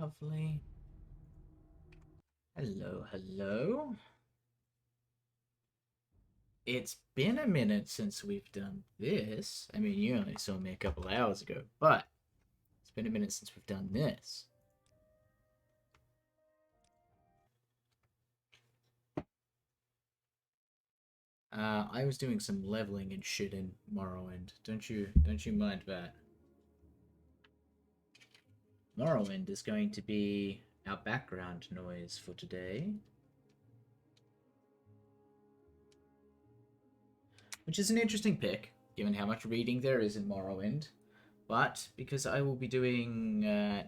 Lovely. Hello, hello. It's been a minute since we've done this. I mean, you only saw me a couple hours ago, but it's been a minute since we've done this. I was doing some leveling and shit in Morrowind. Don't you mind that? Morrowind is going to be our background noise for today. Which is an interesting pick, given how much reading there is in Morrowind. But because I will be doing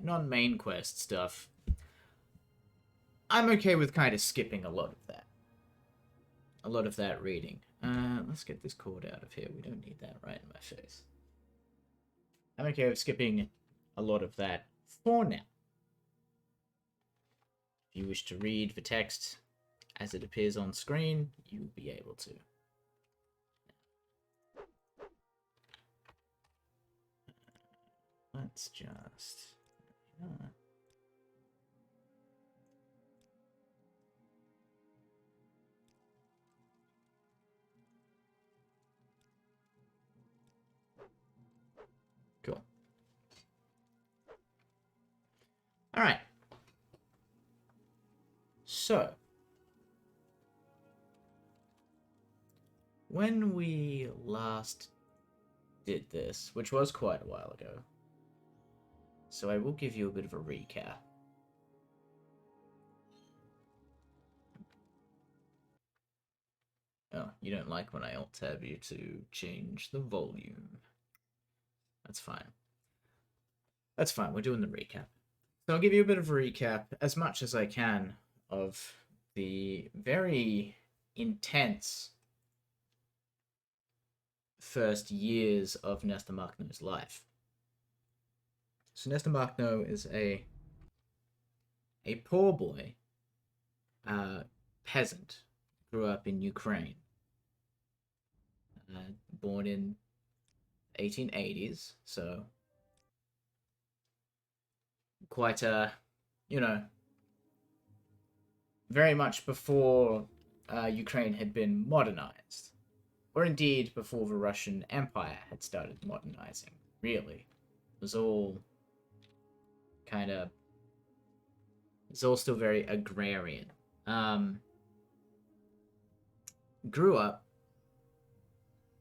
non-main quest stuff, I'm okay with kind of skipping a lot of that. A lot of that reading. Let's get this cord out of here. We don't need that right in my face. I'm okay with skipping a lot of that for now. If you wish to read the text as it appears on screen, you'll be able to. Let's just... Cool. Alright. So, when we last did this, which was quite a while ago, so I will give you a bit of a recap. Oh, you don't like when I alt-tab you to change the volume. That's fine. That's fine, we're doing the recap. So I'll give you a bit of a recap, as much as I can, of the very intense first years of Nesta Markno's life. So Nesta Markno is a poor boy, peasant, grew up in Ukraine, born in 1880s, so quite a, very much before Ukraine had been modernized, or indeed before the Russian Empire had started modernizing, really. It was all kind of, it's all still very agrarian. Grew up,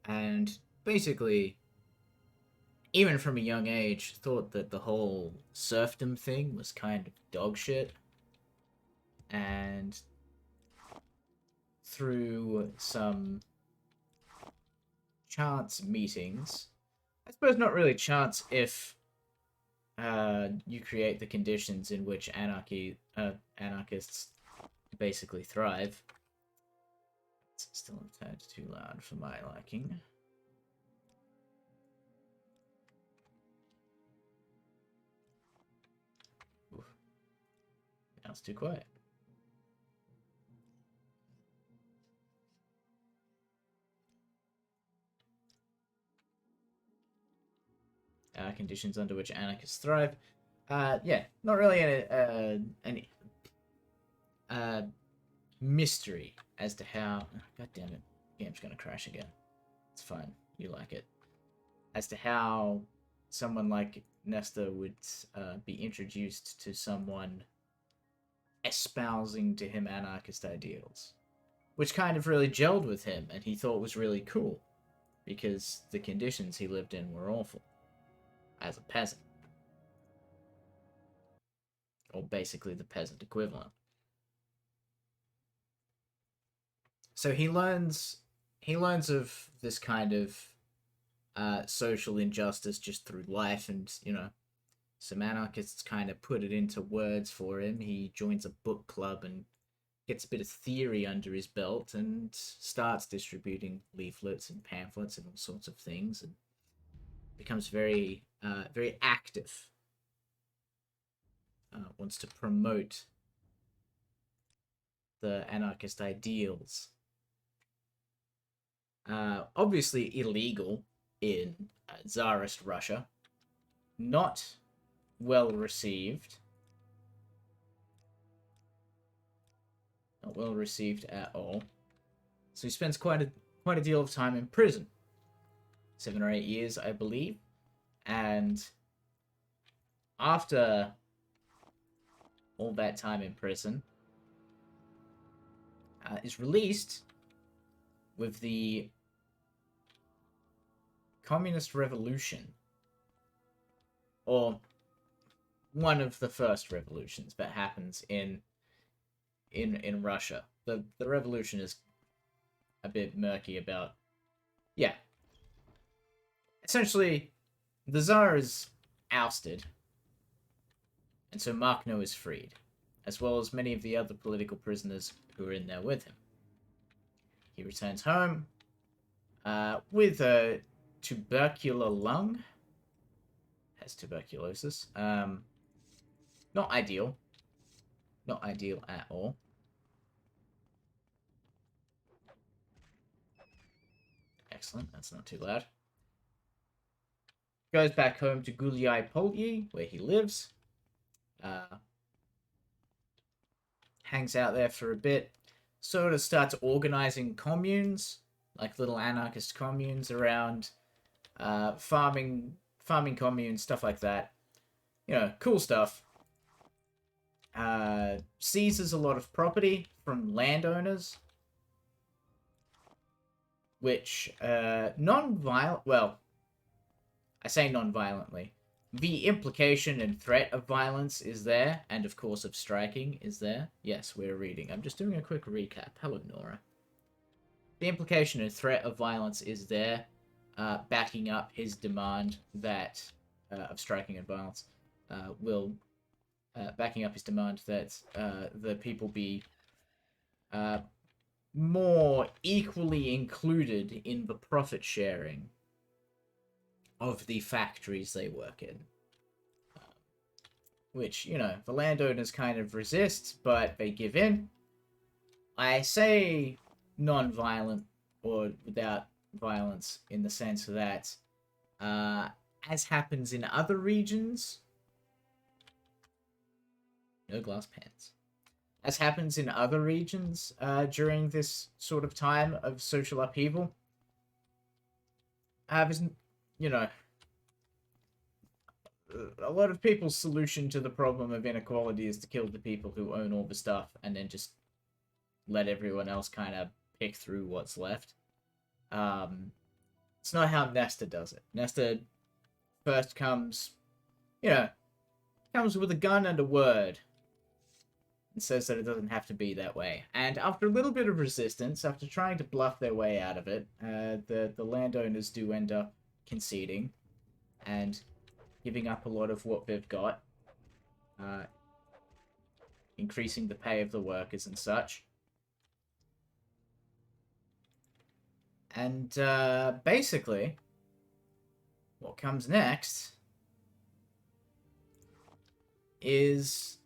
and basically, even from a young age, thought that the whole serfdom thing was kind of dog shit. And through some chance meetings, I suppose not really chance if you create the conditions in which anarchists basically thrive. It's still a tad too loud for my liking. Oof. Now it's too quiet. Conditions under which anarchists thrive. Yeah, not really any mystery as to how. God damn it, game's gonna crash again. It's fine, you like it. As to how someone like Nesta would be introduced to someone espousing to him anarchist ideals, which kind of really gelled with him, and he thought was really cool because the conditions he lived in were awful as a peasant, or basically the peasant equivalent. So he learns of this kind of social injustice just through life, and some anarchists kind of put it into words for him. He joins a book club and gets a bit of theory under his belt and starts distributing leaflets and pamphlets and all sorts of things, and becomes very very active. Wants to promote the anarchist ideals. Obviously illegal in Tsarist Russia. Not well received. Not well received at all. So he spends quite a deal of time in prison. 7 or 8 years, I believe. And after all that time in prison, is released with the Communist Revolution, or one of the first revolutions that happens in Russia. The revolution is a bit murky about. Yeah. Essentially, the Tsar is ousted, and so Makhno is freed, as well as many of the other political prisoners who are in there with him. He returns home with a tubercular lung. Has tuberculosis. Not ideal. Not ideal at all. Excellent, that's not too loud. Goes back home to Guliai Polyi, where he lives. Hangs out there for a bit. Sort of starts organizing communes, like little anarchist communes around farming communes, stuff like that. You know, cool stuff. Seizes a lot of property from landowners, which well, I say non-violently. The implication and threat of violence is there, and of course of striking is there. Yes, we're reading. I'm just doing a quick recap. Hello, Nora. The implication and threat of violence is there, backing up his demand that of striking and violence backing up his demand that the people be more equally included in the profit sharing of the factories they work in. Which, you know, the landowners kind of resist, but they give in. I say non-violent or without violence in the sense that, as happens in other regions, no glass pans. As happens in other regions during this sort of time of social upheaval, you know, a lot of people's solution to the problem of inequality is to kill the people who own all the stuff and then just let everyone else kind of pick through what's left. It's not how Nesta does it. Nesta first comes with a gun and a word and says that it doesn't have to be that way. And after a little bit of resistance, after trying to bluff their way out of it, the landowners do end up conceding and giving up a lot of what they've got, increasing the pay of the workers and such. And basically, what comes next is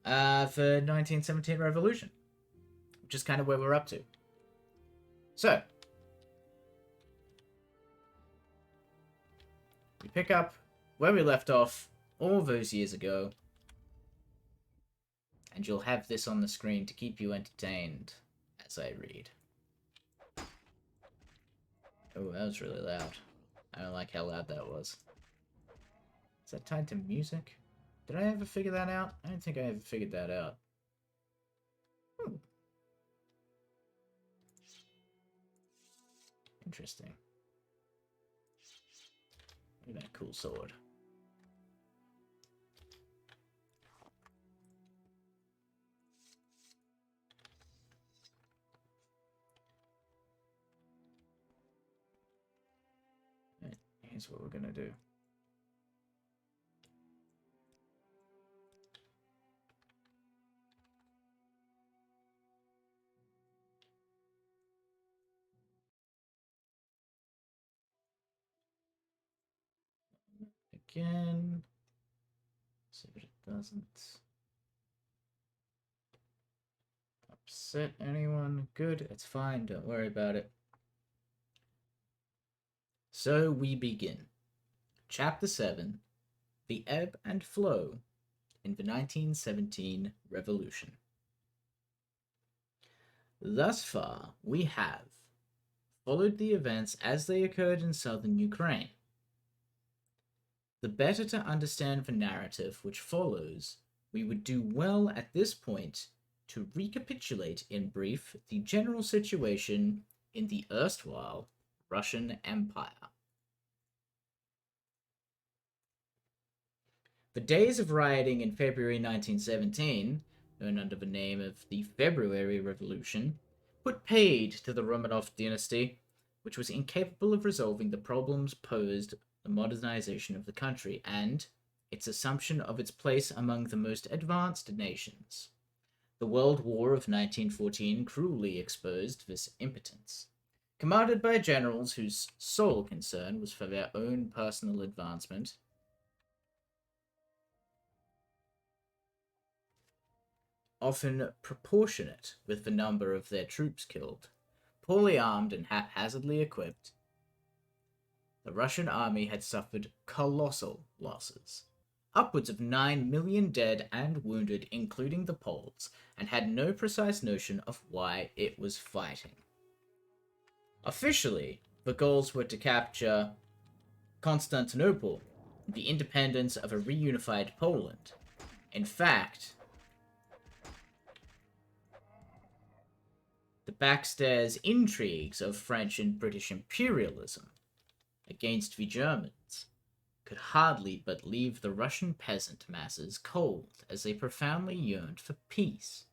the 1917 revolution, which is kind of where we're up to. So, we pick up where we left off all those years ago, and you'll have this on the screen to keep you entertained as I read. Oh, that was really loud. I don't like how loud that was. Is that tied to music? Did I ever figure that out? I don't think I ever figured that out. Interesting. Look at that cool sword. Right, here's what we're gonna do. Again. See if it doesn't upset anyone. Good, it's fine, don't worry about it. So we begin. Chapter 7, The Ebb and Flow in the 1917 revolution. Thus far, we have followed the events as they occurred in southern Ukraine. The better to understand the narrative which follows, we would do well at this point to recapitulate in brief the general situation in the erstwhile Russian Empire. The days of rioting in February 1917, known under the name of the February Revolution, put paid to the Romanov dynasty, which was incapable of resolving the problems posed the modernization of the country and its assumption of its place among the most advanced nations. The World War of 1914 cruelly exposed this impotence. Commanded by generals whose sole concern was for their own personal advancement, often proportionate with the number of their troops killed, poorly armed and haphazardly equipped, the Russian army had suffered colossal losses. Upwards of 9 million dead and wounded, including the Poles, and had no precise notion of why it was fighting. Officially, the goals were to capture Constantinople, the independence of a reunified Poland. In fact, the backstairs intrigues of French and British imperialism against the Germans could hardly but leave the Russian peasant masses cold as they profoundly yearned for peace.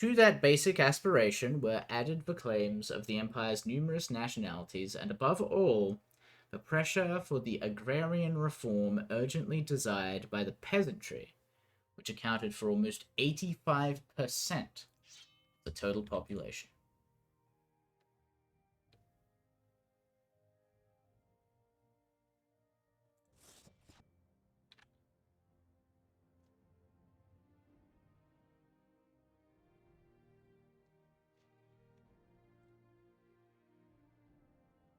To that basic aspiration were added the claims of the empire's numerous nationalities and, above all, the pressure for the agrarian reform urgently desired by the peasantry, which accounted for almost 85% of the total population.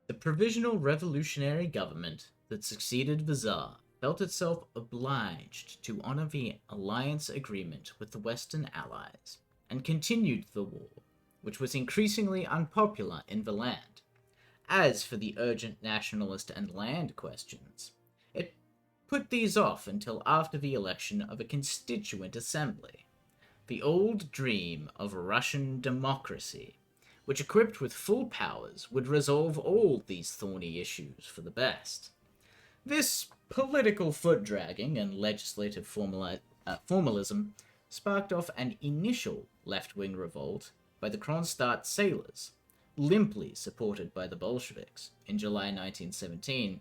The provisional revolutionary government that succeeded the Tsar felt itself obliged to honor the alliance agreement with the Western Allies and continued the war, which was increasingly unpopular in the land. As for the urgent nationalist and land questions, it put these off until after the election of a constituent assembly. The old dream of Russian democracy, which, equipped with full powers, would resolve all these thorny issues for the best. This political foot-dragging and legislative formalism sparked off an initial left-wing revolt by the Kronstadt sailors, limply supported by the Bolsheviks, in July 1917.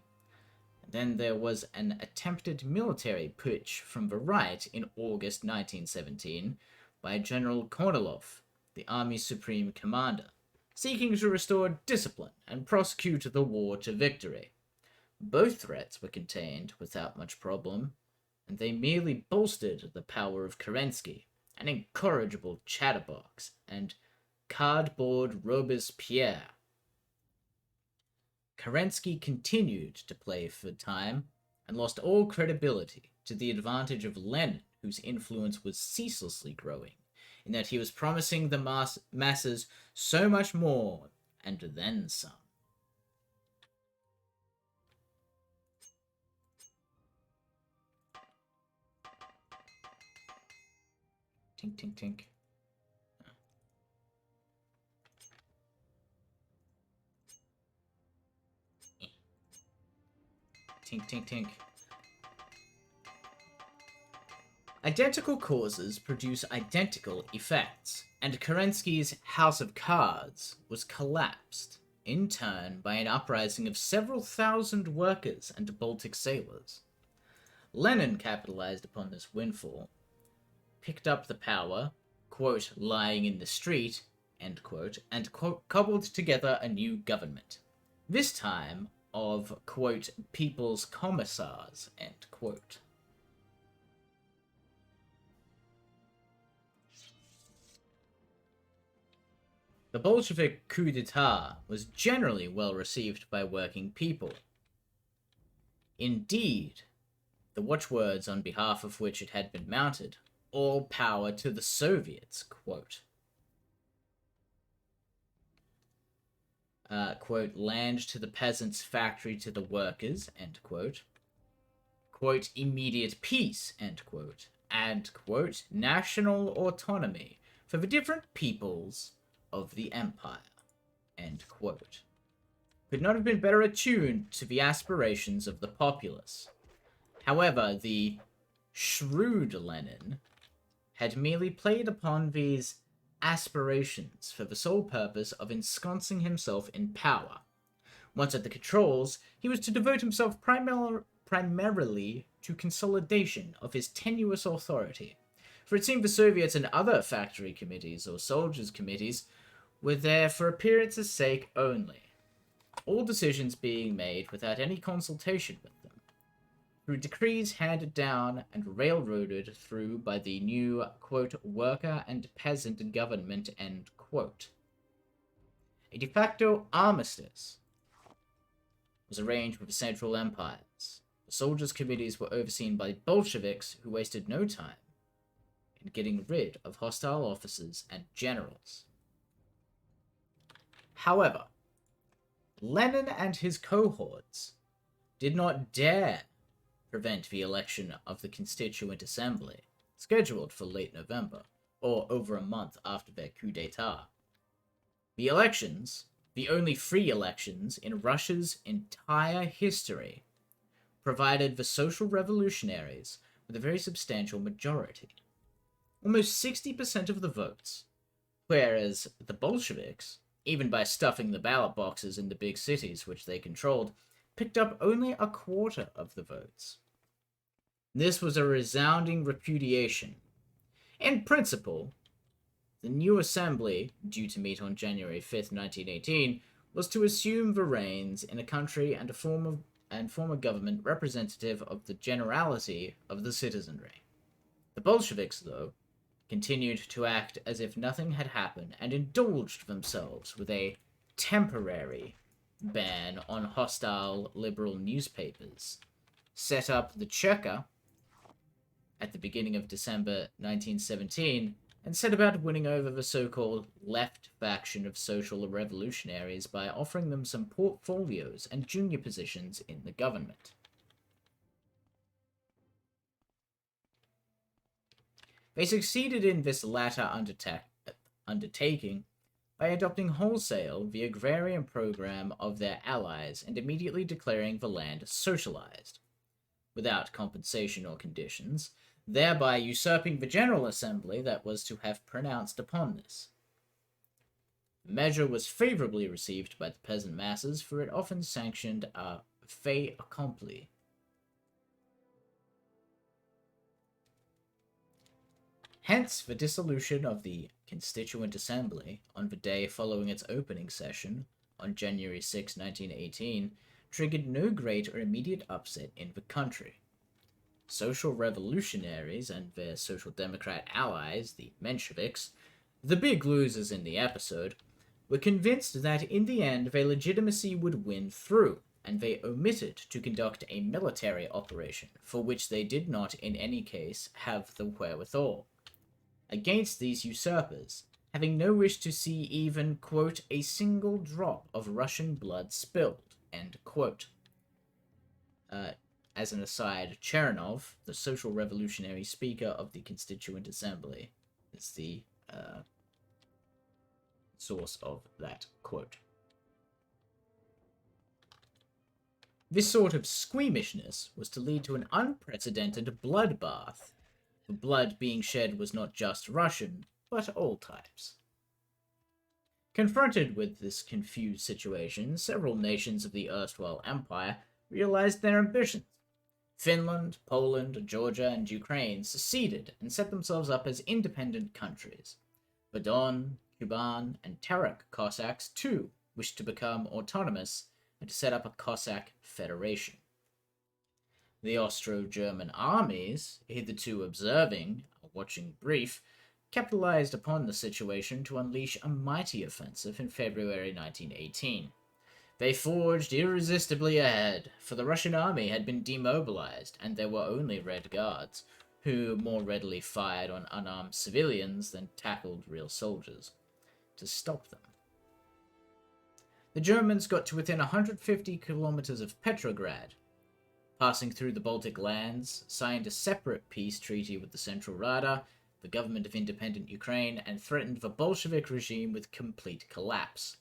And then there was an attempted military putsch from the right in August 1917 by General Kornilov, the army's supreme commander, seeking to restore discipline and prosecute the war to victory. Both threats were contained without much problem, and they merely bolstered the power of Kerensky, an incorrigible chatterbox, and cardboard Robespierre. Kerensky continued to play for time and lost all credibility to the advantage of Lenin, whose influence was ceaselessly growing, in that he was promising the masses so much more, and then some. Tink, tink, tink. Tink, tink, tink. Identical causes produce identical effects, and Kerensky's House of Cards was collapsed, in turn, by an uprising of several thousand workers and Baltic sailors. Lenin capitalized upon this windfall, picked up the power, quote, lying in the street, end quote, and quote, cobbled together a new government, this time of, quote, people's commissars, end quote. The Bolshevik coup d'etat was generally well received by working people. Indeed, the watchwords on behalf of which it had been mounted, all power to the Soviets, quote. Quote, land to the peasants, factory to the workers, end quote. Quote, immediate peace, end quote. And, quote, national autonomy for the different peoples of the empire, end quote. Could not have been better attuned to the aspirations of the populace. However, the shrewd Lenin had merely played upon these aspirations for the sole purpose of ensconcing himself in power. Once at the controls, he was to devote himself primarily to consolidation of his tenuous authority, for it seemed the Soviets and other factory committees or soldiers' committees were there for appearance's sake only, all decisions being made without any consultation with them, through decrees handed down and railroaded through by the new, quote, worker and peasant government, end quote. A de facto armistice was arranged with the Central Empires. The soldiers' committees were overseen by Bolsheviks who wasted no time in getting rid of hostile officers and generals. However, Lenin and his cohorts did not dare prevent the election of the Constituent Assembly, scheduled for late November, or over a month after their coup d'etat. The elections, the only free elections in Russia's entire history, provided the social revolutionaries with a very substantial majority, almost 60% of the votes, whereas the Bolsheviks, even by stuffing the ballot boxes in the big cities which they controlled, picked up only a quarter of the votes. This was a resounding repudiation. In principle, the new assembly, due to meet on January 5th, 1918, was to assume the reins in a country and form a government representative of the generality of the citizenry. The Bolsheviks, though, continued to act as if nothing had happened and indulged themselves with a temporary ban on hostile liberal newspapers, set up the Cheka at the beginning of December 1917, and set about winning over the so-called left faction of social revolutionaries by offering them some portfolios and junior positions in the government. They succeeded in this latter undertaking by adopting wholesale the agrarian program of their allies and immediately declaring the land socialized, without compensation or conditions, thereby usurping the General Assembly that was to have pronounced upon this. The measure was favorably received by the peasant masses, for it often sanctioned a fait accompli. Hence, the dissolution of the Constituent Assembly on the day following its opening session, on January 6, 1918, triggered no great or immediate upset in the country. Social revolutionaries and their social democrat allies, the Mensheviks, the big losers in the episode, were convinced that in the end their legitimacy would win through, and they omitted to conduct a military operation, for which they did not in any case have the wherewithal. Against these usurpers, having no wish to see even, quote, a single drop of Russian blood spilled, end quote. As an aside, Chernov, the social revolutionary speaker of the Constituent Assembly, is the source of that quote. This sort of squeamishness was to lead to an unprecedented bloodbath. The blood being shed was not just Russian, but all types. Confronted with this confused situation, several nations of the erstwhile empire realized their ambitions. Finland, Poland, Georgia, and Ukraine seceded and set themselves up as independent countries. The Don, Kuban, and Terek Cossacks, too, wished to become autonomous and to set up a Cossack federation. The Austro-German armies, hitherto observing, a watching brief, capitalized upon the situation to unleash a mighty offensive in February 1918. They forged irresistibly ahead, for the Russian army had been demobilized, and there were only Red Guards, who more readily fired on unarmed civilians than tackled real soldiers, to stop them. The Germans got to within 150 kilometers of Petrograd, passing through the Baltic lands, signed a separate peace treaty with the Central Rada, the government of independent Ukraine, and threatened the Bolshevik regime with complete collapse.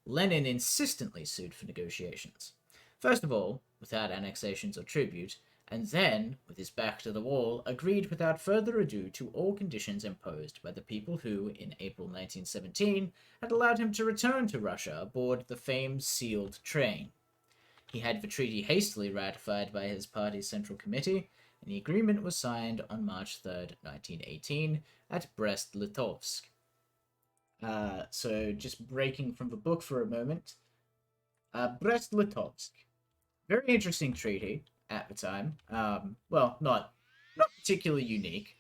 Lenin insistently sued for negotiations. First of all, without annexations or tribute, and then, with his back to the wall, agreed without further ado to all conditions imposed by the people who, in April 1917, had allowed him to return to Russia aboard the famed sealed train. He had the treaty hastily ratified by his party's Central Committee, and the agreement was signed on March 3rd, 1918, at Brest-Litovsk. So just breaking from the book for a moment. Brest-Litovsk. Very interesting treaty at the time. Well, not particularly unique.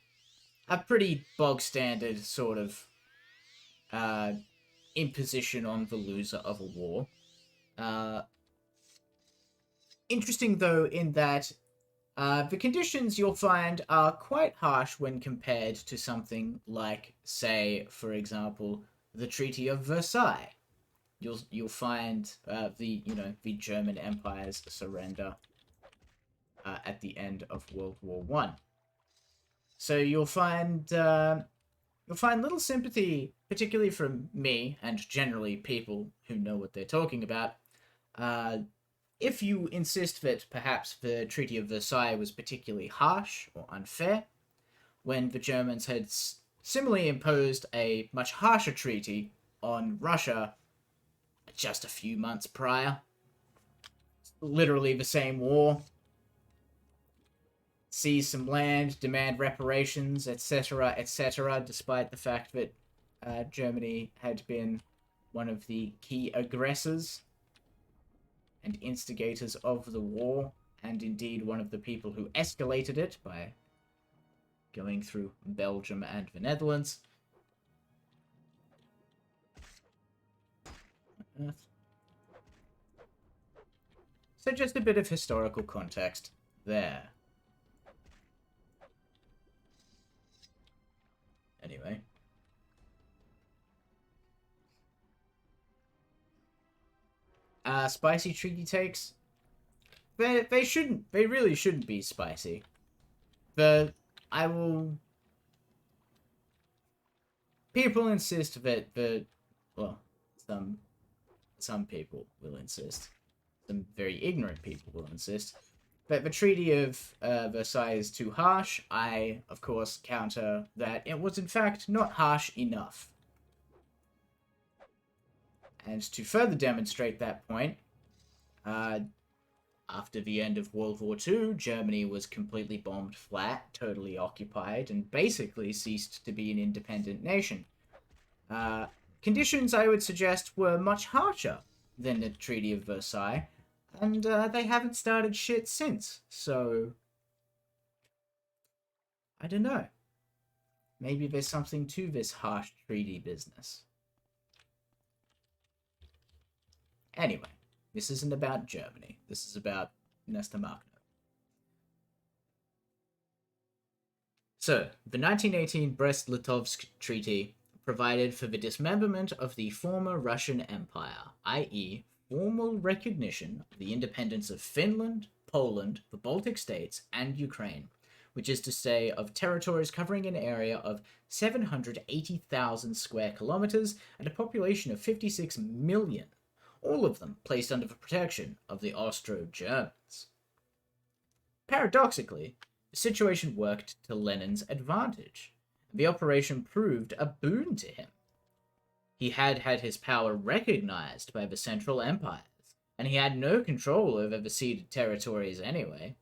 A pretty bog-standard sort of imposition on the loser of a war. Interesting, though, in that the conditions you'll find are quite harsh when compared to something like, say, for example, the Treaty of Versailles. You'll find the German Empire's surrender at the end of World War One. So you'll find little sympathy, particularly from me and generally people who know what they're talking about. If you insist that perhaps the Treaty of Versailles was particularly harsh or unfair, when the Germans had similarly imposed a much harsher treaty on Russia just a few months prior. Literally the same war. Seize some land, demand reparations, etc., etc., despite the fact that Germany had been one of the key aggressors and instigators of the war, and indeed one of the people who escalated it by going through Belgium and the Netherlands. So just a bit of historical context there. Anyway. Spicy treaty takes. They really shouldn't be spicy. People insist that some people will insist. Some very ignorant people will insist that the Treaty of Versailles is too harsh. I, of course, counter that it was in fact not harsh enough. And to further demonstrate that point, after the end of World War II, Germany was completely bombed flat, totally occupied, and basically ceased to be an independent nation. Conditions, I would suggest, were much harsher than the Treaty of Versailles, and they haven't started shit since, so I don't know. Maybe there's something to this harsh treaty business. Anyway, this isn't about Germany. This is about Nesta Makhno. So, the 1918 Brest-Litovsk Treaty provided for the dismemberment of the former Russian Empire, i.e., formal recognition of the independence of Finland, Poland, the Baltic states, and Ukraine, which is to say of territories covering an area of 780,000 square kilometers and a population of 56 million, all of them placed under the protection of the Austro-Germans. Paradoxically, the situation worked to Lenin's advantage. The operation proved a boon to him. He had his power recognized by the Central Empires, and he had no control over the ceded territories anyway.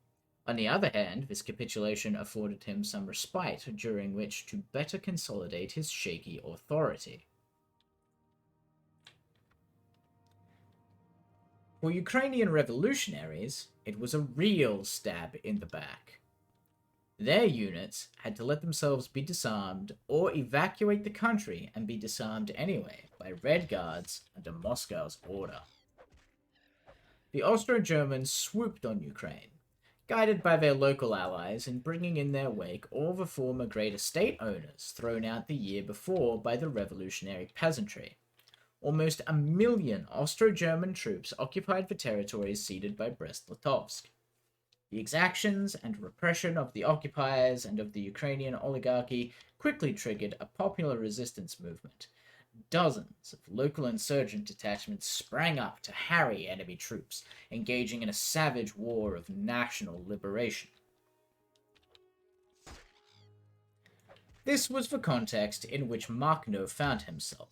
On the other hand, this capitulation afforded him some respite during which to better consolidate his shaky authority. For Ukrainian revolutionaries, it was a real stab in the back. Their units had to let themselves be disarmed or evacuate the country and be disarmed anyway by Red Guards under Moscow's order. the Austro-Germans swooped on Ukraine, guided by their local allies and bringing in their wake all the former great estate owners thrown out the year before by the revolutionary peasantry. Almost 1 million Austro-German troops occupied the territories ceded by Brest-Litovsk. The exactions and repression of the occupiers and of the Ukrainian oligarchy quickly triggered a popular resistance movement. Dozens of local insurgent detachments sprang up to harry enemy troops, engaging in a savage war of national liberation. This was the context in which Makhno found himself.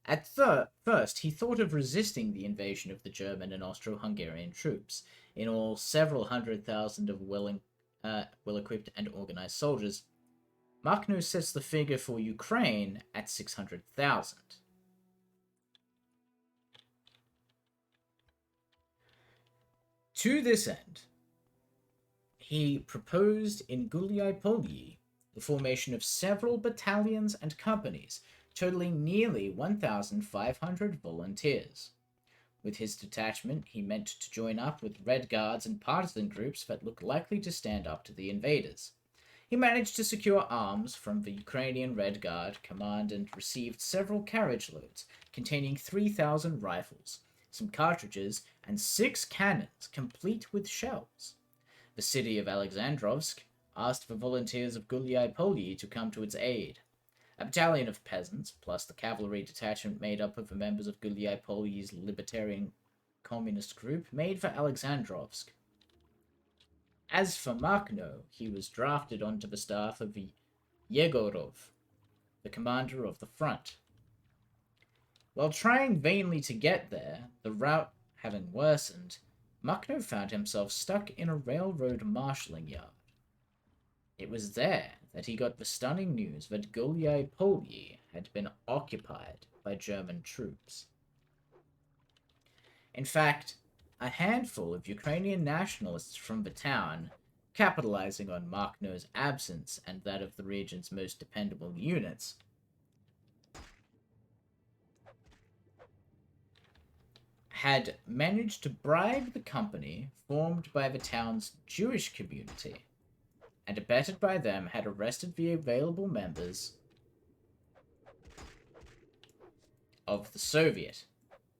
At first, he thought of resisting the invasion of the German and Austro-Hungarian troops, in all several 100,000 of well-equipped and organized soldiers. Makhno sets the figure for Ukraine at 600,000. To this end, he proposed in Guliai-Polyi the formation of several battalions and companies, totaling nearly 1,500 volunteers. With his detachment, he meant to join up with Red Guards and partisan groups that looked likely to stand up to the invaders. He managed to secure arms from the Ukrainian Red Guard command and received several carriage loads containing 3,000 rifles, some cartridges, and 6 cannons complete with shells. The city of Alexandrovsk asked the volunteers of Guliai-Polyi to come to its aid. A battalion of peasants, plus the cavalry detachment made up of the members of Guliai-Polyi's libertarian communist group, made for Alexandrovsk. As for Makhno, he was drafted onto the staff of Yegorov, the commander of the front. While trying vainly to get there, the route having worsened, Makhno found himself stuck in a railroad marshalling yard. It was there that he got the stunning news that Guliai-Polyi had been occupied by German troops. In fact, a handful of Ukrainian nationalists from the town, capitalizing on Makhno's absence and that of the region's most dependable units, had managed to bribe the company formed by the town's Jewish community, and abetted by them had arrested the available members of the Soviet,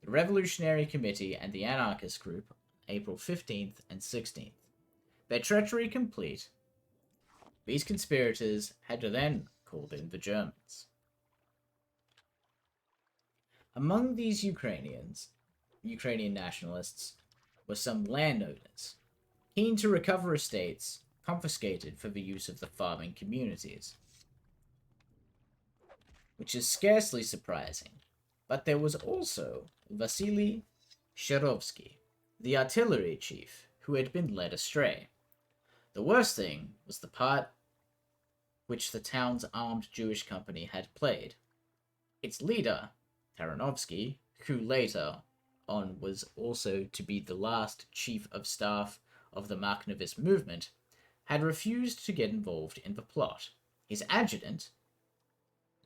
the Revolutionary Committee, and the Anarchist Group, April 15th and 16th. Their treachery complete, these conspirators had then called in the Germans. Among these Ukrainian nationalists, were some landowners, keen to recover estates confiscated for the use of the farming communities. Which is scarcely surprising, but there was also Vasily Sherovsky, the artillery chief, who had been led astray. The worst thing was the part which the town's armed Jewish company had played. Its leader, Taranovsky, who later on was also to be the last chief of staff of the Makhnovist movement, had refused to get involved in the plot. His adjutant,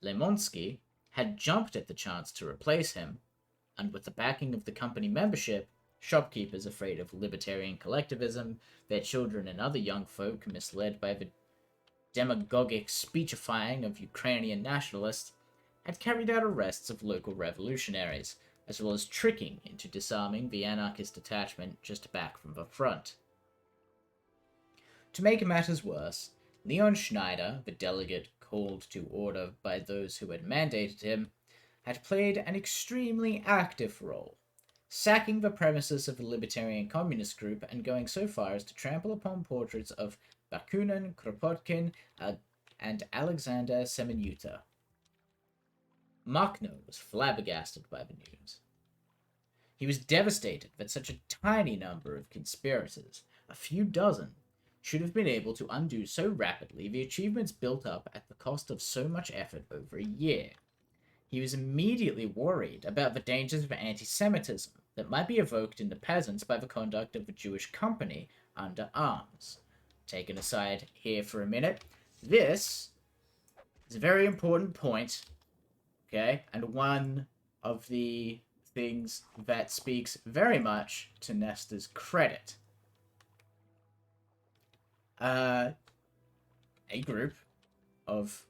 Lemonsky, had jumped at the chance to replace him, and with the backing of the company membership, shopkeepers afraid of libertarian collectivism, their children and other young folk misled by the demagogic speechifying of Ukrainian nationalists, had carried out arrests of local revolutionaries, as well as tricking into disarming the anarchist detachment just back from the front. To make matters worse, Leon Schneider, the delegate called to order by those who had mandated him, had played an extremely active role, sacking the premises of the Libertarian Communist Group and going so far as to trample upon portraits of Bakunin, Kropotkin, and Alexander Semenyuta. Makhno was flabbergasted by the news. He was devastated that such a tiny number of conspirators, a few dozen, should have been able to undo so rapidly the achievements built up at the cost of so much effort over a year. He was immediately worried about the dangers of anti-Semitism that might be evoked in the peasants by the conduct of the Jewish company under arms. Taken aside here for a minute, this is a very important point, okay, and one of the things that speaks very much to Nestor's credit. A group of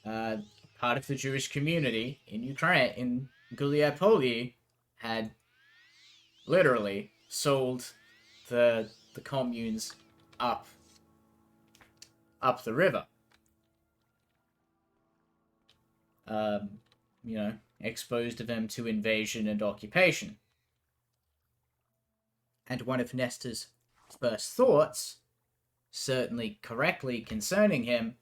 part of the Jewish community in Ukraine, in Guliapoli, had literally sold the communes up the river. Exposed them to invasion and occupation. And one of Nestor's first thoughts, certainly correctly concerning him,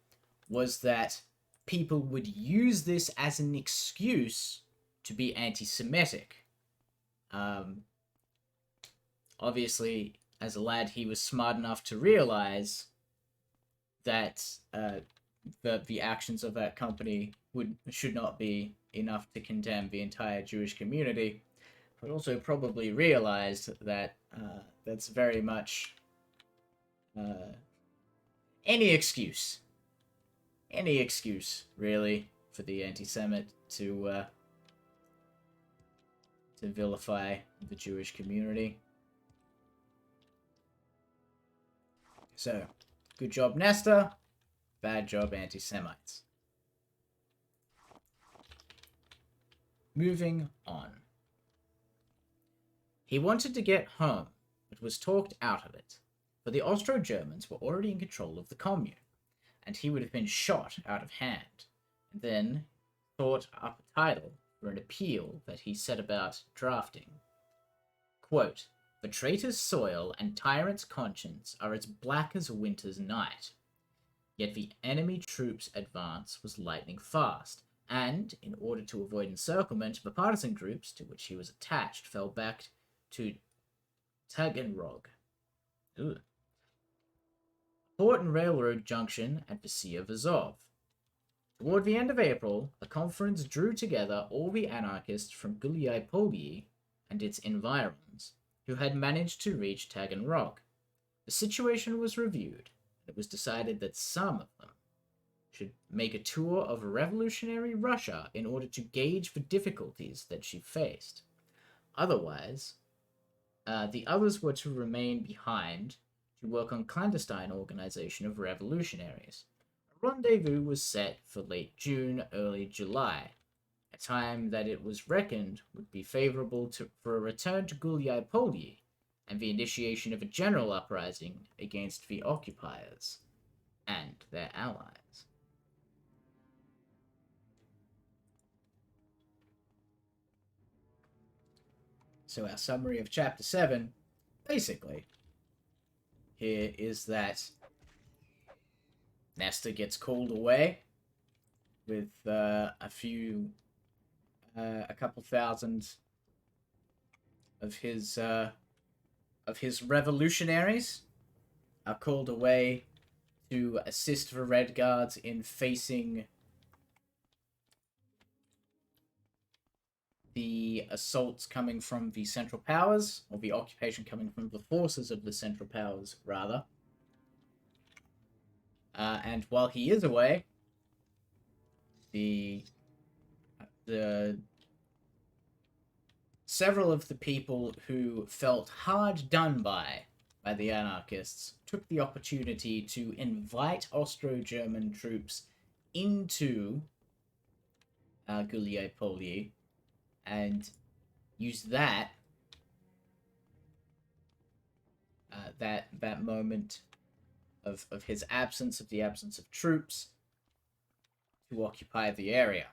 was that people would use this as an excuse to be anti-Semitic. Obviously, as a lad, he was smart enough to realize that the actions of that company should not be enough to condemn the entire Jewish community, but also probably realized that that's very much any excuse, really, for the anti-Semite to vilify the Jewish community. So, good job, Nestor. Bad job, anti-Semites. Moving on. He wanted to get home, but was talked out of it, for the Austro-Germans were already in control of the commune, and he would have been shot out of hand, and then thought up a title for an appeal that he set about drafting. Quote, "The traitor's soil and tyrant's conscience are as black as winter's night. Yet the enemy troops' advance was lightning fast, and, in order to avoid encirclement, the partisan groups to which he was attached fell back to Taganrog, port and railroad junction at the Sea of Azov. Toward the end of April, a conference drew together all the anarchists from Guliapolye and its environs, who had managed to reach Taganrog. The situation was reviewed, and it was decided that some of them should make a tour of revolutionary Russia in order to gauge the difficulties that she faced. Otherwise, the others were to remain behind to work on clandestine organization of revolutionaries. A rendezvous was set for late June, early July, a time that it was reckoned would be favorable for a return to Guliapolye and the initiation of a general uprising against the occupiers and their allies. So our summary of Chapter 7, basically, here is that Nestor gets called away with a couple thousand of his revolutionaries are called away to assist the Red Guards in facing the assaults coming from the Central Powers, or the occupation coming from the forces of the Central Powers, rather. And while he is away, the several of the people who felt hard done by the anarchists took the opportunity to invite Austro-German troops into Guliapolye and use that moment of his absence, of the absence of troops, to occupy the area.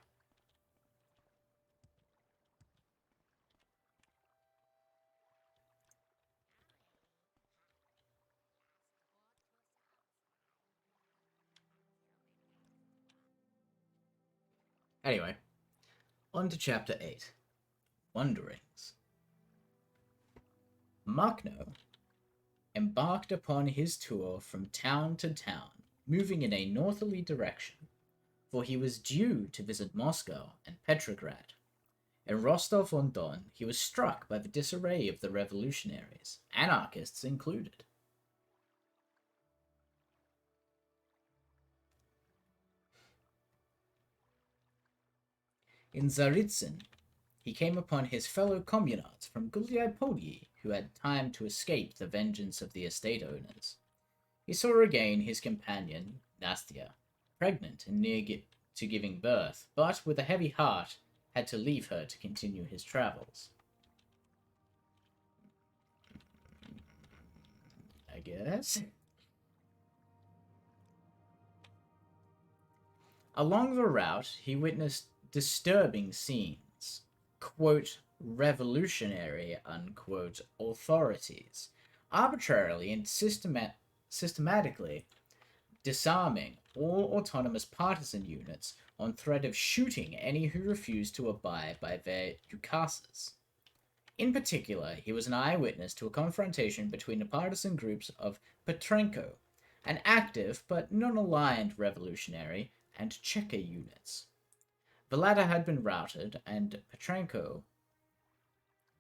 Anyway, on to Chapter 8. Wanderings. Machno embarked upon his tour from town to town, moving in a northerly direction, for he was due to visit Moscow and Petrograd. In Rostov-on-Don, he was struck by the disarray of the revolutionaries, anarchists included. In Tsaritsyn, he came upon his fellow communards from Guliapoli who had time to escape the vengeance of the estate owners. He saw again his companion, Nastia, pregnant and to giving birth, but with a heavy heart had to leave her to continue his travels. I guess. Along the route, he witnessed disturbing scenes. Quote, revolutionary, unquote, authorities, arbitrarily and systematically disarming all autonomous partisan units on threat of shooting any who refused to abide by their ukases. In particular, he was an eyewitness to a confrontation between the partisan groups of Petrenko, an active but non-aligned revolutionary, and Cheka units. The latter had been routed, and Petrenko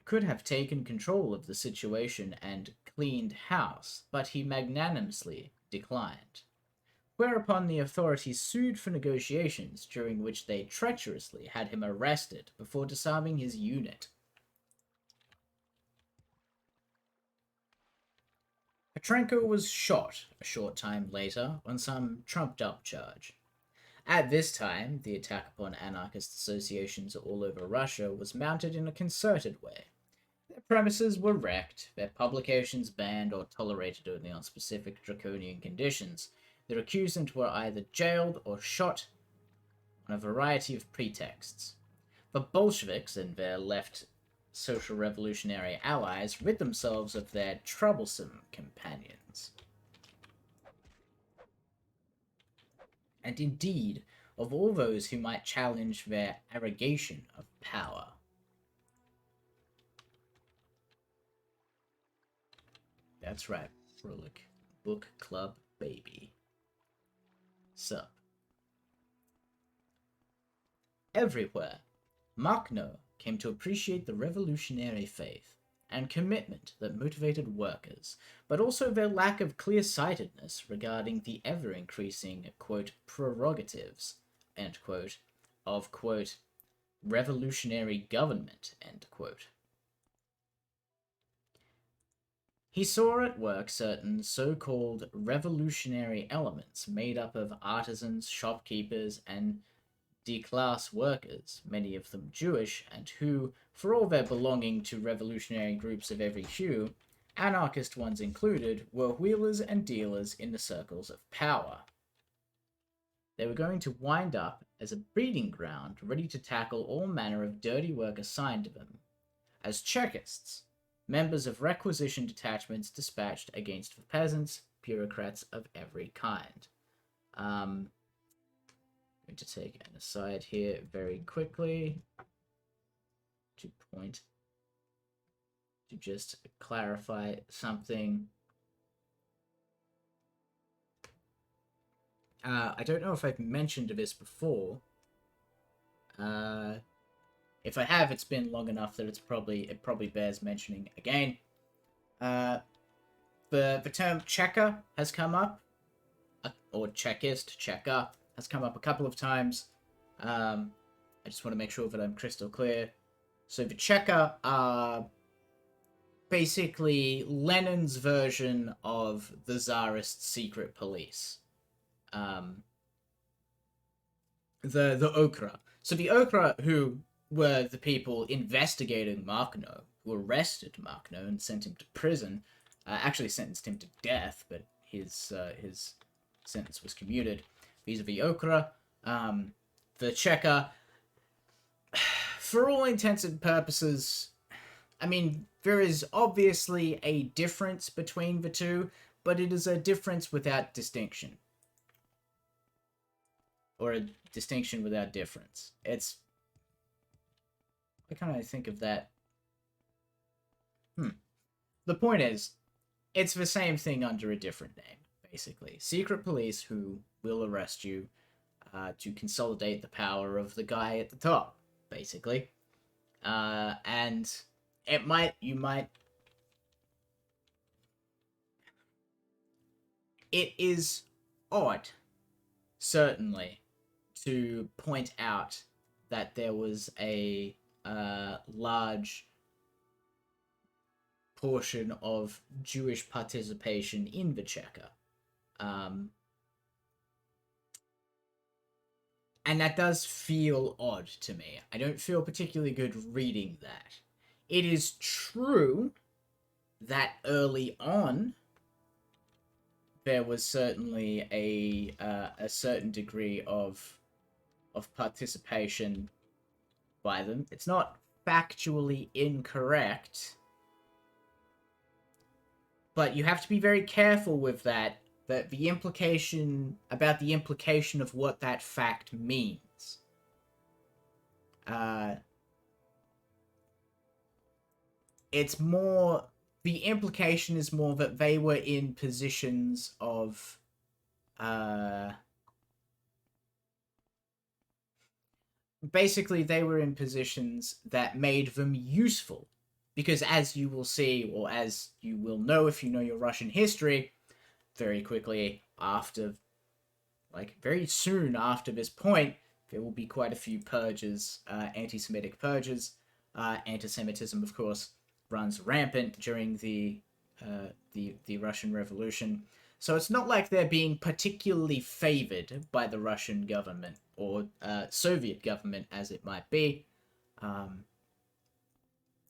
could have taken control of the situation and cleaned house, but he magnanimously declined. Whereupon the authorities sued for negotiations, during which they treacherously had him arrested before disarming his unit. Petrenko was shot a short time later on some trumped-up charge. At this time, the attack upon anarchist associations all over Russia was mounted in a concerted way. Their premises were wrecked, their publications banned or tolerated only on specific draconian conditions. Their accused were either jailed or shot on a variety of pretexts. The Bolsheviks and their left social revolutionary allies rid themselves of their troublesome companions. And indeed, of all those who might challenge their arrogation of power. That's right, Rulik. Book Club Baby. Sup. Everywhere, Makhno came to appreciate the revolutionary faith and commitment that motivated workers, but also their lack of clear-sightedness regarding the ever-increasing, quote, prerogatives, end quote, of, quote, revolutionary government, end quote. He saw at work certain so-called revolutionary elements made up of artisans, shopkeepers, and D-class workers, many of them Jewish, and who, for all their belonging to revolutionary groups of every hue, anarchist ones included, were wheelers and dealers in the circles of power. They were going to wind up as a breeding ground ready to tackle all manner of dirty work assigned to them, as Chekists, members of requisition detachments dispatched against the peasants, bureaucrats of every kind. Going to take an aside here very quickly to just clarify something. I don't know if I've mentioned this before. If I have, it's been long enough that it probably bears mentioning again. The term Cheka has come up, or Chekist, Cheka, has come up a couple of times. I just want to make sure that I'm crystal clear. So the Cheka are basically Lenin's version of the Tsarist secret police. The Okra. So the Okra, who were the people investigating Makhno, who arrested Makhno and sent him to prison, actually sentenced him to death, but his sentence was commuted. These are the Okra. The Cheka, for all intents and purposes, I mean, there is obviously a difference between the two, but it is a difference without distinction. Or a distinction without difference. It's... Why can't I think of that? The point is, it's the same thing under a different name, basically. Secret police who will arrest you to consolidate the power of the guy at the top, basically. And you might... It is odd, certainly, to point out that there was a large portion of Jewish participation in the Cheka. And that does feel odd to me. I don't feel particularly good reading that. It is true that early on there was certainly a certain degree of participation by them. It's not factually incorrect, but you have to be very careful with that. That the implication of what that fact means. It's more, the implication is more that they were in positions of basically they were in positions that made them useful, because as you will see, or as you will know if you know your Russian history, very quickly after, like very soon after this point, there will be quite a few purges, anti-Semitic purges. Anti-Semitism, of course, runs rampant during the Russian Revolution. So it's not like they're being particularly favored by the Russian government, or Soviet government, as it might be.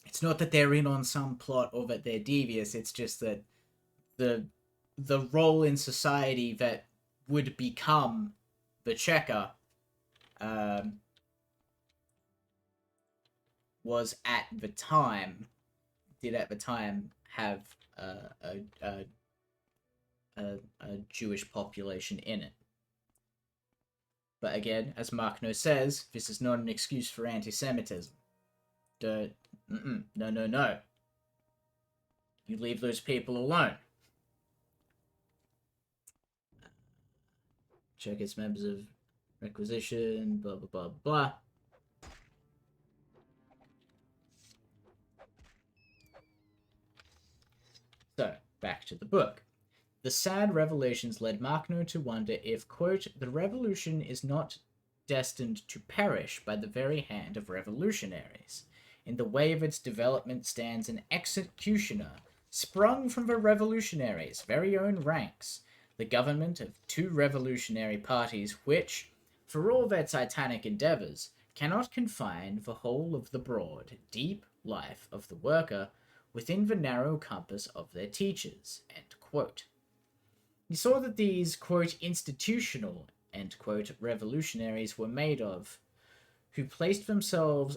It's not that they're in on some plot or that they're devious. It's just that the role in society that would become the Cheka was at the time have a Jewish population in it. But again, as Machno says, this is not an excuse for anti-Semitism. No. You leave those people alone. Check its members of requisition, blah, blah, blah, blah. So, back to the book. The sad revelations led Machno to wonder if, quote, the revolution is not destined to perish by the very hand of revolutionaries. In the way of its development stands an executioner, sprung from the revolutionaries' very own ranks, the government of two revolutionary parties which, for all their titanic endeavors, cannot confine the whole of the broad, deep life of the worker within the narrow compass of their teachers, end quote. He saw that these, quote, institutional, end quote, revolutionaries were made of, who placed themselves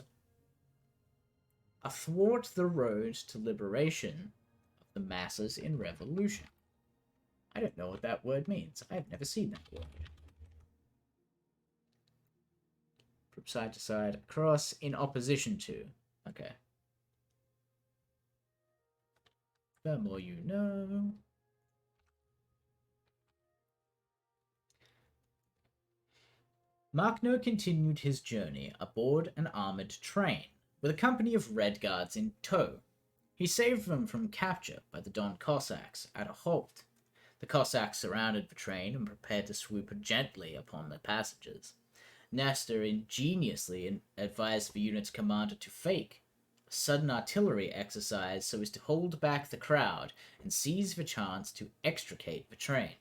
athwart the road to liberation of the masses in revolution. I don't know what that word means. I've never seen that word. From side to side, across, in opposition to. Okay. The more you know. Machno continued his journey aboard an armored train, with a company of Red Guards in tow. He saved them from capture by the Don Cossacks at a halt. The Cossacks surrounded the train and prepared to swoop gently upon the passengers. Nestor ingeniously advised the unit's commander to fake a sudden artillery exercise so as to hold back the crowd and seize the chance to extricate the train.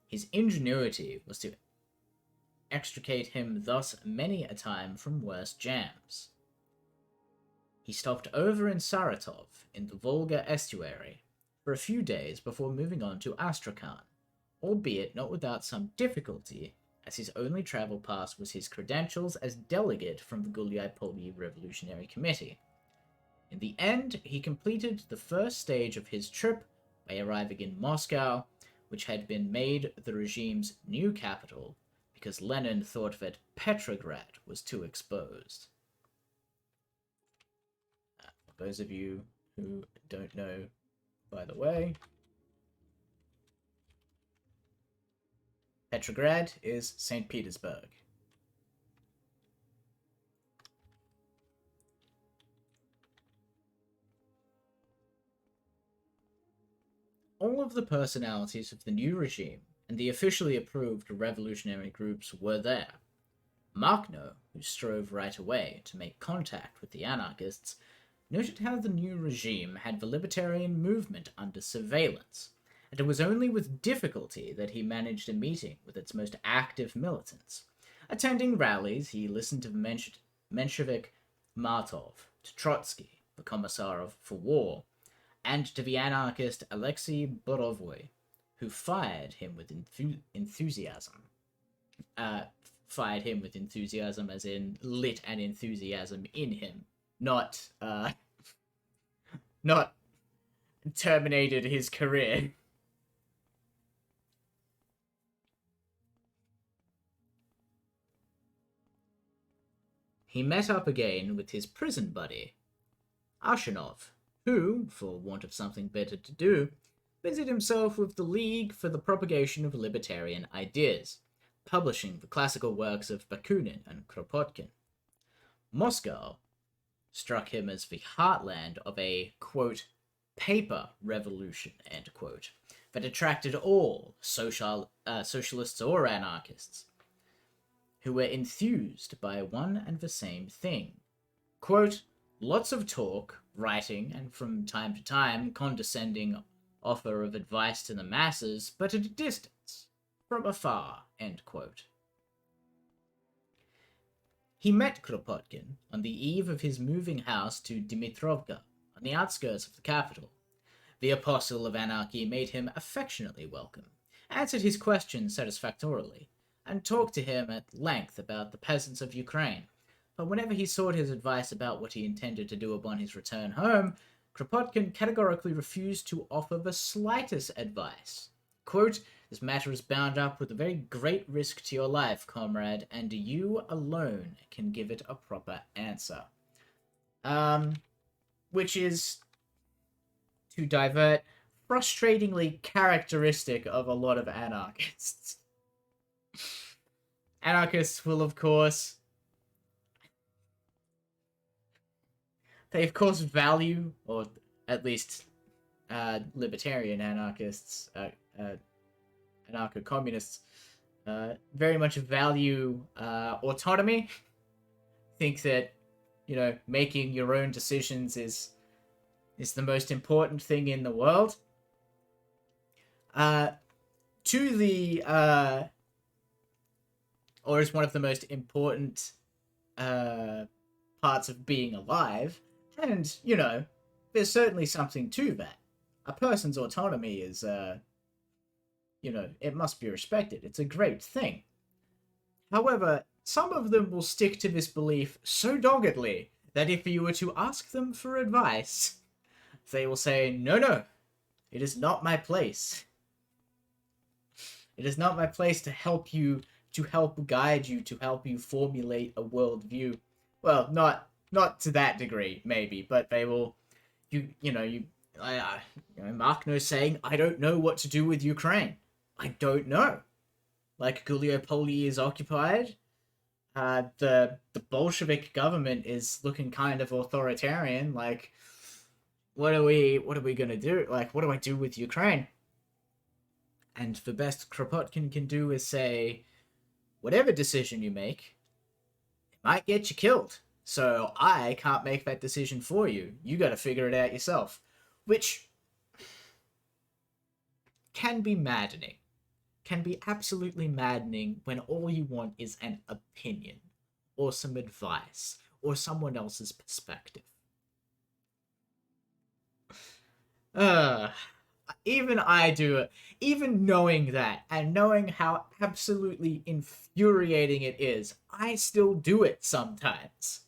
His ingenuity was to extricate him thus many a time from worse jams. He stopped over in Saratov, in the Volga estuary, for a few days before moving on to Astrakhan, albeit not without some difficulty, as his only travel pass was his credentials as delegate from the Gulyai-Polyi Revolutionary Committee. In the end, he completed the first stage of his trip by arriving in Moscow, which had been made the regime's new capital because Lenin thought that Petrograd was too exposed. For those of you who don't know, by the way, Petrograd is St. Petersburg. All of the personalities of the new regime and the officially approved revolutionary groups were there. Machno who strove right away to make contact with the anarchists, noted how the new regime had the libertarian movement under surveillance, and it was only with difficulty that he managed a meeting with its most active militants. Attending rallies, he listened to Menshevik Martov, to Trotsky, the Commissar for War, and to the anarchist Alexei Borovoi, who fired him with enthusiasm. Uh, Fired him with enthusiasm as in lit an enthusiasm in him, not terminated his career. He met up again with his prison buddy, Ashanov, who, for want of something better to do, busied himself with the League for the Propagation of Libertarian Ideas, publishing the classical works of Bakunin and Kropotkin. Moscow struck him as the heartland of a, quote, paper revolution, end quote, that attracted all socialists or anarchists who were enthused by one and the same thing. Quote, lots of talk, writing, and from time to time condescending offer of advice to the masses, but at a distance, from afar, end quote. He met Kropotkin on the eve of his moving house to Dimitrovka, on the outskirts of the capital. The apostle of anarchy made him affectionately welcome, answered his questions satisfactorily, and talked to him at length about the peasants of Ukraine. But whenever he sought his advice about what he intended to do upon his return home, Kropotkin categorically refused to offer the slightest advice. Quote, this matter is bound up with a very great risk to your life, comrade, and you alone can give it a proper answer. Which is, to divert, frustratingly characteristic of a lot of anarchists. Anarchists will, of course, they of course value, or at least libertarian anarchists, anarcho-communists, very much value autonomy. Think that, making your own decisions is the most important thing in the world. Or is one of the most important parts of being alive. And, there's certainly something to that. A person's autonomy is, it must be respected. It's a great thing. However, some of them will stick to this belief so doggedly that if you were to ask them for advice, they will say, no, it is not my place. It is not my place to help you, to help guide you, to help you formulate a worldview. Well, not to that degree, maybe, but they will, Makhno saying, I don't know what to do with Ukraine. I don't know. Like, Guliopoli is occupied. The Bolshevik government is looking kind of authoritarian. Like, what are we gonna do? Like, what do I do with Ukraine? And the best Kropotkin can do is say, whatever decision you make, it might get you killed. So I can't make that decision for you. You gotta figure it out yourself. Which can be maddening. Can be absolutely maddening when all you want is an opinion, or some advice, or someone else's perspective. Even I do it. Even knowing that, and knowing how absolutely infuriating it is, I still do it sometimes.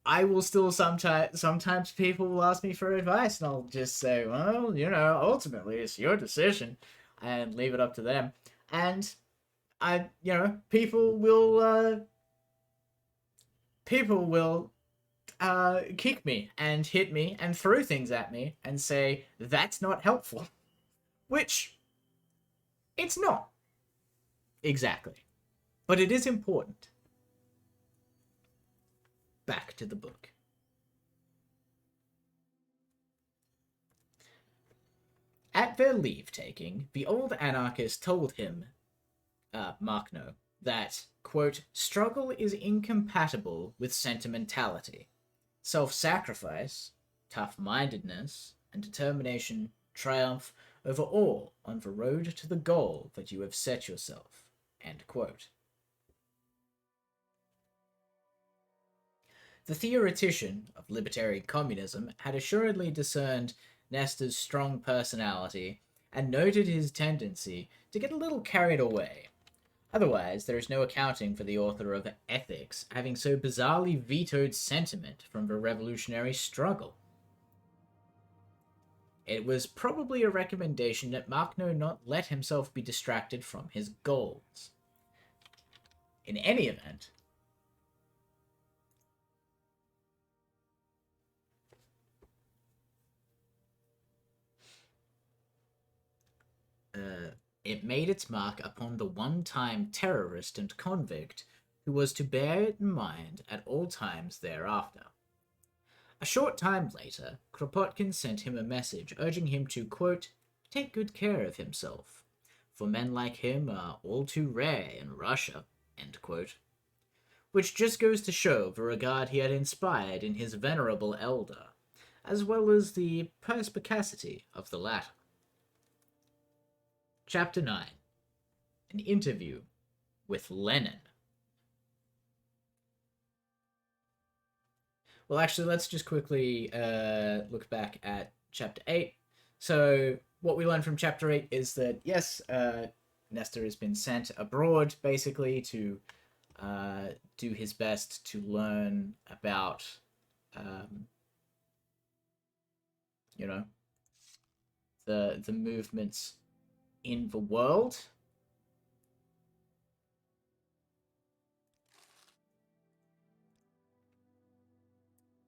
I will still sometimes people will ask me for advice, and I'll just say, well, ultimately it's your decision, and leave it up to them. And people will kick me and hit me and throw things at me and say that's not helpful, which it's not exactly, but it is important. Back to the book. At their leave-taking, the old anarchist told him, Makhno, that, quote, struggle is incompatible with sentimentality. Self-sacrifice, tough-mindedness, and determination triumph over all on the road to the goal that you have set yourself, end quote. The theoretician of libertarian communism had assuredly discerned Nestor's strong personality and noted his tendency to get a little carried away. Otherwise, there is no accounting for the author of Ethics having so bizarrely vetoed sentiment from the revolutionary struggle. It was probably a recommendation that Machno not let himself be distracted from his goals. In any event, it made its mark upon the one-time terrorist and convict who was to bear it in mind at all times thereafter. A short time later, Kropotkin sent him a message urging him to, quote, take good care of himself, for men like him are all too rare in Russia, end quote. Which just goes to show the regard he had inspired in his venerable elder, as well as the perspicacity of the latter. Chapter 9. An Interview with Lenin. Well, actually, let's just quickly look back at Chapter 8. So, what we learned from Chapter 8 is that, yes, Nestor has been sent abroad, basically, to do his best to learn about, you know, the movements in the world.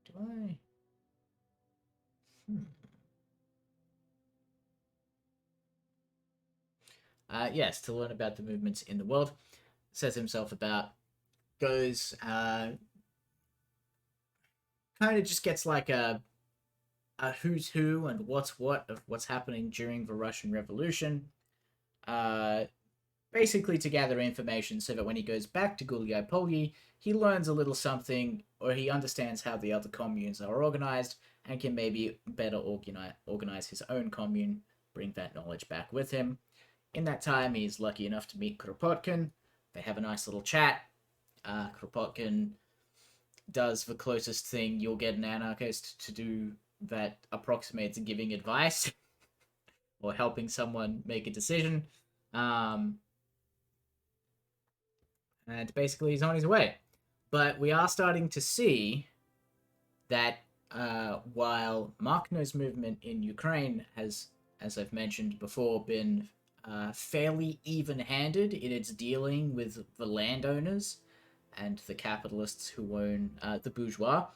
Do I? Yes, to learn about the movements in the world. Says himself about, goes, kind of just gets like a who's who and what's what of what's happening during the Russian Revolution. Basically to gather information so that when he goes back to Gulyay Polye, he learns a little something, or he understands how the other communes are organized, and can maybe better organize his own commune, bring that knowledge back with him. In that time, he's lucky enough to meet Kropotkin. They have a nice little chat. Kropotkin does the closest thing you'll get an anarchist to do that approximates giving advice or helping someone make a decision. And basically he's on his way. But we are starting to see that while Makhno's movement in Ukraine has, as I've mentioned before, been fairly even-handed in its dealing with the landowners and the capitalists who own the bourgeois,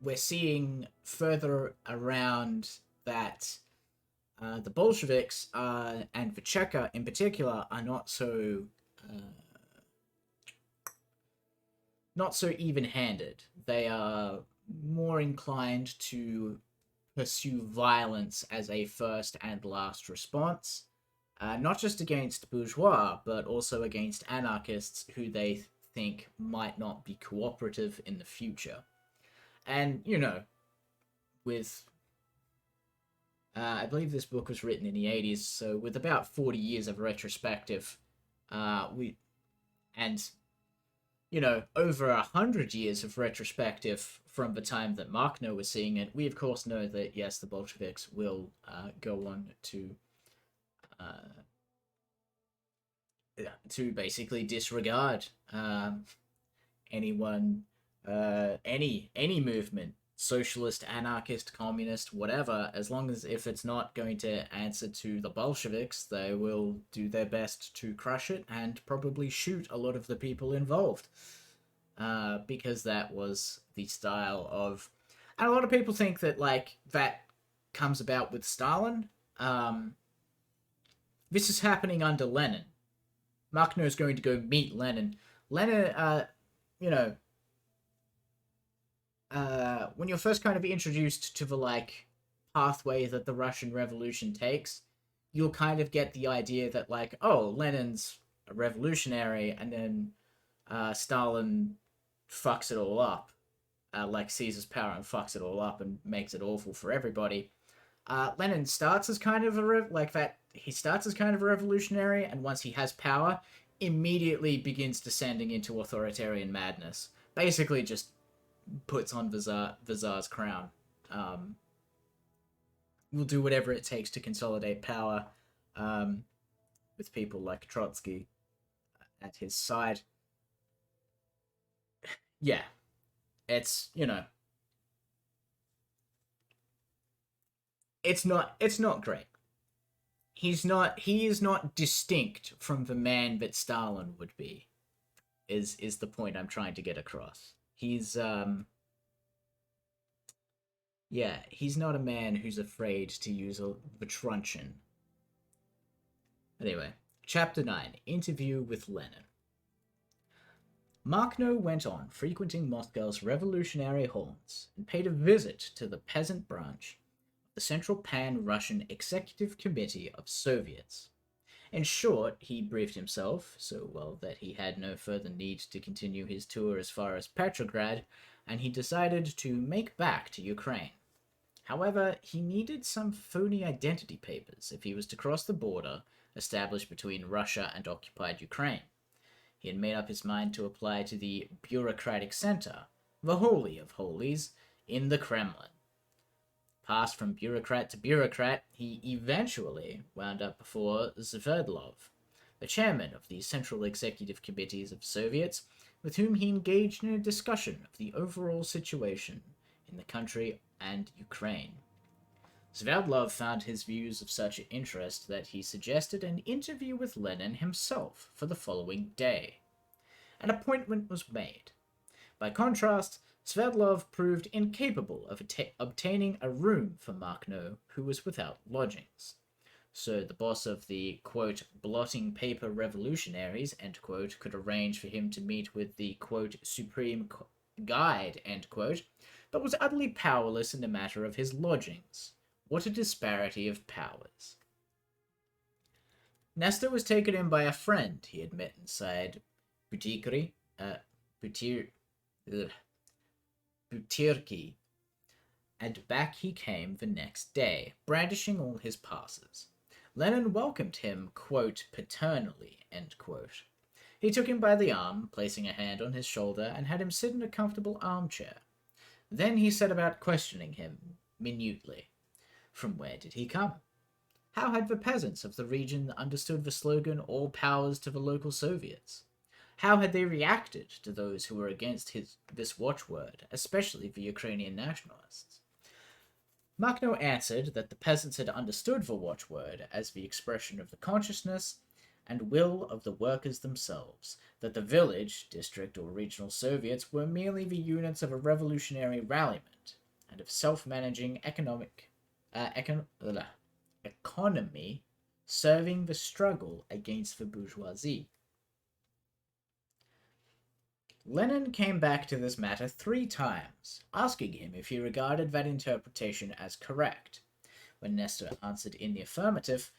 we're seeing further around that the Bolsheviks and the Cheka in particular are not so even-handed. They are more inclined to pursue violence as a first and last response, not just against bourgeois, but also against anarchists who they think might not be cooperative in the future. And, you know, with I believe this book was written in the 80s, so with about 40 years of retrospective, you know, over 100 years of retrospective from the time that Makhno was seeing it, we of course know that, yes, the Bolsheviks will go on to basically disregard anyone, any movement, socialist, anarchist, communist, whatever, as long as if it's not going to answer to the Bolsheviks, they will do their best to crush it and probably shoot a lot of the people involved. Because that was the style of... And a lot of people think that, like, that comes about with Stalin. This is happening under Lenin. Makhno is going to go meet Lenin. Lenin, you know, when you're first kind of introduced to the, like, pathway that the Russian Revolution takes, you'll kind of get the idea that, like, oh, Lenin's a revolutionary, and then Stalin fucks it all up, like seizes power and fucks it all up and makes it awful for everybody. Lenin starts as kind of like that. He starts as kind of a revolutionary, and once he has power, immediately begins descending into authoritarian madness. Basically, just puts on the crown. Um, will do whatever it takes to consolidate power, um, with people like Trotsky at his side. Yeah, it's it's not great. He is not distinct from the man that Stalin would be. Is the point I'm trying to get across? He's not a man who's afraid to use the truncheon. Anyway, Chapter 9, Interview with Lenin. Makhno went on frequenting Moscow's revolutionary haunts and paid a visit to the peasant branch of the Central Pan-Russian Executive Committee of Soviets. In short, he briefed himself so well that he had no further need to continue his tour as far as Petrograd, and he decided to make back to Ukraine. However, he needed some phony identity papers if he was to cross the border established between Russia and occupied Ukraine. He had made up his mind to apply to the bureaucratic center, the Holy of Holies, in the Kremlin. Passed from bureaucrat to bureaucrat, he eventually wound up before Sverdlov, the chairman of the Central Executive Committees of Soviets, with whom he engaged in a discussion of the overall situation in the country and Ukraine. Sverdlov found his views of such interest that he suggested an interview with Lenin himself for the following day. An appointment was made. By contrast, Sverdlov proved incapable of obtaining a room for Makhno, who was without lodgings. So the boss of the, quote, blotting paper revolutionaries, end quote, could arrange for him to meet with the, quote, supreme guide, end quote, but was utterly powerless in the matter of his lodgings. What a disparity of powers. Nestor was taken in by a friend he had met inside Butirki, and back he came the next day, brandishing all his passes. Lenin welcomed him, quote, paternally, end quote. He took him by the arm, placing a hand on his shoulder, and had him sit in a comfortable armchair. Then he set about questioning him minutely. From where did he come? How had the peasants of the region understood the slogan, all powers to the local Soviets? How had they reacted to those who were against this watchword, especially the Ukrainian nationalists? Makhno answered that the peasants had understood the watchword as the expression of the consciousness and will of the workers themselves, that the village, district, or regional Soviets were merely the units of a revolutionary rallyment, and of self-managing economy serving the struggle against the bourgeoisie. Lenin came back to this matter 3 times, asking him if he regarded that interpretation as correct. When Nestor answered in the affirmative,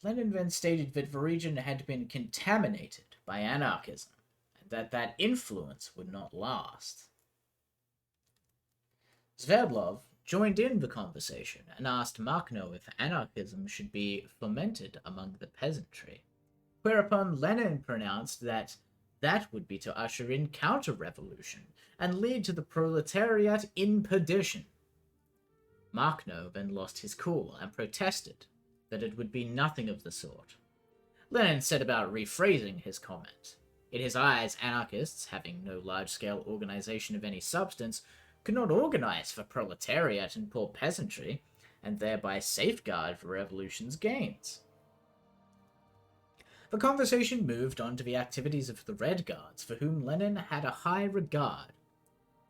Lenin then stated that the region had been contaminated by anarchism, and that influence would not last. Sverdlov joined in the conversation and asked Makhno if anarchism should be fomented among the peasantry, whereupon Lenin pronounced that would be to usher in counter-revolution and lead to the proletariat in perdition. Makhno then lost his cool and protested that it would be nothing of the sort. Lenin set about rephrasing his comment. In his eyes, anarchists, having no large-scale organization of any substance, could not organize for proletariat and poor peasantry, and thereby safeguard the revolution's gains. The conversation moved on to the activities of the Red Guards, for whom Lenin had a high regard.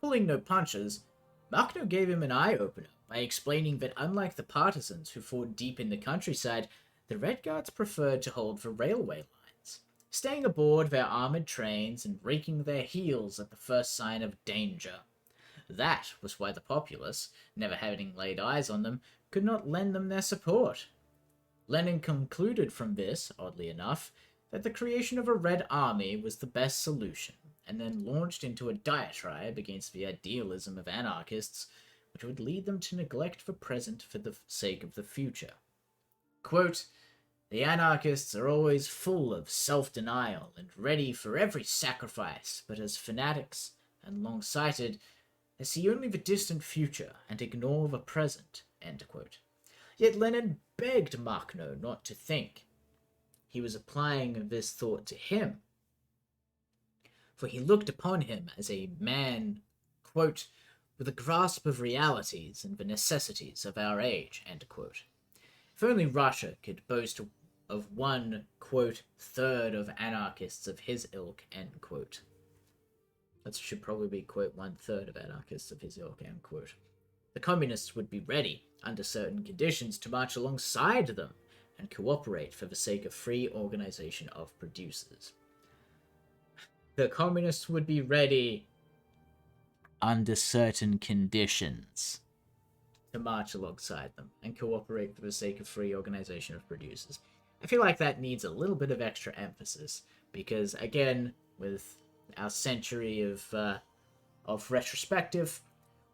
Pulling no punches, Makhno gave him an eye-opener by explaining that unlike the partisans who fought deep in the countryside, the Red Guards preferred to hold the railway lines, staying aboard their armored trains and raking their heels at the first sign of danger. That was why the populace, never having laid eyes on them, could not lend them their support. Lenin concluded from this, oddly enough, that the creation of a Red Army was the best solution, and then launched into a diatribe against the idealism of anarchists, which would lead them to neglect the present for the sake of the future. Quote, "The anarchists are always full of self-denial and ready for every sacrifice, but as fanatics and long-sighted, they see only the distant future and ignore the present." End quote. Yet Lenin begged Makhno not to think. He was applying this thought to him, for he looked upon him as a man, quote, "with a grasp of realities and the necessities of our age." End quote. If only Russia could boast of one, quote, third of anarchists of his ilk, end quote. That should probably be, quote, 1/3 of anarchists of his ilk, end quote. The communists would be ready, under certain conditions, to march alongside them and cooperate for the sake of free organization of producers. The communists would be ready, under certain conditions, to march alongside them and cooperate for the sake of free organization of producers. I feel like that needs a little bit of extra emphasis, because, again, with our century of retrospective,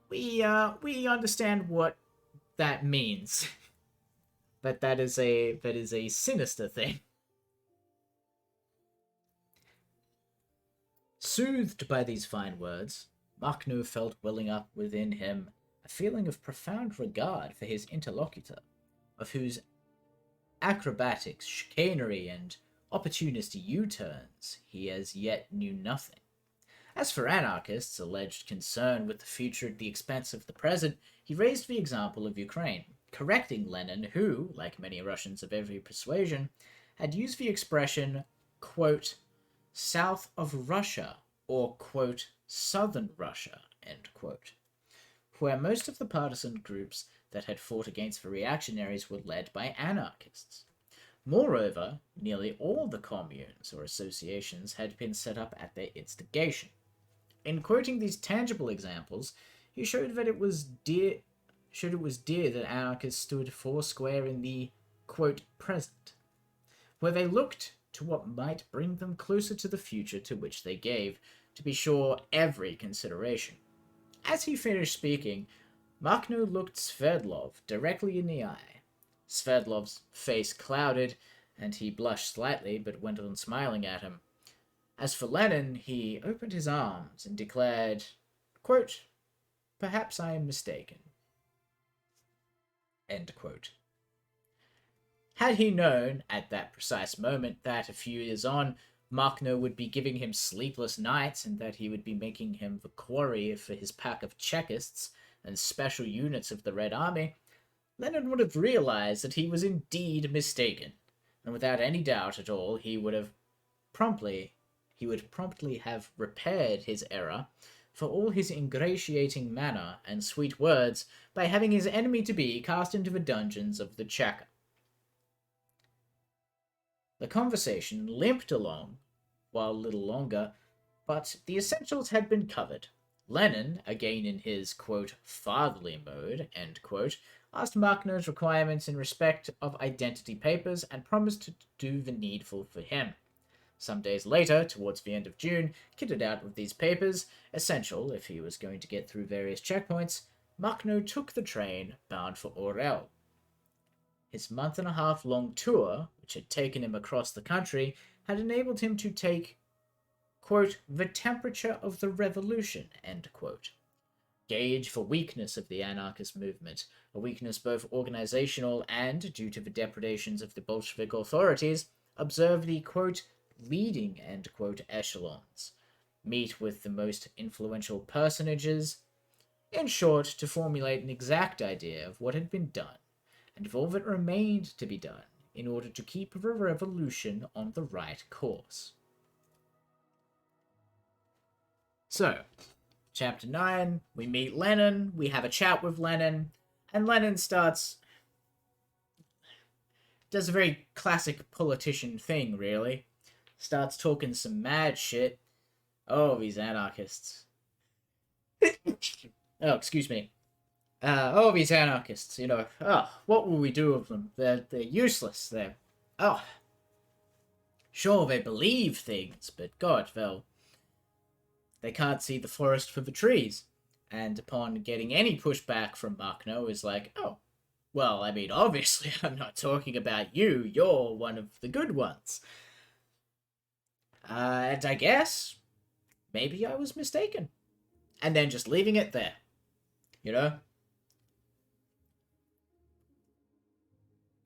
we understand what that means. But that is a sinister thing. Soothed by these fine words, Makhno felt welling up within him a feeling of profound regard for his interlocutor, of whose acrobatics, chicanery, and opportunist U-turns he as yet knew nothing. As for anarchists' alleged concern with the future at the expense of the present, he raised the example of Ukraine, correcting Lenin, who, like many Russians of every persuasion, had used the expression, quote, "south of Russia," or, quote, "southern Russia," end quote, where most of the partisan groups that had fought against the reactionaries were led by anarchists. Moreover, nearly all the communes or associations had been set up at their instigation. In quoting these tangible examples, he showed that it was dear that anarchists stood foursquare in the, quote, present, where they looked to what might bring them closer to the future to which they gave, to be sure, every consideration. As he finished speaking, Makhno looked Sverdlov directly in the eye. Sverdlov's face clouded, and he blushed slightly, but went on smiling at him. As for Lenin, he opened his arms and declared, quote, "Perhaps I am mistaken." End quote. Had he known, at that precise moment, that a few years on, Makhno would be giving him sleepless nights, and that he would be making him the quarry for his pack of Chekists and special units of the Red Army, Lenin would have realized that he was indeed mistaken, and without any doubt at all he would promptly have repaired his error, for all his ingratiating manner and sweet words, by having his enemy-to-be cast into the dungeons of the Cheka. The conversation limped along while a little longer, but the essentials had been covered. Lenin, again in his, quote, "fatherly mode," end quote, asked Makhno's requirements in respect of identity papers and promised to do the needful for him. Some days later, towards the end of June, kitted out with these papers, essential if he was going to get through various checkpoints, Makhno took the train bound for Orel. His month-and-a-half-long tour, which had taken him across the country, had enabled him to take, quote, "the temperature of the revolution," end quote, gauge the weakness of the anarchist movement, a weakness both organizational and, due to the depredations of the Bolshevik authorities, observe the, quote, "leading," end quote, echelons, meet with the most influential personages, in short, to formulate an exact idea of what had been done, and of all that remained to be done, in order to keep the revolution on the right course. So, Chapter 9, we meet Lenin, we have a chat with Lenin, and Lenin does a very classic politician thing, really. Starts talking some mad shit. Oh, these anarchists. Oh, excuse me. All these anarchists, what will we do with them? They're useless. Oh, sure, they believe things, but God, well, they can't see the forest for the trees. And upon getting any pushback from Machno, is like, oh, well, I mean, obviously, I'm not talking about you. You're one of the good ones. And I guess maybe I was mistaken. And then just leaving it there, you know?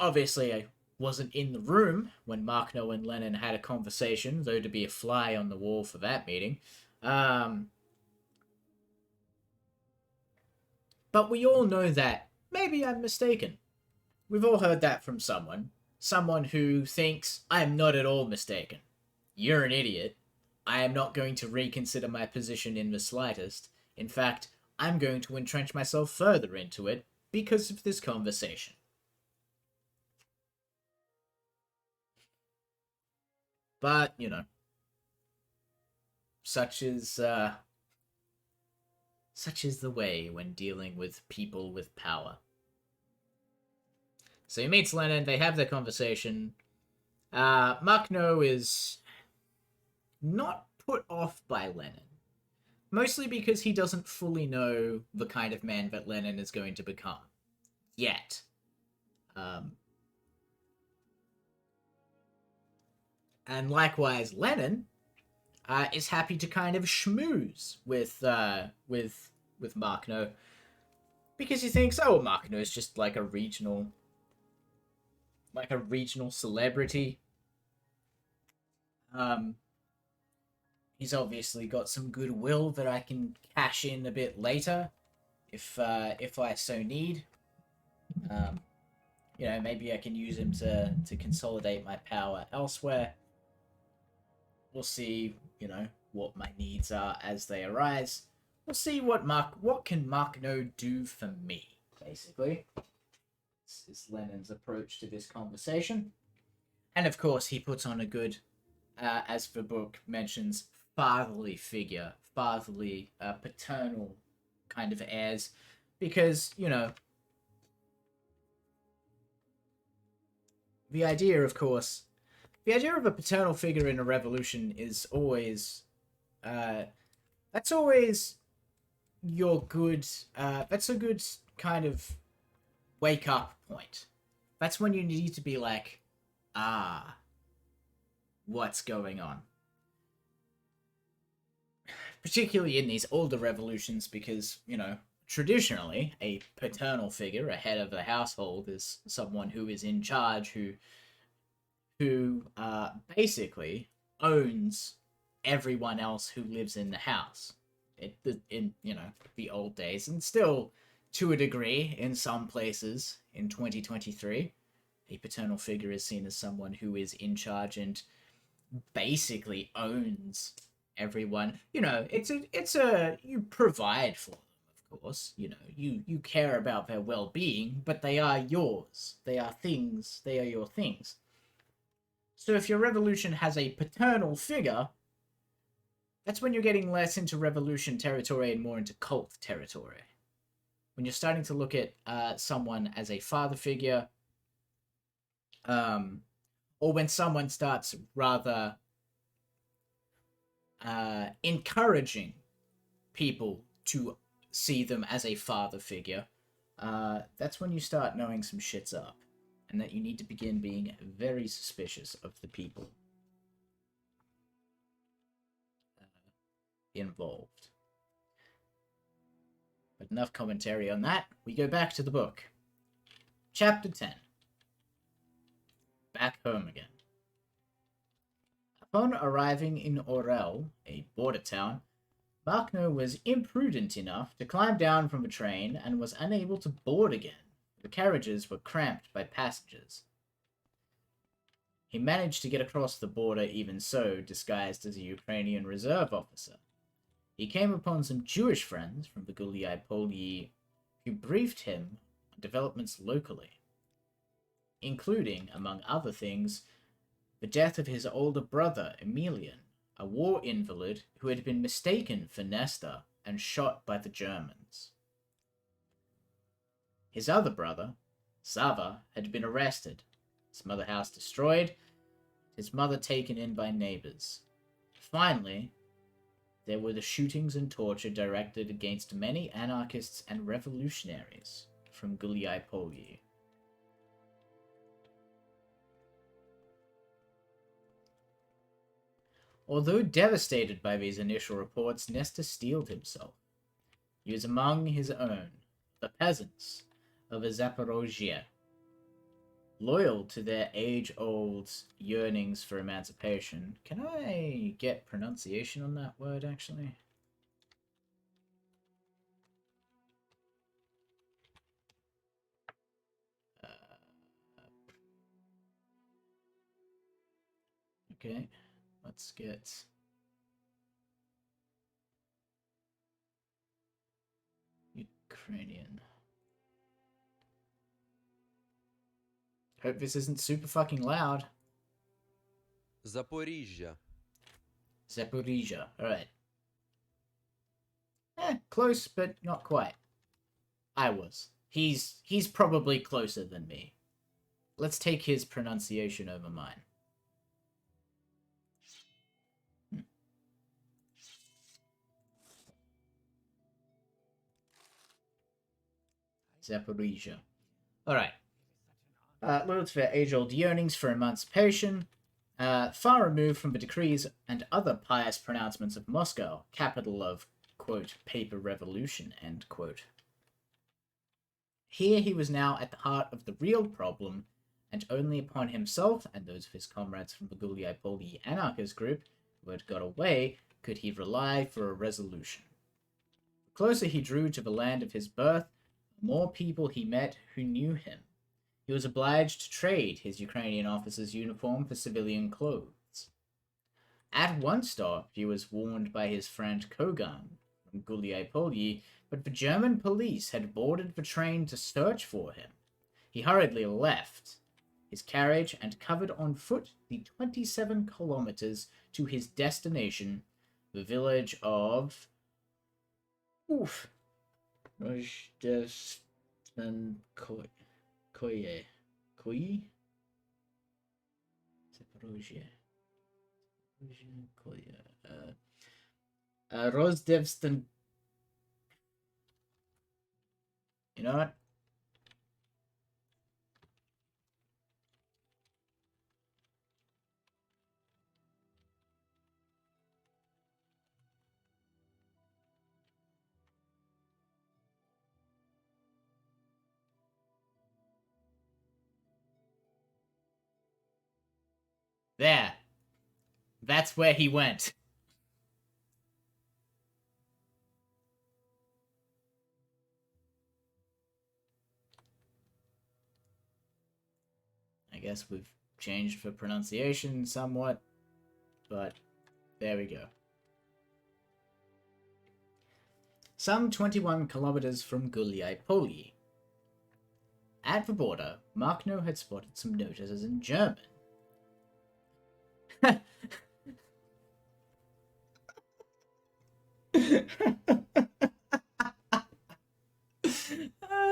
Obviously, I wasn't in the room when Machno and Lenin had a conversation, though to be a fly on the wall for that meeting. Um, but we all know that maybe I'm mistaken. We've all heard that from someone. Someone who thinks I'm not at all mistaken. You're an idiot. I am not going to reconsider my position in the slightest. In fact, I'm going to entrench myself further into it because of this conversation. But, such is such is the way when dealing with people with power. So he meets Lenin, they have their conversation. Machno is not put off by Lenin. Mostly because he doesn't fully know the kind of man that Lenin is going to become. Yet. Um, and likewise, Lenin is happy to kind of schmooze with Machno because he thinks, oh, Machno is just like a regional celebrity. Um, he's obviously got some goodwill that I can cash in a bit later, if I so need. Um, maybe I can use him to consolidate my power elsewhere. We'll see, what my needs are as they arise. We'll see what can Machno do for me, basically. This is Lenin's approach to this conversation. And of course, he puts on a good, as the book mentions, fatherly figure, fatherly, paternal kind of airs, because, the idea, of course, the idea of a paternal figure in a revolution is always, that's always your good, that's a good kind of wake up point. That's when you need to be like, ah, what's going on? Particularly in these older revolutions, because, traditionally, a paternal figure, a head of the household, is someone who is in charge, who basically owns everyone else who lives in the house. In the old days, and still to a degree in some places in 2023, a paternal figure is seen as someone who is in charge and basically owns everyone. It's a you provide for them, of course. You care about their well-being, but they are yours. They are things. They are your things. So if your revolution has a paternal figure, that's when you're getting less into revolution territory and more into cult territory. When you're starting to look at someone as a father figure, or when someone starts rather encouraging people to see them as a father figure, that's when you start knowing some shit's up, and that you need to begin being very suspicious of the people involved. But enough commentary on that. We go back to the book. Chapter 10. Back home again. Upon arriving in Orel, a border town, Machno was imprudent enough to climb down from a train and was unable to board again. The carriages were cramped by passengers. He managed to get across the border even so, disguised as a Ukrainian reserve officer. He came upon some Jewish friends from the Guliai Polyi who briefed him on developments locally, including, among other things, the death of his older brother, Emilian, a war invalid who had been mistaken for Nestor and shot by the Germans. His other brother, Sava, had been arrested, his mother house destroyed, his mother taken in by neighbors. Finally, there were the shootings and torture directed against many anarchists and revolutionaries from Guliai-Polyi. Although devastated by these initial reports, Nestor steeled himself. He was among his own, the peasants of Zaporozhye, loyal to their age-old yearnings for emancipation. Can I get pronunciation on that word, actually? Okay, let's get... Ukrainian. Hope this isn't super fucking loud. Zaporizhia. Zaporizhia, alright. Close, but not quite. I was. He's probably closer than me. Let's take his pronunciation over mine. Zaporizhia. Alright. Loyal to their age-old yearnings for emancipation, far removed from the decrees and other pious pronouncements of Moscow, capital of, quote, paper revolution, end quote. Here he was now at the heart of the real problem, and only upon himself and those of his comrades from the Guliai-Polyi anarchist group who had got away could he rely for a resolution. The closer he drew to the land of his birth, the more people he met who knew him. He was obliged to trade his Ukrainian officer's uniform for civilian clothes. At one stop, he was warned by his friend Kogan from Guliai-Polyi, but the German police had boarded the train to search for him. He hurriedly left his carriage and covered on foot the 27 kilometers to his destination, the village of... Koyi? Zaporozhye. Rozdevstan. You know what? There. That's where he went. I guess we've changed the pronunciation somewhat, but there we go. Some 21 kilometers from Guliai-Polyi. At the border, Makhno had spotted some notices in German.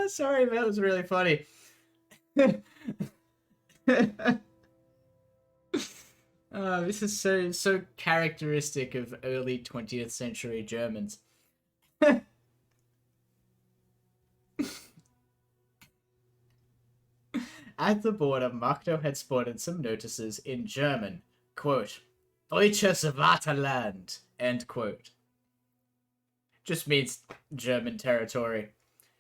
Sorry, that was really funny. This is so characteristic of early 20th century Germans. At the border, Makhno had spotted some notices in German. Quote, Deutsches Vaterland, end quote. Just means German territory.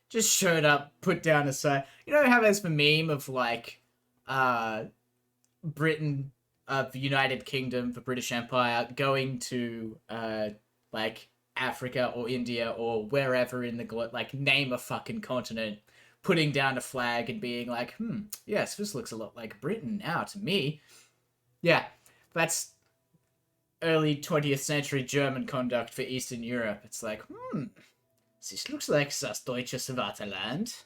Just showed up, put down a sign. You know how there's the meme of, like, Britain, the United Kingdom, the British Empire, going to, like, Africa or India or wherever in the globe, like, name a fucking continent, putting down a flag and being like, yes, this looks a lot like Britain now to me. Yeah, that's early 20th century German conduct for Eastern Europe. It's like, this looks like das Deutsche Vaterland.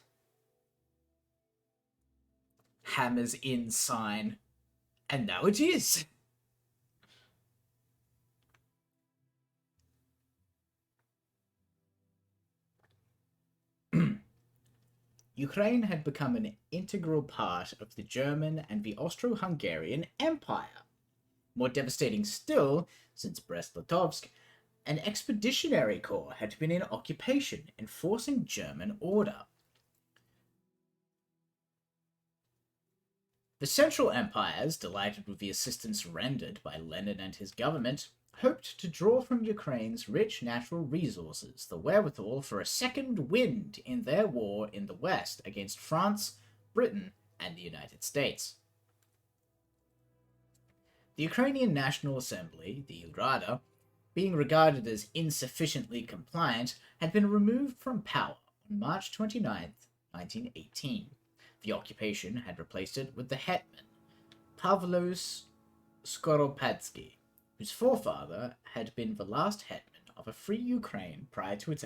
Hammers in sign. And now it is. Ukraine had become an integral part of the German and the Austro-Hungarian Empire. More devastating still, since Brest-Litovsk, an expeditionary corps had been in occupation, enforcing German order. The Central Empires, delighted with the assistance rendered by Lenin and his government, hoped to draw from Ukraine's rich natural resources the wherewithal for a second wind in their war in the West against France, Britain, and the United States. The Ukrainian National Assembly, the Rada, being regarded as insufficiently compliant, had been removed from power on March 29, 1918. The occupation had replaced it with the hetman, Pavlos Skoropadsky, whose forefather had been the last hetman of a free Ukraine prior to its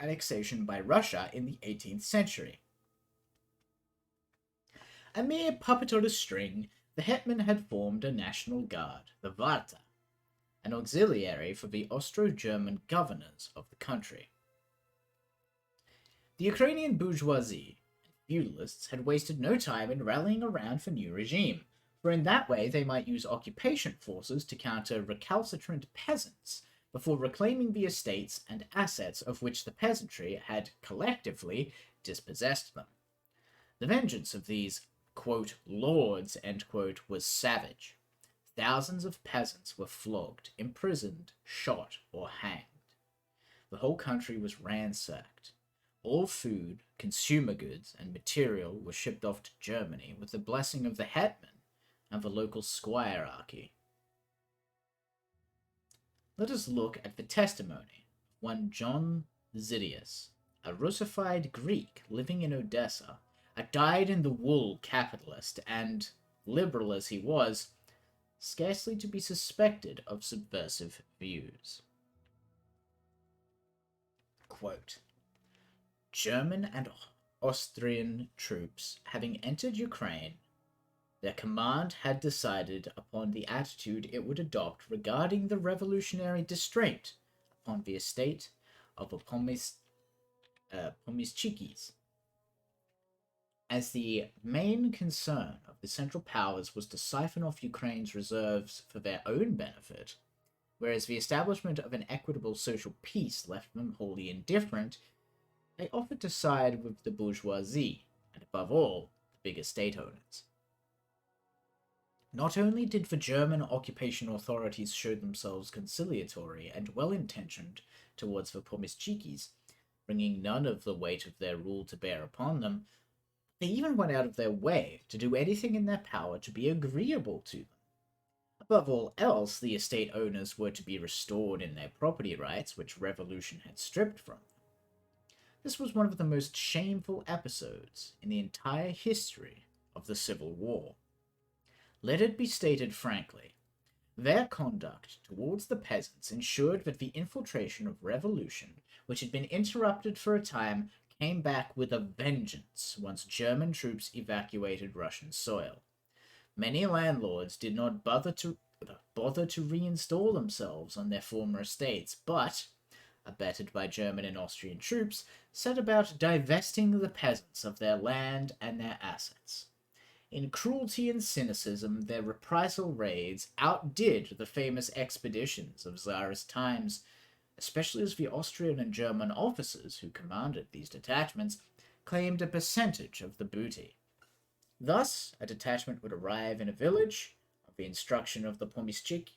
annexation by Russia in the 18th century. A mere puppet on a string, the hetman had formed a national guard, the Varta, an auxiliary for the Austro-German governors of the country. The Ukrainian bourgeoisie and feudalists had wasted no time in rallying around the new regime, for in that way they might use occupation forces to counter recalcitrant peasants before reclaiming the estates and assets of which the peasantry had collectively dispossessed them. The vengeance of these, quote, lords, end quote, was savage. Thousands of peasants were flogged, imprisoned, shot, or hanged. The whole country was ransacked. All food, consumer goods, and material were shipped off to Germany with the blessing of the hetman and the local squirearchy. Let us look at the testimony of one John Zidius, a Russified Greek living in Odessa, a dyed-in-the-wool capitalist, and, liberal as he was, scarcely to be suspected of subversive views. Quote, German and Austrian troops having entered Ukraine, their command had decided upon the attitude it would adopt regarding the revolutionary distraint upon the estate of the Pomyschikis. As the main concern of the Central Powers was to siphon off Ukraine's reserves for their own benefit, whereas the establishment of an equitable social peace left them wholly indifferent, they offered to side with the bourgeoisie, and above all, the big estate owners. Not only did the German occupation authorities show themselves conciliatory and well-intentioned towards the Pomyschikis, bringing none of the weight of their rule to bear upon them, they even went out of their way to do anything in their power to be agreeable to them. Above all else, the estate owners were to be restored in their property rights, which revolution had stripped from them. This was one of the most shameful episodes in the entire history of the Civil War. Let it be stated frankly, their conduct towards the peasants ensured that the infiltration of revolution, which had been interrupted for a time, came back with a vengeance once German troops evacuated Russian soil. Many landlords did not bother to reinstall themselves on their former estates, but, abetted by German and Austrian troops, set about divesting the peasants of their land and their assets. In cruelty and cynicism, their reprisal raids outdid the famous expeditions of Tsarist times, especially as the Austrian and German officers who commanded these detachments claimed a percentage of the booty. Thus, a detachment would arrive in a village of the instruction of the Pomyschik.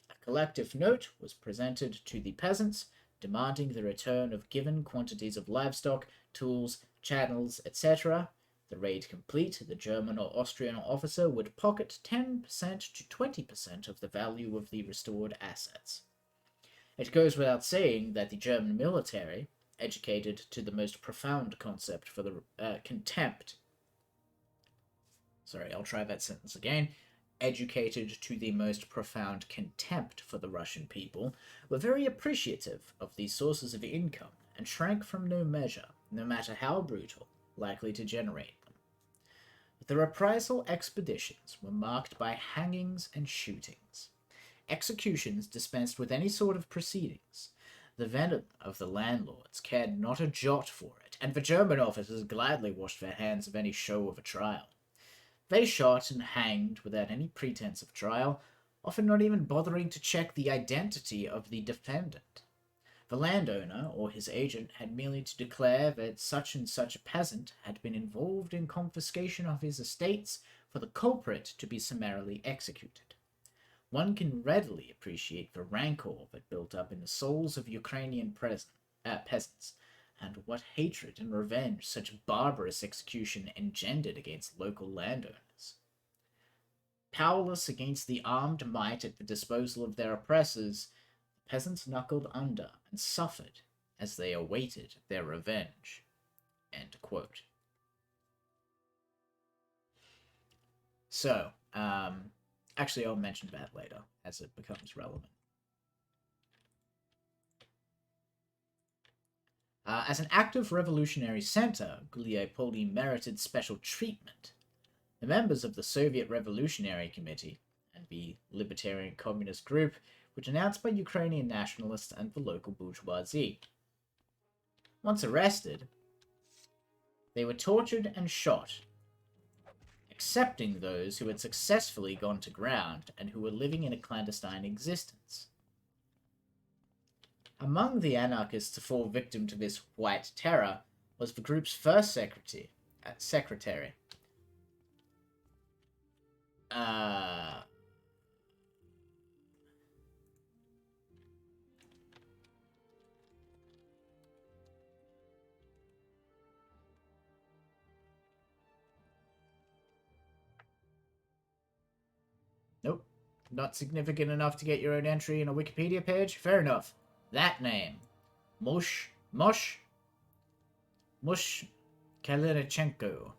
A collective note was presented to the peasants, demanding the return of given quantities of livestock, tools, chattels, etc. The raid complete, the German or Austrian officer would pocket 10% to 20% of the value of the restored assets. It goes without saying that the German military, educated to the most profound concept for the contempt. Sorry, I'll try that sentence again. Educated to the most profound contempt for the Russian people, were very appreciative of these sources of income and shrank from no measure, no matter how brutal, likely to generate them. But the reprisal expeditions were marked by hangings and shootings. Executions dispensed with any sort of proceedings. The venom of the landlords cared not a jot for it, and the German officers gladly washed their hands of any show of a trial. They shot and hanged without any pretense of trial, often not even bothering to check the identity of the defendant. The landowner or his agent had merely to declare that such and such a peasant had been involved in confiscation of his estates for the culprit to be summarily executed. One can readily appreciate the rancor that built up in the souls of Ukrainian peasants, and what hatred and revenge such barbarous execution engendered against local landowners. Powerless against the armed might at the disposal of their oppressors, the peasants knuckled under and suffered as they awaited their revenge. End quote. So, actually, I'll mention that later as it becomes relevant. As an active revolutionary center, Guliai-Polye merited special treatment. The members of the Soviet Revolutionary Committee and the Libertarian Communist Group were denounced by Ukrainian nationalists and the local bourgeoisie. Once arrested, they were tortured and shot, excepting those who had successfully gone to ground and who were living in a clandestine existence. Among the anarchists to fall victim to this white terror was the group's first secretary. Nope. Not significant enough to get your own entry in a Wikipedia page? Fair enough. That name. Mosh Kalinichenko.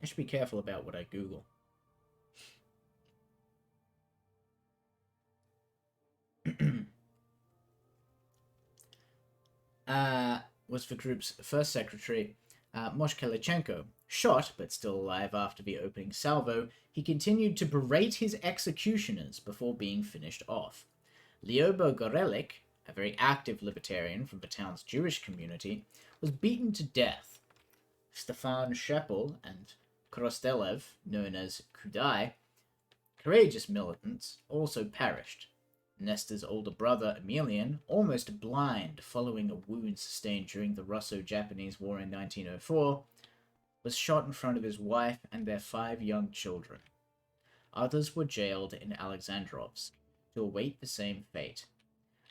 I should be careful about what I Google. Was the group's first secretary, Mosh Kalinichenko. Shot, but still alive after the opening salvo, he continued to berate his executioners before being finished off. Lyobo Gorelik, a very active libertarian from the town's Jewish community, was beaten to death. Stefan Shepel and Krostelev, known as Kudai, courageous militants, also perished. Nesta's older brother, Emelian, almost blind following a wound sustained during the Russo-Japanese War in 1904, was shot in front of his wife and their 5 young children. Others were jailed in Alexandrovsk to await the same fate.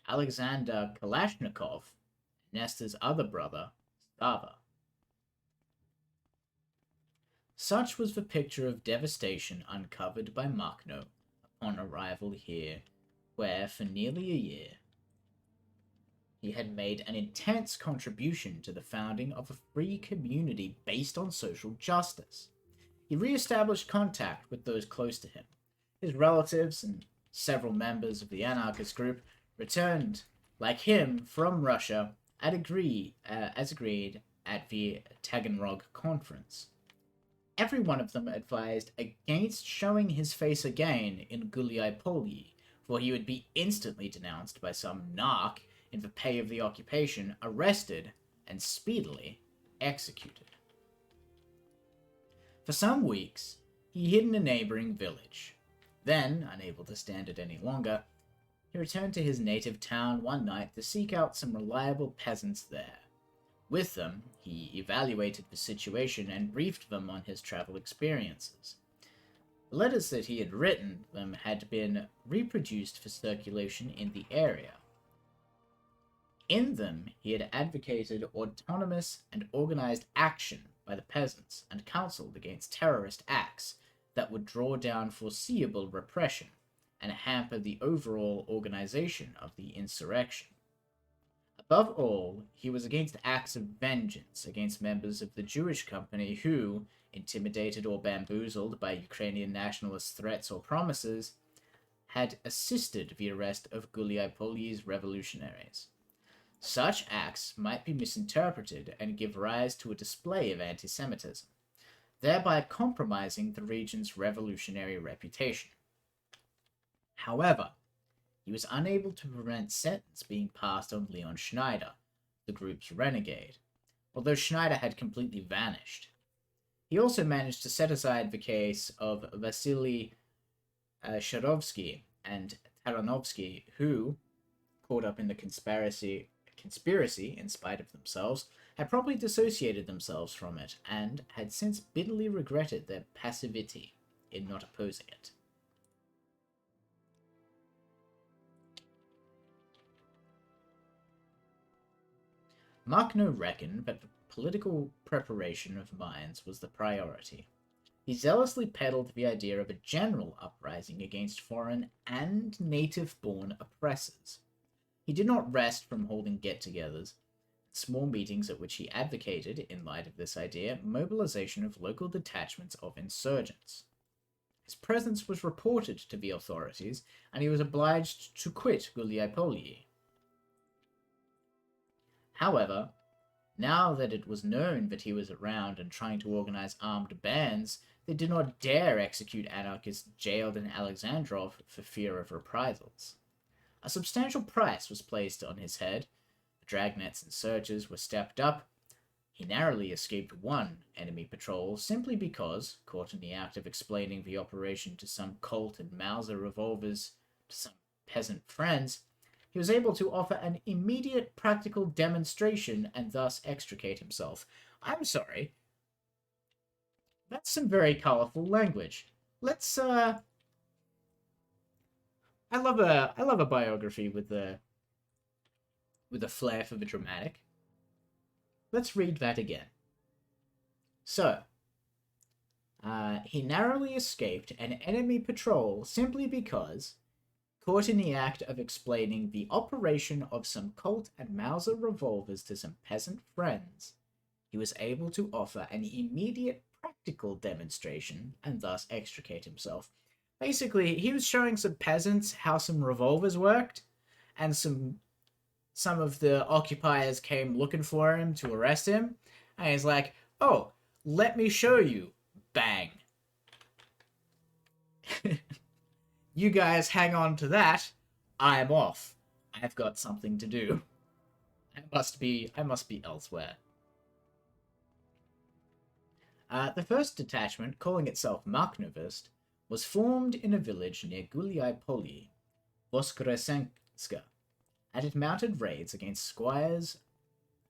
Alexander Kalashnikov, Nesta's other brother, Stava. Such was the picture of devastation uncovered by Makhno upon arrival here, where, for nearly a year, he had made an intense contribution to the founding of a free community based on social justice. He re-established contact with those close to him. His relatives and several members of the anarchist group returned, like him, from Russia as agreed at the Taganrog conference. Every one of them advised against showing his face again in Guliai-Polye, for he would be instantly denounced by some narc in the pay of the occupation, arrested, and speedily executed. For some weeks, he hid in a neighboring village. Then, unable to stand it any longer, he returned to his native town one night to seek out some reliable peasants there. With them, he evaluated the situation and briefed them on his travel experiences. The letters that he had written them had been reproduced for circulation in the area. In them, he had advocated autonomous and organized action by the peasants and counseled against terrorist acts that would draw down foreseeable repression and hamper the overall organization of the insurrection. Above all, he was against acts of vengeance against members of the Jewish company who, intimidated or bamboozled by Ukrainian nationalist threats or promises, had assisted the arrest of Guliai-Polye's revolutionaries. Such acts might be misinterpreted and give rise to a display of anti-Semitism, thereby compromising the region's revolutionary reputation. However, he was unable to prevent sentence being passed on Leon Schneider, the group's renegade, although Schneider had completely vanished. He also managed to set aside the case of Vasily Sharovsky and Taranovsky, who, caught up in the conspiracy in spite of themselves, had probably dissociated themselves from it and had since bitterly regretted their passivity in not opposing it. Makhno reckoned that the political preparation of mines was the priority. He zealously peddled the idea of a general uprising against foreign and native-born oppressors. He did not rest from holding get-togethers, small meetings at which he advocated, in light of this idea, mobilization of local detachments of insurgents. His presence was reported to the authorities, and he was obliged to quit Guliai-Polyi. However, now that it was known that he was around and trying to organize armed bands, they did not dare execute anarchists jailed in Alexandrov for fear of reprisals. A substantial price was placed on his head, the dragnets and searches were stepped up. He narrowly escaped one enemy patrol simply because, caught in the act of explaining the operation to some Colt and Mauser revolvers to some peasant friends, he was able to offer an immediate practical demonstration and thus extricate himself. I'm sorry. That's some very colorful language. Let's, I love a biography with a flair for the dramatic. Let's read that again. So, he narrowly escaped an enemy patrol simply because, caught in the act of explaining the operation of some Colt and Mauser revolvers to some peasant friends, he was able to offer an immediate practical demonstration and thus extricate himself. Basically, he was showing some peasants how some revolvers worked, and some of the occupiers came looking for him to arrest him, and he's like, oh, let me show you. Bang. You guys hang on to that. I'm off. I've got something to do. I must be elsewhere. The first detachment, calling itself Makhnovist, was formed in a village near Guliai-Polyi, Voskresenska, and it mounted raids against squires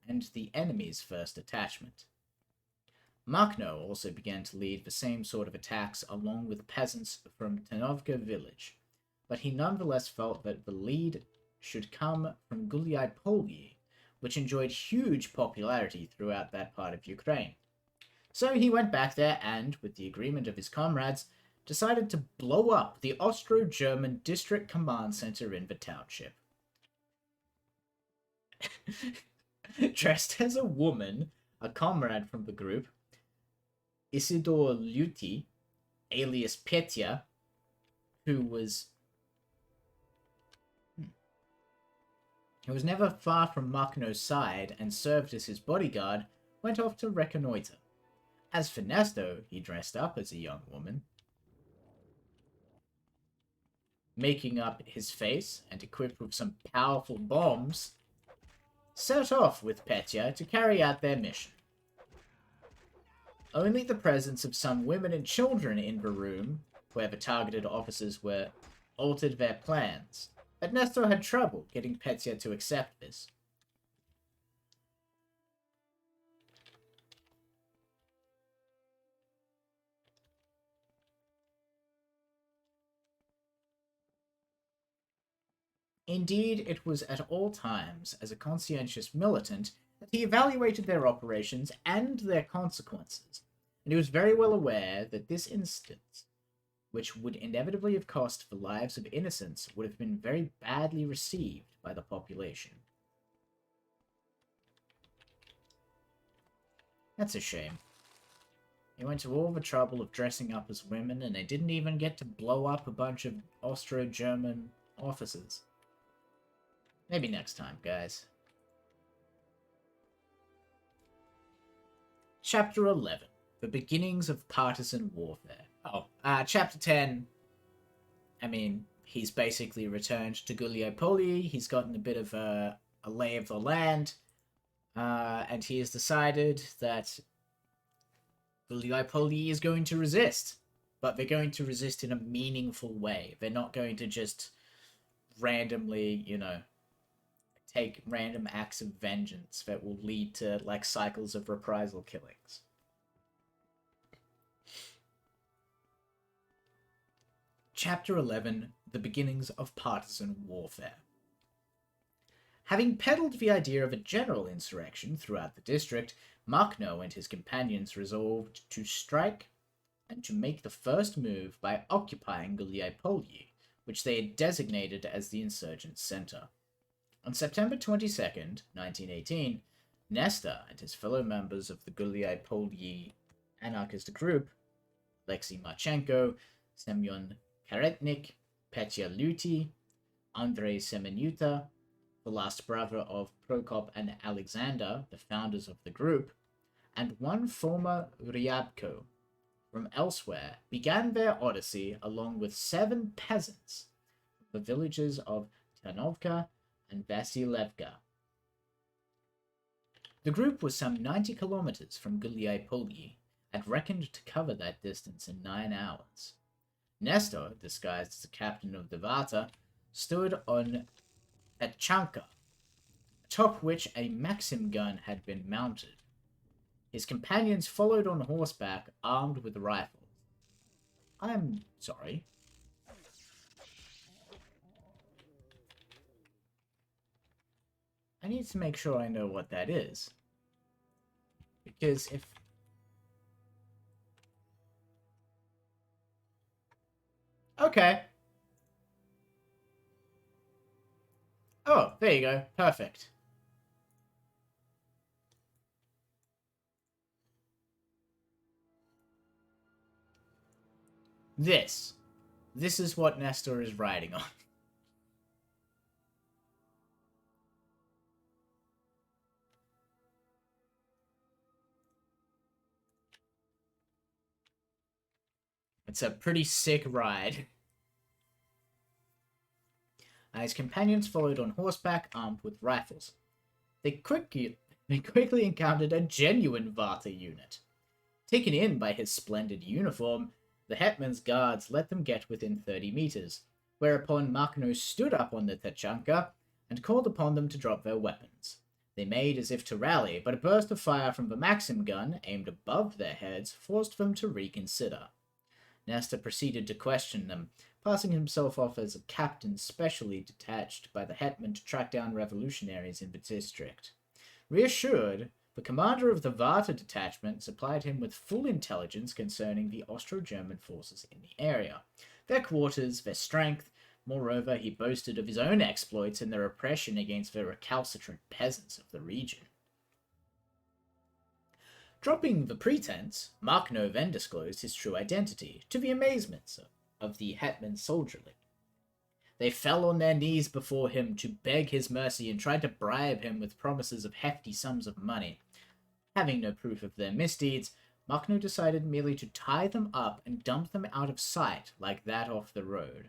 and the enemy's first detachment. Makhno also began to lead the same sort of attacks along with peasants from Tenovka village, but he nonetheless felt that the lead should come from Guliai-Polyi, which enjoyed huge popularity throughout that part of Ukraine. So he went back there and, with the agreement of his comrades, decided to blow up the Austro-German district command center in the township. Dressed as a woman, a comrade from the group, Isidor Luti, alias Petya, who was never far from Makhno's side and served as his bodyguard, went off to reconnoiter. As for Nesto, he dressed up as a young woman, making up his face and equipped with some powerful bombs, set off with Petya to carry out their mission. Only the presence of some women and children in the room, where the targeted officers were, altered their plans, but Nestor had trouble getting Petya to accept this. Indeed, it was at all times, as a conscientious militant, that he evaluated their operations and their consequences, and he was very well aware that this instance, which would inevitably have cost the lives of innocents, would have been very badly received by the population. That's a shame. He went to all the trouble of dressing up as women, and they didn't even get to blow up a bunch of Austro-German officers. Maybe next time, guys. Chapter 11. The Beginnings of Partisan Warfare. Oh, Chapter 10. I mean, he's basically returned to Gallipoli. He's gotten a bit of a lay of the land, and he has decided that Gallipoli is going to resist, but they're going to resist in a meaningful way. They're not going to just randomly, take random acts of vengeance that will lead to like cycles of reprisal killings. Chapter 11: The Beginnings of Partisan Warfare. Having peddled the idea of a general insurrection throughout the district, Makhno and his companions resolved to strike and to make the first move by occupying Gallipoli, which they had designated as the insurgent center. On September 22nd, 1918, Nestor and his fellow members of the Gallipoli anarchist group, Alexei Marchenko, Semyon Karetnik, Petya Luty, Andrei Semenuta, the last brother of Prokop and Alexander, the founders of the group, and one former Ryabko from elsewhere, began their odyssey along with 7 peasants from the villages of Ternovka and Vasilevka. The group was some 90 kilometers from Gallipoli and reckoned to cover that distance in 9 hours. Nestor, disguised as the captain of the Vata, stood on a chanka, atop which a Maxim gun had been mounted. His companions followed on horseback, armed with rifles. I'm sorry. I need to make sure I know what that is. Because if... Okay. Oh, there you go. Perfect. This. This is what Nestor is riding on. It's a pretty sick ride. His companions followed on horseback, armed with rifles. They quickly encountered a genuine Vata unit. Taken in by his splendid uniform, the hetman's guards let them get within 30 meters, whereupon Makhno stood up on the tachanka and called upon them to drop their weapons. They made as if to rally, but a burst of fire from the Maxim gun, aimed above their heads, forced them to reconsider. Nestor proceeded to question them, passing himself off as a captain specially detached by the hetman to track down revolutionaries in the district. Reassured, the commander of the Vata detachment supplied him with full intelligence concerning the Austro-German forces in the area, their quarters, their strength. Moreover, he boasted of his own exploits in their oppression against the recalcitrant peasants of the region. Dropping the pretense, Makhno then disclosed his true identity, to the amazement of the hetman's soldiery. They fell on their knees before him to beg his mercy and tried to bribe him with promises of hefty sums of money. Having no proof of their misdeeds, Makhno decided merely to tie them up and dump them out of sight like that off the road,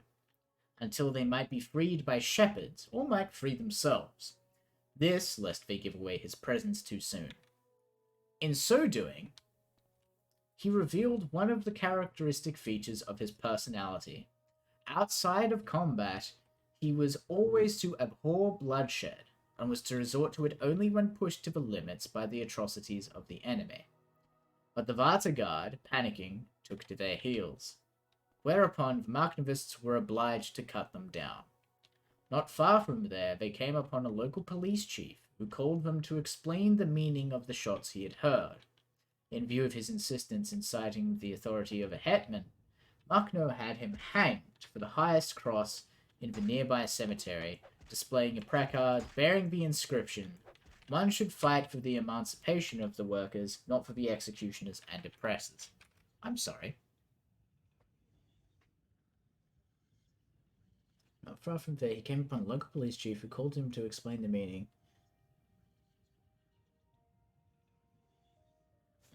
until they might be freed by shepherds or might free themselves. This, lest they give away his presence too soon. In so doing, he revealed one of the characteristic features of his personality. Outside of combat, he was always to abhor bloodshed, and was to resort to it only when pushed to the limits by the atrocities of the enemy. But the Vata Guard, panicking, took to their heels, whereupon the Makhnovists were obliged to cut them down. Not far from there, they came upon a local police chief, who called them to explain the meaning of the shots he had heard. In view of his insistence in citing the authority of a hetman, Makhno had him hanged for the highest cross in the nearby cemetery, displaying a placard bearing the inscription, "One should fight for the emancipation of the workers, not for the executioners and oppressors." I'm sorry. Not far from there, he came upon a local police chief who called him to explain the meaning.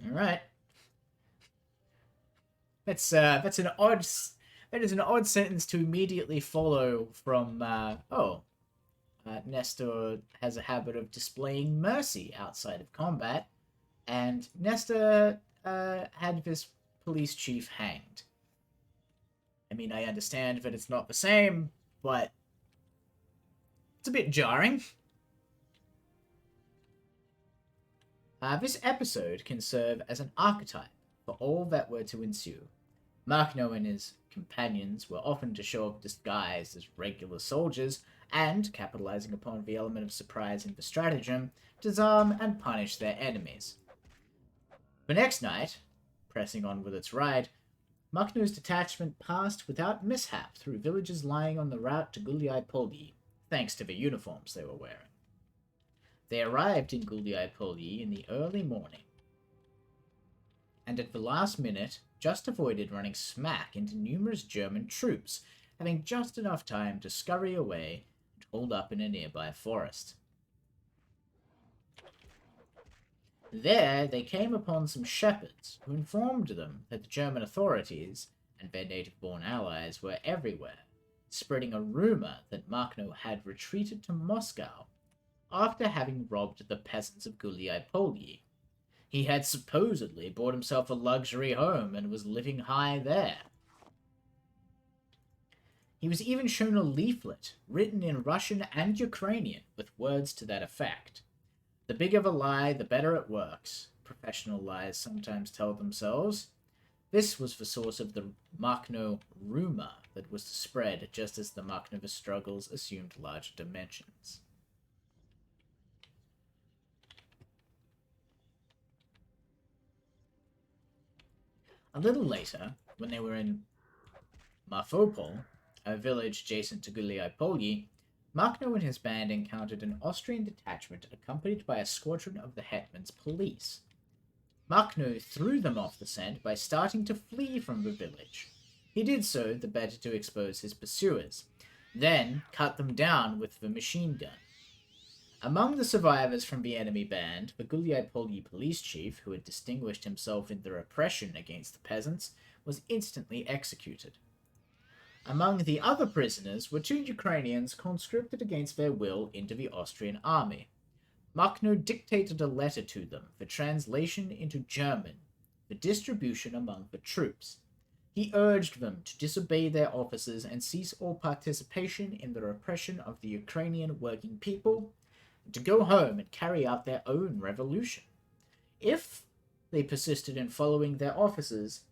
All right. That's an odd It is an odd sentence to immediately follow from, Nestor has a habit of displaying mercy outside of combat, and Nestor had this police chief hanged. I mean, I understand that it's not the same, but it's a bit jarring. This episode can serve as an archetype for all that were to ensue. Markno and his companions were often to show up disguised as regular soldiers and, capitalizing upon the element of surprise in the stratagem, disarm and punish their enemies. The next night, pressing on with its ride, Markno's detachment passed without mishap through villages lying on the route to Guliai-Polyi, thanks to the uniforms they were wearing. They arrived in Guliai-Polyi in the early morning, and at the last minute just avoided running smack into numerous German troops, having just enough time to scurry away and hold up in a nearby forest. There, they came upon some shepherds, who informed them that the German authorities and their native-born allies were everywhere, spreading a rumor that Markno had retreated to Moscow after having robbed the peasants of Guliai-Polyi. He had supposedly bought himself a luxury home and was living high there. He was even shown a leaflet written in Russian and Ukrainian with words to that effect. The bigger the lie, the better it works, professional lies sometimes tell themselves. This was the source of the Markno rumor that was to spread just as the Marknova struggles assumed larger dimensions. A little later, when they were in Marfopol, a village adjacent to Guliai-Polyi, Markno and his band encountered an Austrian detachment accompanied by a squadron of the Hetman's police. Markno threw them off the scent by starting to flee from the village. He did so the better to expose his pursuers, then cut them down with the machine gun. Among the survivors from the enemy band, the Guliai-Polyi police chief, who had distinguished himself in the repression against the peasants, was instantly executed. Among the other prisoners were 2 Ukrainians conscripted against their will into the Austrian army. Markno dictated a letter to them for translation into German, for distribution among the troops. He urged them to disobey their officers and cease all participation in the repression of the Ukrainian working people, and to go home and carry out their own revolution. If they persisted in following their officers,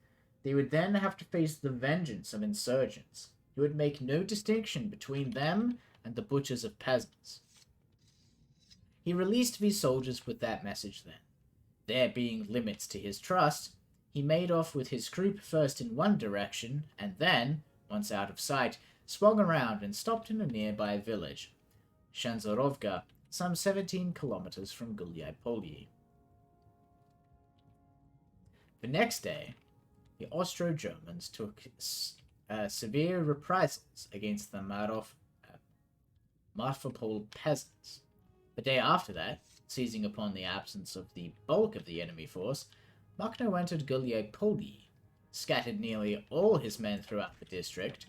they would then have to face the vengeance of insurgents, who would make no distinction between them and the butchers of peasants. He released these soldiers with that message then. There being limits to his trust, he made off with his group first in one direction, and then, once out of sight, swung around and stopped in a nearby village, Shanzorovka, some 17 kilometers from Guliai-Polyi. The next day, the Austro-Germans took severe reprisals against the Marfopol peasants. The day after that, seizing upon the absence of the bulk of the enemy force, Markno entered Guliai-Polyi, scattered nearly all his men throughout the district,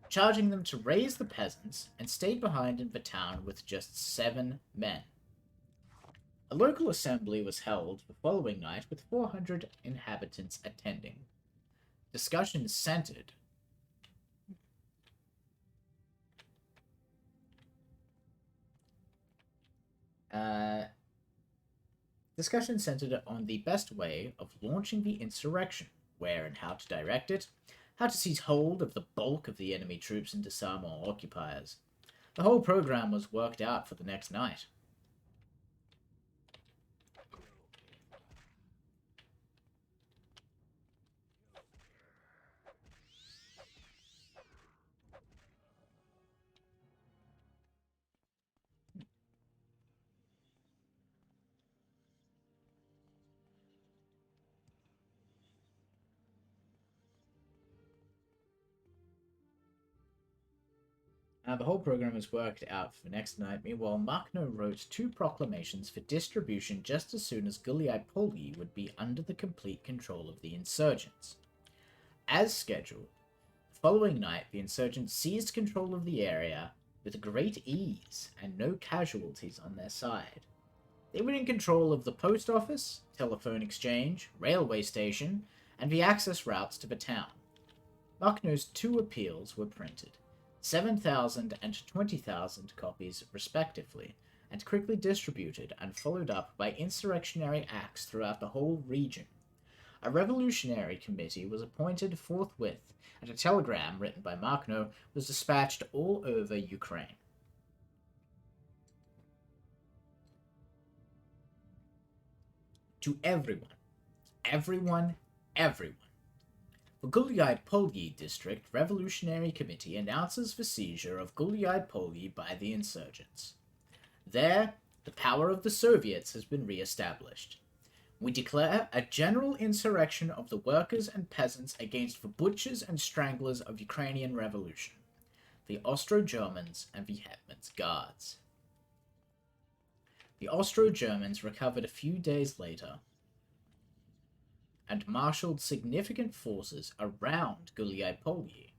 charging them to raise the peasants, and stayed behind in the town with just 7 men. A local assembly was held the following night with 400 inhabitants attending. Discussions centered on the best way of launching the insurrection, where and how to direct it, how to seize hold of the bulk of the enemy troops and disarm all occupiers. The whole program was worked out for the next night. The whole program was worked out for the next night. Meanwhile, Markno wrote 2 proclamations for distribution just as soon as Guliai-Polyi would be under the complete control of the insurgents. As scheduled, the following night, the insurgents seized control of the area with great ease and no casualties on their side. They were in control of the post office, telephone exchange, railway station, and the access routes to the town. Makhno's two appeals were printed, 7,000 and 20,000 copies respectively, and quickly distributed and followed up by insurrectionary acts throughout the whole region. A revolutionary committee was appointed forthwith, and a telegram written by Makhno was dispatched all over Ukraine. To everyone, everyone, everyone. The Gulyai-Polyi District Revolutionary Committee announces the seizure of Gulyai-Polyi by the insurgents. There, the power of the Soviets has been re-established. We declare a general insurrection of the workers and peasants against the butchers and stranglers of Ukrainian revolution, the Austro-Germans and the Hetman's Guards. The Austro-Germans recovered a few days later and marshaled significant forces around Gulyai-Polyi.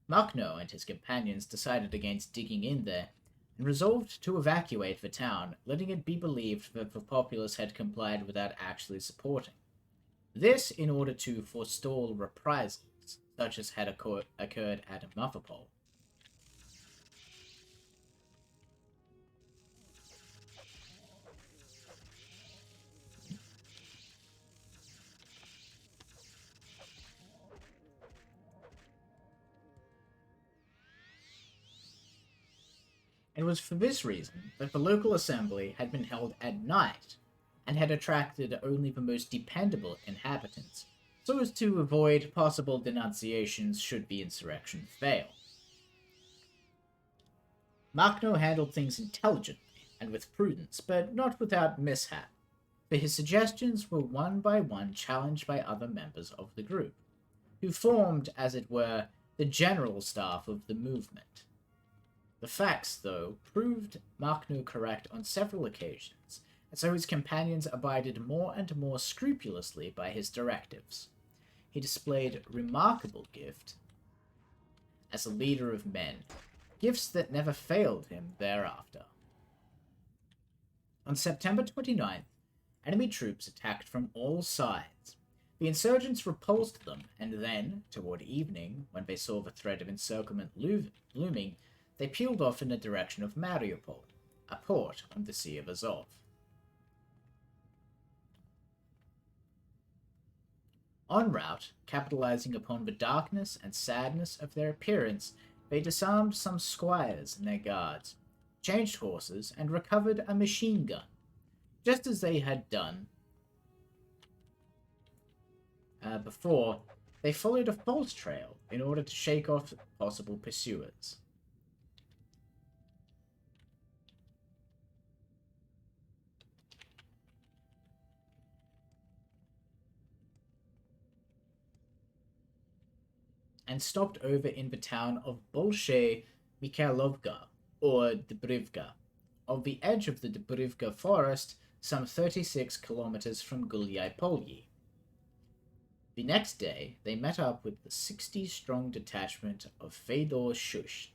Makhno and his companions decided against digging in there and resolved to evacuate the town, letting it be believed that the populace had complied without actually supporting. This in order to forestall reprisals, such as had occurred at Mafapol. It was for this reason that the local assembly had been held at night and had attracted only the most dependable inhabitants, so as to avoid possible denunciations should the insurrection fail. Makhno handled things intelligently and with prudence, but not without mishap, for his suggestions were one by one challenged by other members of the group, who formed, as it were, the general staff of the movement. The facts, though, proved Makhno correct on several occasions, and so his companions abided more and more scrupulously by his directives. He displayed remarkable gift as a leader of men, gifts that never failed him thereafter. On September 29th, enemy troops attacked from all sides. The insurgents repulsed them, and then, toward evening, when they saw the threat of encirclement looming, they peeled off in the direction of Mariupol, a port on the Sea of Azov. En route, capitalizing upon the darkness and sadness of their appearance, they disarmed some squires and their guards, changed horses, and recovered a machine gun, just as they had done before. They followed a false trail in order to shake off possible pursuers. And stopped over in the town of Bolshe Mikhailovka, or Dbrivka, on the edge of the Dbrivka forest, some 36 kilometers from Gulyai-Polyi. The next day, they met up with the 60-strong detachment of Fedor Shus.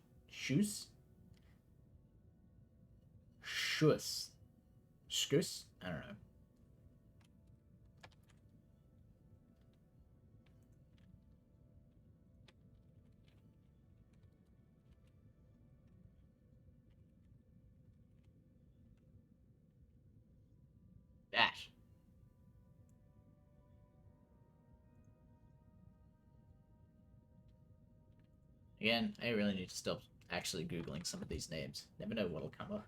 I don't know. That. Again, I really need to stop actually Googling some of these names. Never know what'll come up.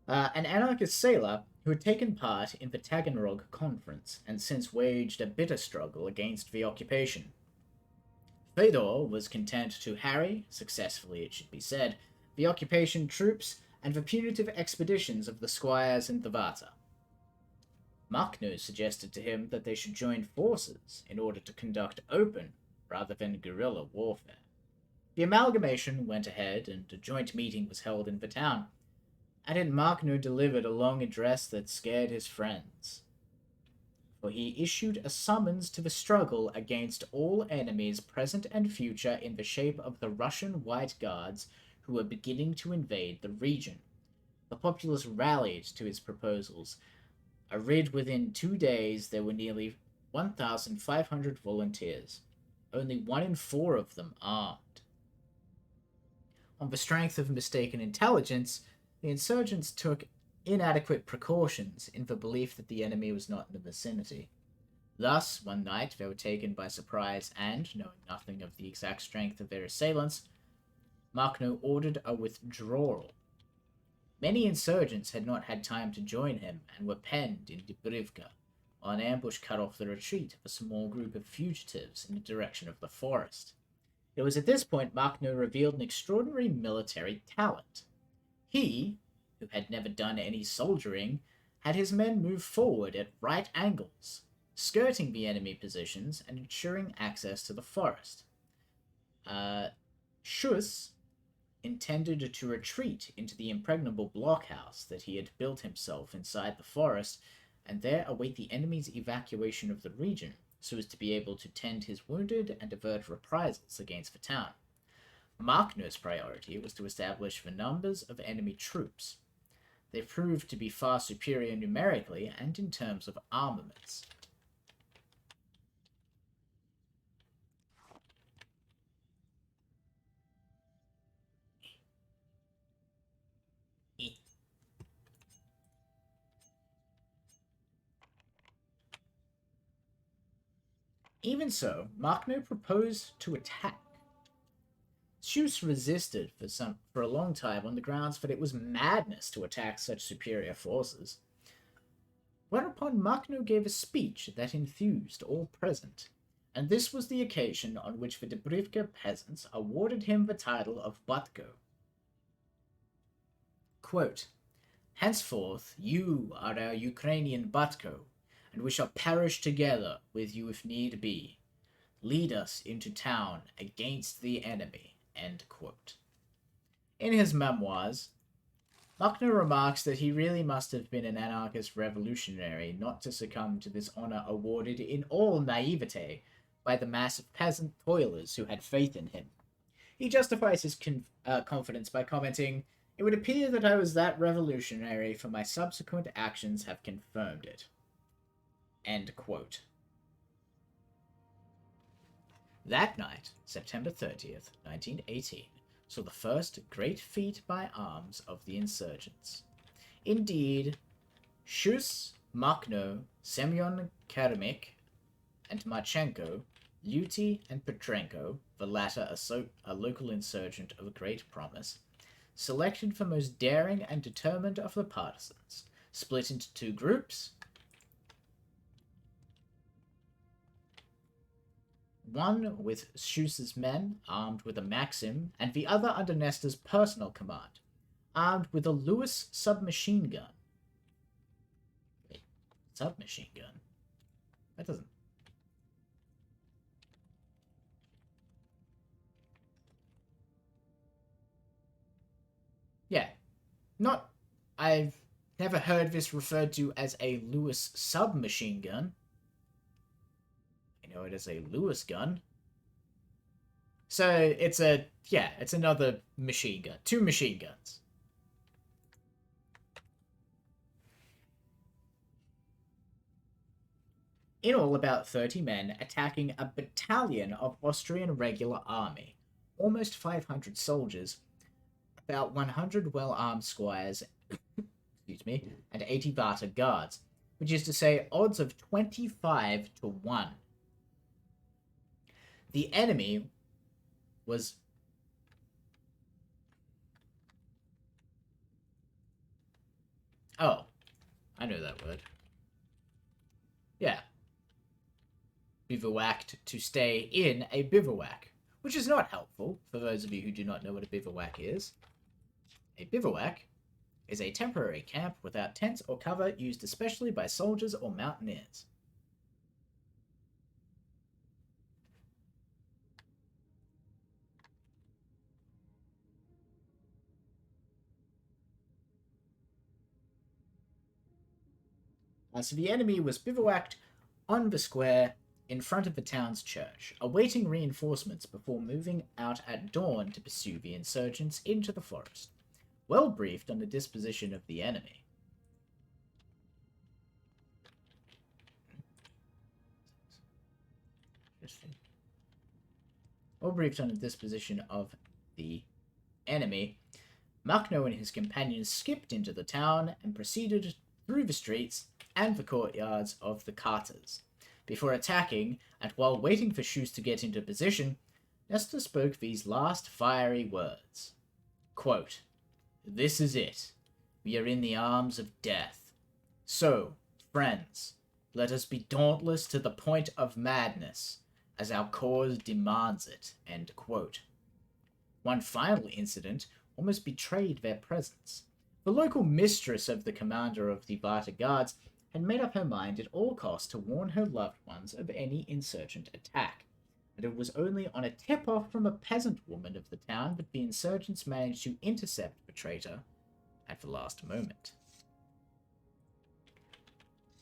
An anarchist sailor who had taken part in the Taganrog conference and since waged a bitter struggle against the occupation. Fedor was content to harry, successfully it should be said, the occupation troops and the punitive expeditions of the squires in the Vata. Makhno suggested to him that they should join forces in order to conduct open rather than guerrilla warfare. The amalgamation went ahead, and a joint meeting was held in the town, and in Makhno delivered a long address that scared his friends. for he issued a summons to the struggle against all enemies present and future in the shape of the Russian White Guards who were beginning to invade the region. The populace rallied to his proposals. Within 2 days there were nearly 1,500 volunteers, only 1 in 4 of them armed. On the strength of mistaken intelligence, the insurgents took inadequate precautions in the belief that the enemy was not in the vicinity. Thus, one night they were taken by surprise and, knowing nothing of the exact strength of their assailants, Makhno ordered a withdrawal. Many insurgents had not had time to join him and were penned in Debrivka, while an ambush cut off the retreat of a small group of fugitives in the direction of the forest. It was at this point Makhno revealed an extraordinary military talent. He, who had never done any soldiering, had his men move forward at right angles, skirting the enemy positions and ensuring access to the forest. Schuss intended to retreat into the impregnable blockhouse that he had built himself inside the forest and there await the enemy's evacuation of the region so as to be able to tend his wounded and avert reprisals against the town. Makhno's priority was to establish the numbers of enemy troops. They proved to be far superior numerically and in terms of armaments. Even so, Makhno proposed to attack. Schuss resisted for a long time on the grounds that it was madness to attack such superior forces. Whereupon Makhno gave a speech that enthused all present, and this was the occasion on which the Debrivka peasants awarded him the title of Batko. Quote, "Henceforth you are our Ukrainian Batko, and we shall perish together with you if need be. Lead us into town against the enemy." End quote. In his memoirs, Makhno remarks that he really must have been an anarchist revolutionary not to succumb to this honor awarded in all naivete by the mass of peasant toilers who had faith in him. He justifies his confidence by commenting, "It would appear that I was that revolutionary, for my subsequent actions have confirmed it." End quote. That night, September 30th, 1918, saw the first great feat by arms of the insurgents. Indeed, Schuss, Makhno, Semyon Kermik, and Marchenko, Luty, and Petrenko, the latter a local insurgent of great promise, selected the most daring and determined of the partisans, split into 2 groups, one with Schuss's men, armed with a Maxim, and the other under Nestor's personal command, armed with a Lewis submachine gun. Wait, submachine gun? That doesn't... Yeah, not... I've never heard this referred to as a Lewis submachine gun. It as a Lewis gun. So it's it's another machine gun. 2 machine guns. In all, about 30 men attacking a battalion of Austrian regular army, almost 500 soldiers, about 100 well-armed squires, excuse me, and 80 Vata guards, which is to say odds of 25 to 1. The enemy was... Oh, I know that word. Yeah. Bivouacked, to stay in a bivouac, which is not helpful for those of you who do not know what a bivouac is. A bivouac is a temporary camp without tents or cover used especially by soldiers or mountaineers. So the enemy was bivouacked on the square in front of the town's church, awaiting reinforcements before moving out at dawn to pursue the insurgents into the forest, well briefed on the disposition of the enemy. Well briefed on the disposition of the enemy, Macno and his companions skipped into the town and proceeded through the streets and the courtyards of the Carters. Before attacking, and while waiting for Shus to get into position, Nestor spoke these last fiery words. Quote, "This is it. We are in the arms of death. So, friends, let us be dauntless to the point of madness, as our cause demands it." End quote. One final incident almost betrayed their presence. The local mistress of the commander of the Varta Guards had made up her mind at all costs to warn her loved ones of any insurgent attack, and it was only on a tip-off from a peasant woman of the town that the insurgents managed to intercept the traitor at the last moment.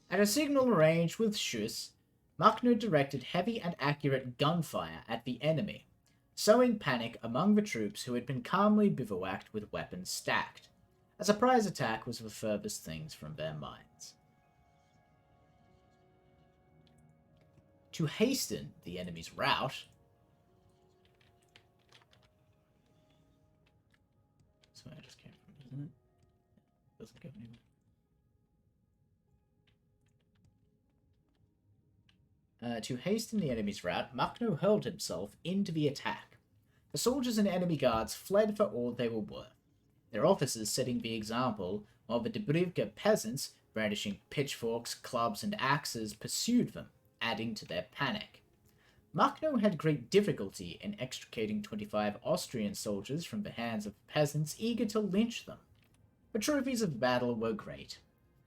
At a signal arranged with Shus, Macno directed heavy and accurate gunfire at the enemy, sowing panic among the troops who had been calmly bivouacked with weapons stacked. A surprise attack was the furthest things from their minds. To hasten the enemy's rout, that's where I just came from, isn't it? Doesn't go anywhere. To hasten the enemy's rout, Macno hurled himself into the attack. The soldiers and enemy guards fled for all they were worth, their officers setting the example, while the Dubrovka peasants, brandishing pitchforks, clubs, and axes, pursued them, adding to their panic. Macno had great difficulty in extricating 25 Austrian soldiers from the hands of peasants eager to lynch them. The trophies of battle were great: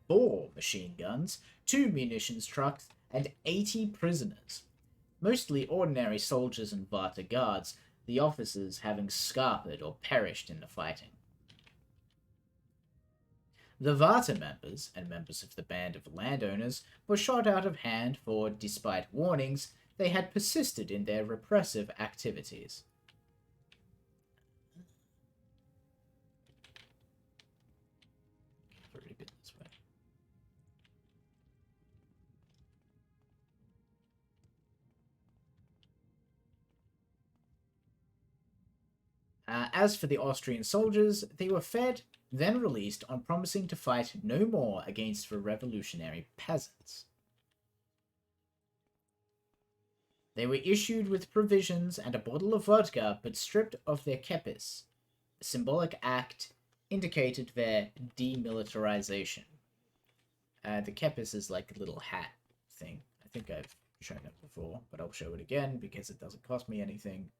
4 machine guns, 2 munitions trucks, and 80 prisoners, mostly ordinary soldiers and Varta guards, the officers having scarpered or perished in the fighting. The Varta members, and members of the band of landowners, were shot out of hand for, despite warnings, they had persisted in their repressive activities. As for the Austrian soldiers, they were fed, then released on promising to fight no more against the revolutionary peasants. They were issued with provisions and a bottle of vodka, but stripped of their kepis. The symbolic act indicated their demilitarization. The kepis is like a little hat thing. I think I've shown it before, but I'll show it again because it doesn't cost me anything.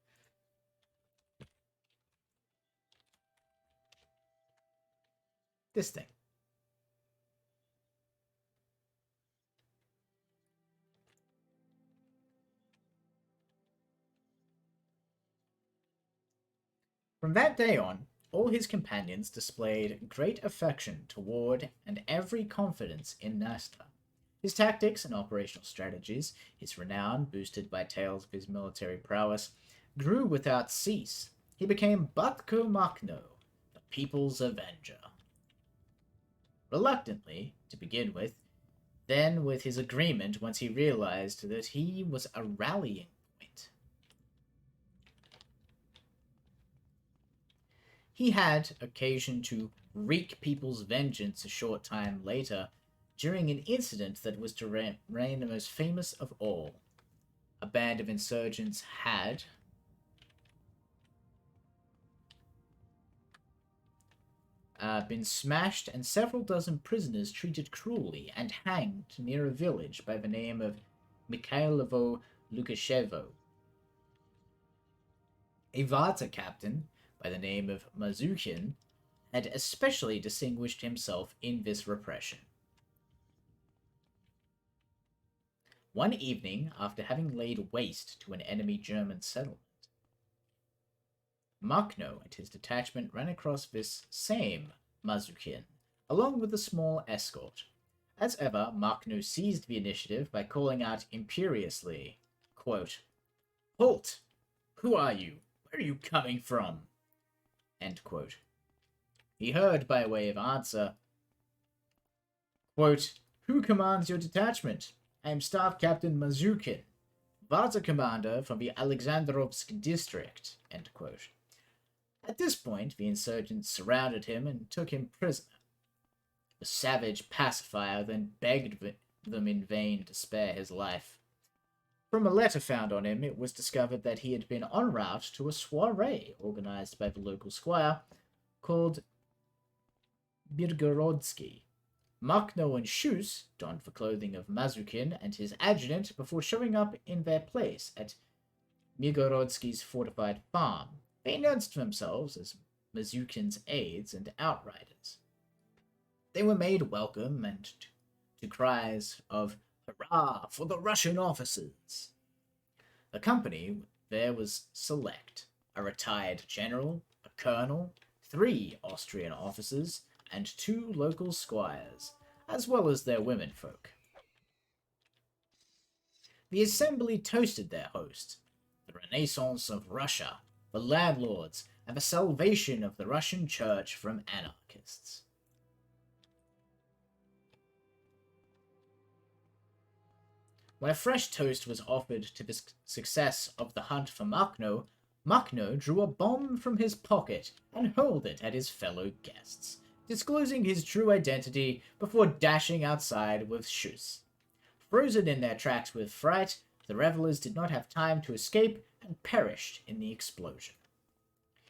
This thing. From that day on, all his companions displayed great affection toward and every confidence in Nestor. His tactics and operational strategies, his renown boosted by tales of his military prowess, grew without cease. He became Batko Macno, the people's avenger. Reluctantly, to begin with, then with his agreement once he realized that he was a rallying point. He had occasion to wreak people's vengeance a short time later during an incident that was to reign the most famous of all. A band of insurgents had been smashed and several dozen prisoners treated cruelly and hanged near a village by the name of Mikhailovo Lukashevo. A Varta captain by the name of Mazukhin had especially distinguished himself in this repression. One evening, after having laid waste to an enemy German settlement, Macno and his detachment ran across this same Mazukhin, along with a small escort. As ever, Machno seized the initiative by calling out imperiously, quote, "Halt! Who are you? Where are you coming from?" End quote. He heard by way of answer, quote, "Who commands your detachment? I am Staff Captain Mazukin, Vaza commander from the Alexandrovsk district." End quote. At this point, the insurgents surrounded him and took him prisoner. The savage pacifier then begged them in vain to spare his life. From a letter found on him, it was discovered that he had been en route to a soiree organized by the local squire called Birgorodsky. Machno and Shus donned the clothing of Mazukin and his adjutant before showing up in their place at Mirgorodsky's fortified farm. They announced themselves as Mazukin's aides and outriders. They were made welcome and to cries of "Hurrah for the Russian officers!" The company there was select: a retired general, a colonel, 3 Austrian officers, and 2 local squires, as well as their womenfolk. The assembly toasted their host, the renaissance of Russia, the landlords, and the salvation of the Russian Church from anarchists. When a fresh toast was offered to the success of the hunt for Machno, Machno drew a bomb from his pocket and hurled it at his fellow guests, disclosing his true identity before dashing outside with Shus. Frozen in their tracks with fright, the revelers did not have time to escape and perished in the explosion.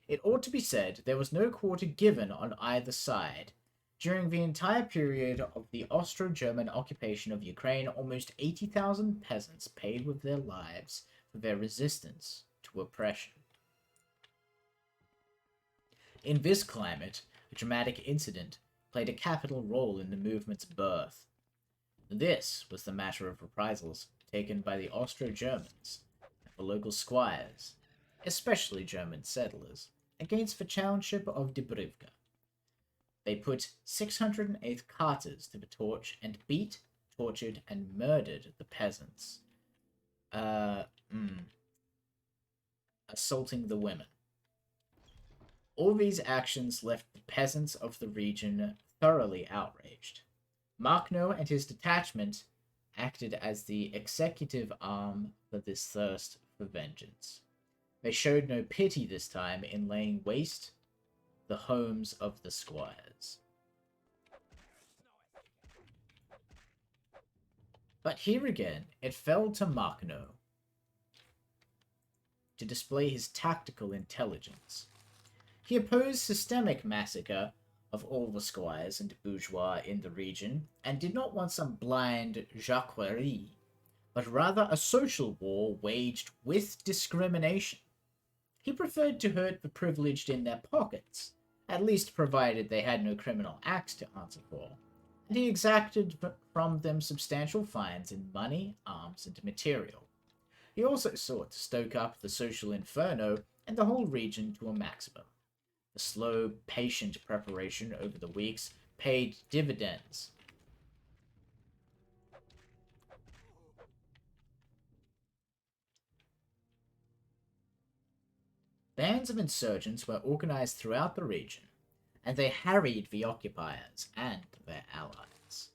It ought to be said there was no quarter given on either side. During the entire period of the Austro-German occupation of Ukraine, almost 80,000 peasants paid with their lives for their resistance to oppression. In this climate, a dramatic incident played a capital role in the movement's birth. This was the matter of reprisals taken by the Austro-Germans and the local squires, especially German settlers, against the township of Debrivka. They put 608 carters to the torch and beat, tortured, and murdered the peasants. Assaulting the women. All these actions left the peasants of the region thoroughly outraged. Machno and his detachment acted as the executive arm for this thirst for vengeance. They showed no pity this time in laying waste the homes of the squires. But here again, it fell to Machno to display his tactical intelligence. He opposed systemic massacre of all the squires and bourgeois in the region, and did not want some blind jacquerie, but rather a social war waged with discrimination. He preferred to hurt the privileged in their pockets, at least provided they had no criminal acts to answer for, and he exacted from them substantial fines in money, arms, and material. He also sought to stoke up the social inferno and the whole region to a maximum. The slow, patient preparation over the weeks paid dividends. Bands of insurgents were organized throughout the region, and they harried the occupiers and their allies.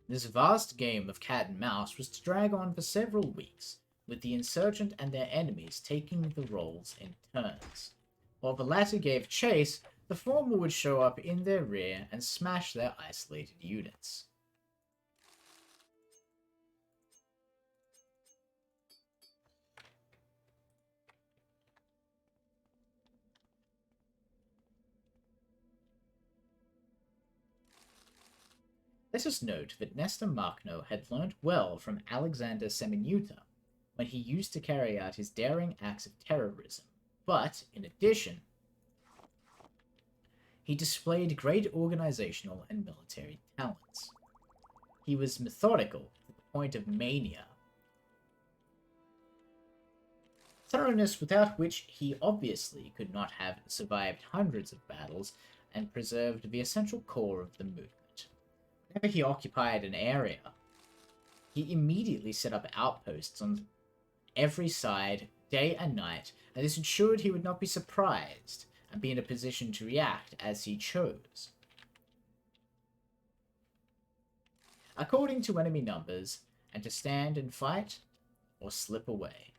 This vast game of cat and mouse was to drag on for several weeks, with the insurgent and their enemies taking the roles in turns. While the latter gave chase, the former would show up in their rear and smash their isolated units. Let us note that Nestor Machno had learnt well from Alexander Semenuta when he used to carry out his daring acts of terrorism, but, in addition, he displayed great organizational and military talents. He was methodical to the point of mania. thoroughness without which he obviously could not have survived hundreds of battles and preserved the essential core of the movement. Whenever he occupied an area, he immediately set up outposts on every side, day and night, and this ensured he would not be surprised and be in a position to react as he chose. According to enemy numbers, and to stand and fight or slip away.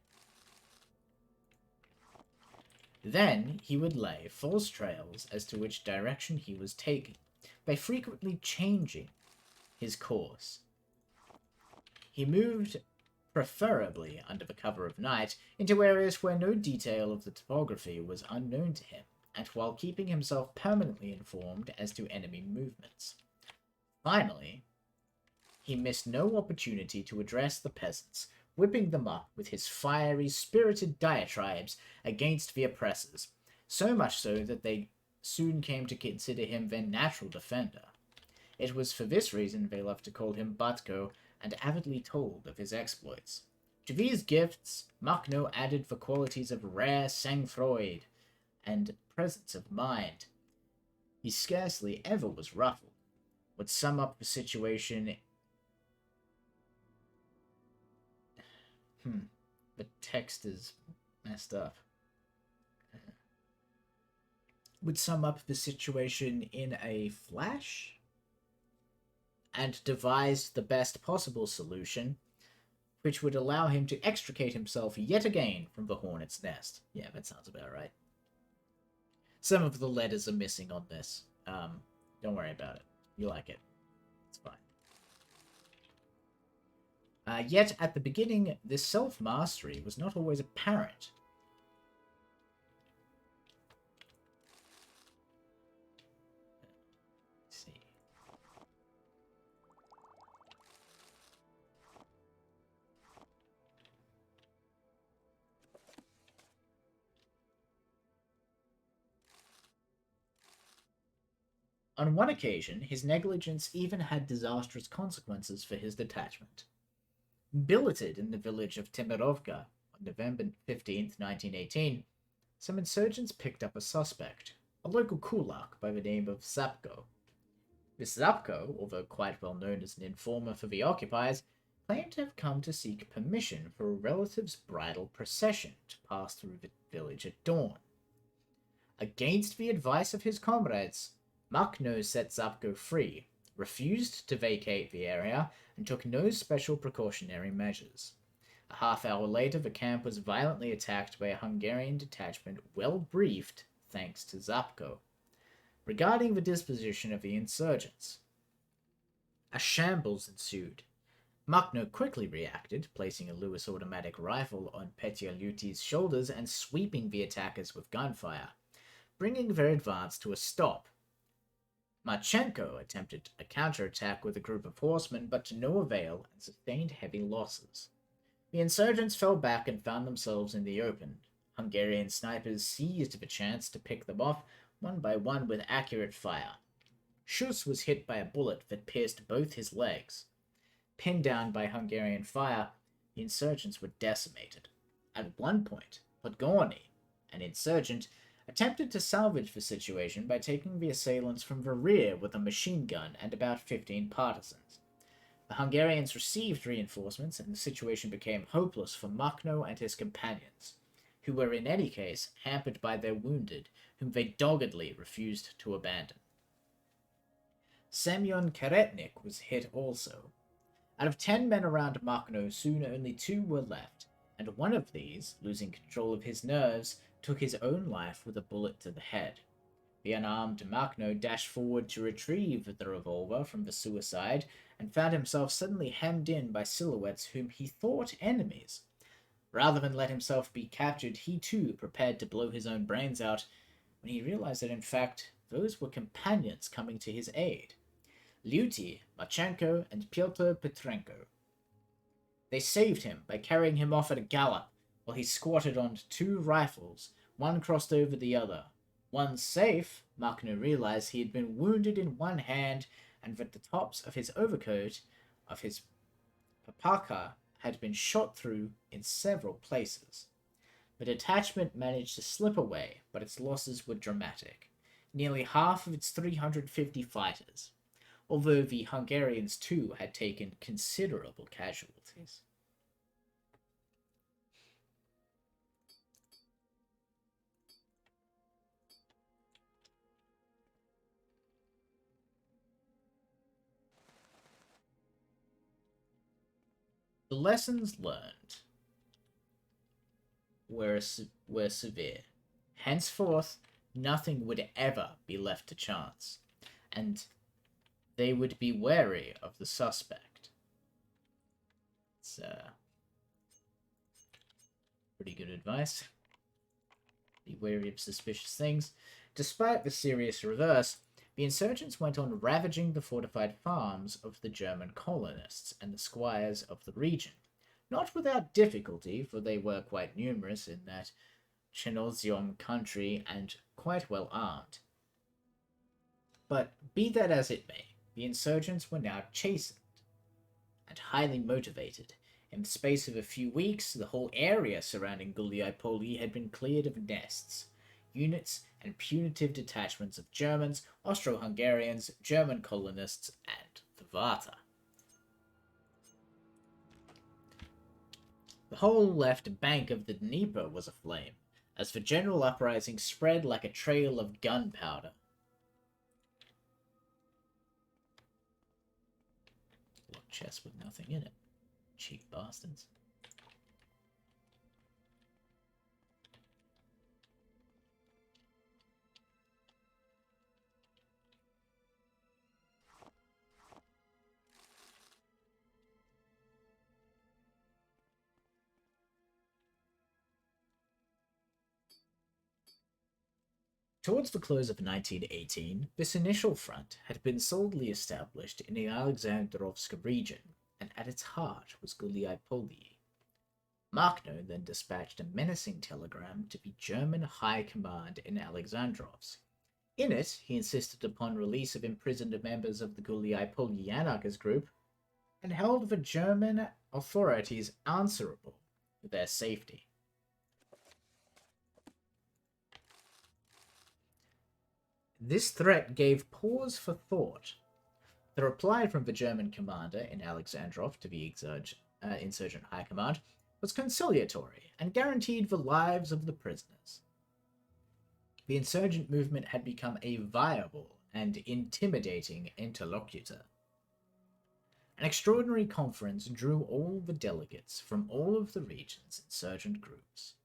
Then he would lay false trails as to which direction he was taking, by frequently changing his course. He moved, preferably under the cover of night, into areas where no detail of the topography was unknown to him, and while keeping himself permanently informed as to enemy movements. Finally, he missed no opportunity to address the peasants, whipping them up with his fiery, spirited diatribes against the oppressors, so much so that they soon came to consider him their natural defender. It was for this reason they loved to call him Batko, and avidly told of his exploits. To these gifts, Makhno added the qualities of rare sang-froid and presence of mind. He scarcely ever was ruffled. Would sum up the situation... The text is messed up. Would sum up the situation in a flash? And devised the best possible solution, which would allow him to extricate himself yet again from the hornet's nest. Yeah, that sounds about right. Some of the letters are missing on this. Don't worry about it. You like it. It's fine. Yet, at the beginning, this self-mastery was not always apparent. Let's see. On one occasion, his negligence even had disastrous consequences for his detachment. Billeted in the village of Timirovka on November 15th, 1918, some insurgents picked up a suspect, a local kulak by the name of Zapko. This Zapko, although quite well known as an informer for the occupiers, claimed to have come to seek permission for a relative's bridal procession to pass through the village at dawn. Against the advice of his comrades, Makhno set Zapko free, refused to vacate the area, and took no special precautionary measures. A half-hour later, the camp was violently attacked by a Hungarian detachment, well briefed thanks to Zapko. Regarding the disposition of the insurgents, a shambles ensued. Makhno quickly reacted, placing a Lewis automatic rifle on Petya Lyuti's shoulders and sweeping the attackers with gunfire, bringing their advance to a stop. Marchenko attempted a counterattack with a group of horsemen, but to no avail and sustained heavy losses. The insurgents fell back and found themselves in the open. Hungarian snipers seized the chance to pick them off one by one with accurate fire. Schuss was hit by a bullet that pierced both his legs. Pinned down by Hungarian fire, the insurgents were decimated. At one point, Podgorny, an insurgent, attempted to salvage the situation by taking the assailants from the rear with a machine gun and about 15 partisans. The Hungarians received reinforcements, and the situation became hopeless for Makhno and his companions, who were in any case hampered by their wounded, whom they doggedly refused to abandon. Semyon Karetnik was hit also. Out of 10 men around Makhno, soon only 2 were left, and one of these, losing control of his nerves, took his own life with a bullet to the head. The unarmed Makhno dashed forward to retrieve the revolver from the suicide and found himself suddenly hemmed in by silhouettes whom he thought enemies. Rather than let himself be captured, he too prepared to blow his own brains out, when he realized that in fact those were companions coming to his aid. Lyuty, Marchenko, and Pyotr Petrenko. They saved him by carrying him off at a gallop, while he squatted on 2 rifles, one crossed over the other. Once safe, Makhno realized he had been wounded in one hand and that the tops of his overcoat, of his papaka, had been shot through in several places. The detachment managed to slip away, but its losses were dramatic. Nearly half of its 350 fighters, although the Hungarians too had taken considerable casualties. The lessons learned were severe. Henceforth, nothing would ever be left to chance, and they would be wary of the suspect. It's pretty good advice. Be wary of suspicious things. Despite the serious reverse, the insurgents went on ravaging the fortified farms of the German colonists and the squires of the region. Not without difficulty, for they were quite numerous in that Chernozem country and quite well armed. But be that as it may, the insurgents were now chastened and highly motivated. In the space of a few weeks, the whole area surrounding Gallipoli had been cleared of nests, units, and punitive detachments of Germans, Austro-Hungarians, German colonists, and the Varta. The whole left bank of the Dnieper was aflame, as the general uprising spread like a trail of gunpowder. Locked chest with nothing in it. Cheap bastards. Towards the close of 1918, this initial front had been solidly established in the Alexandrovsk region, and at its heart was Gallipoli. Makhno then dispatched a menacing telegram to the German High Command in Alexandrovsk. In it, he insisted upon release of imprisoned members of the Gallipoli anarchist group and held the German authorities answerable for their safety. This threat gave pause for thought. The reply from the German commander in Alexandrov to the insurgent high command was conciliatory and guaranteed the lives of the prisoners. The insurgent movement had become a viable and intimidating interlocutor. An extraordinary conference drew all the delegates from all of the region's insurgent groups.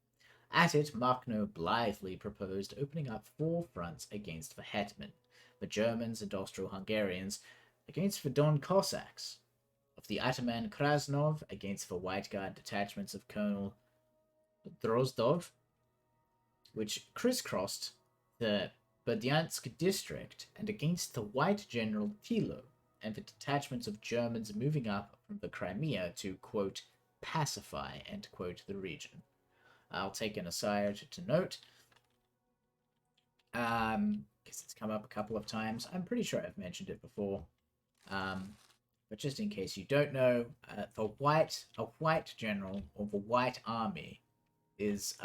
At it, Makhno blithely proposed opening up 4 fronts against the hetman, the Germans and Austro-Hungarians against the Don Cossacks, of the Ataman Krasnov against the White Guard detachments of Colonel Drozdov, which crisscrossed the Berdyansk district, and against the White General Tilo and the detachments of Germans moving up from the Crimea to, quote, pacify, end quote, the region. I'll take an aside to note, because it's come up a couple of times. I'm pretty sure I've mentioned it before, but just in case you don't know, a white general, or the White Army, is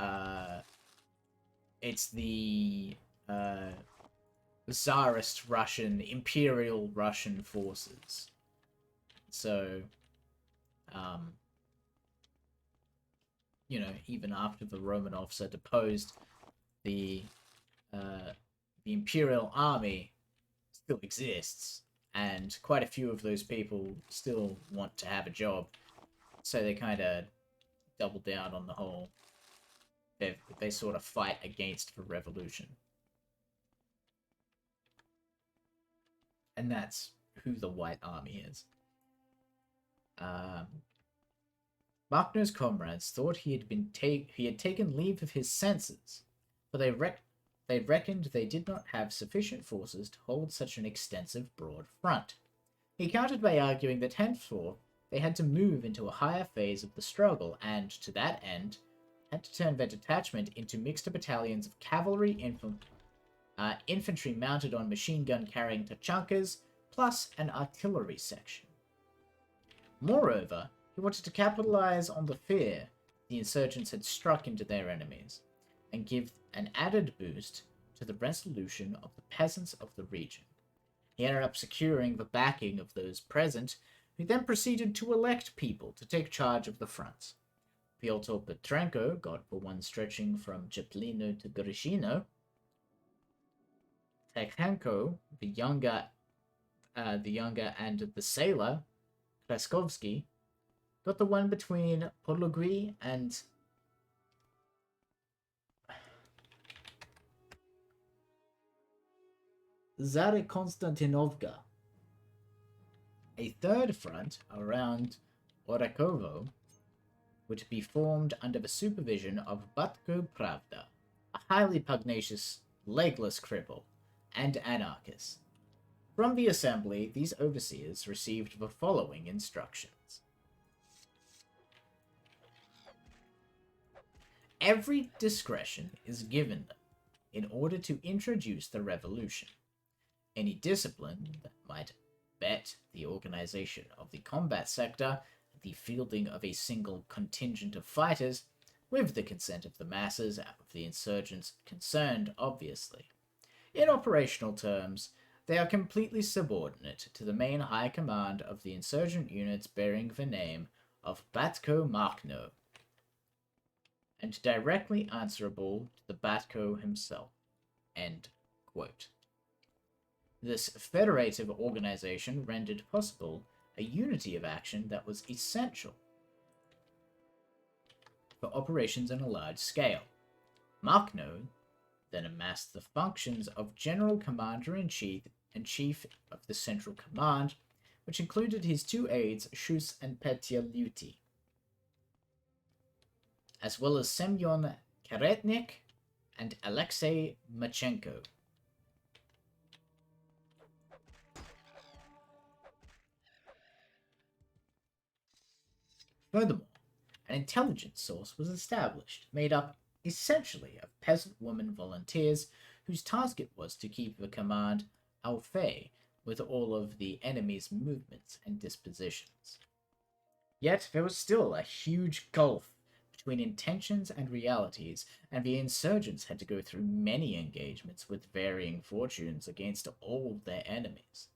it's the Tsarist Russian, Imperial Russian forces. So, you know, even after the Romanovs are deposed, the Imperial Army still exists, and quite a few of those people still want to have a job, so they kind of double down on the whole. They sort of fight against the revolution. And that's who the White Army is. Makhno's comrades thought he had taken leave of his senses, for they reckoned they did not have sufficient forces to hold such an extensive, broad front. He countered by arguing that henceforth they had to move into a higher phase of the struggle, and, to that end, had to turn their detachment into mixed battalions of cavalry, infantry mounted on machine gun carrying tachankas, plus an artillery section. Moreover, he wanted to capitalize on the fear the insurgents had struck into their enemies, and give an added boost to the resolution of the peasants of the region. He ended up securing the backing of those present, who then proceeded to elect people to take charge of the fronts. Pyotr Petrenko got for one stretching from Jeplino to Grishino. Tekhenko, the younger and the sailor, Kraskovsky, got the one between Podlogui and Zarekonstantinovka. A third front around Orakovo would be formed under the supervision of Batko Pravda, a highly pugnacious, legless cripple, and anarchist. From the assembly, these overseers received the following instructions. Every discretion is given them in order to introduce the revolution. Any discipline that might bet the organization of the combat sector, the fielding of a single contingent of fighters, with the consent of the masses of the insurgents concerned, obviously. In operational terms, they are completely subordinate to the main high command of the insurgent units bearing the name of Batko Makhno, and directly answerable to the Batko himself. End quote. This federative organization rendered possible a unity of action that was essential for operations on a large scale. Makhno then amassed the functions of General Commander-in-Chief and Chief of the Central Command, which included his two aides, Shus and Petya Luti, as well as Semyon Karetnik and Alexei Machenko. Furthermore, an intelligence source was established, made up essentially of peasant women volunteers whose task it was to keep the command au fait with all of the enemy's movements and dispositions. Yet there was still a huge gulf between intentions and realities, and the insurgents had to go through many engagements with varying fortunes against all their enemies.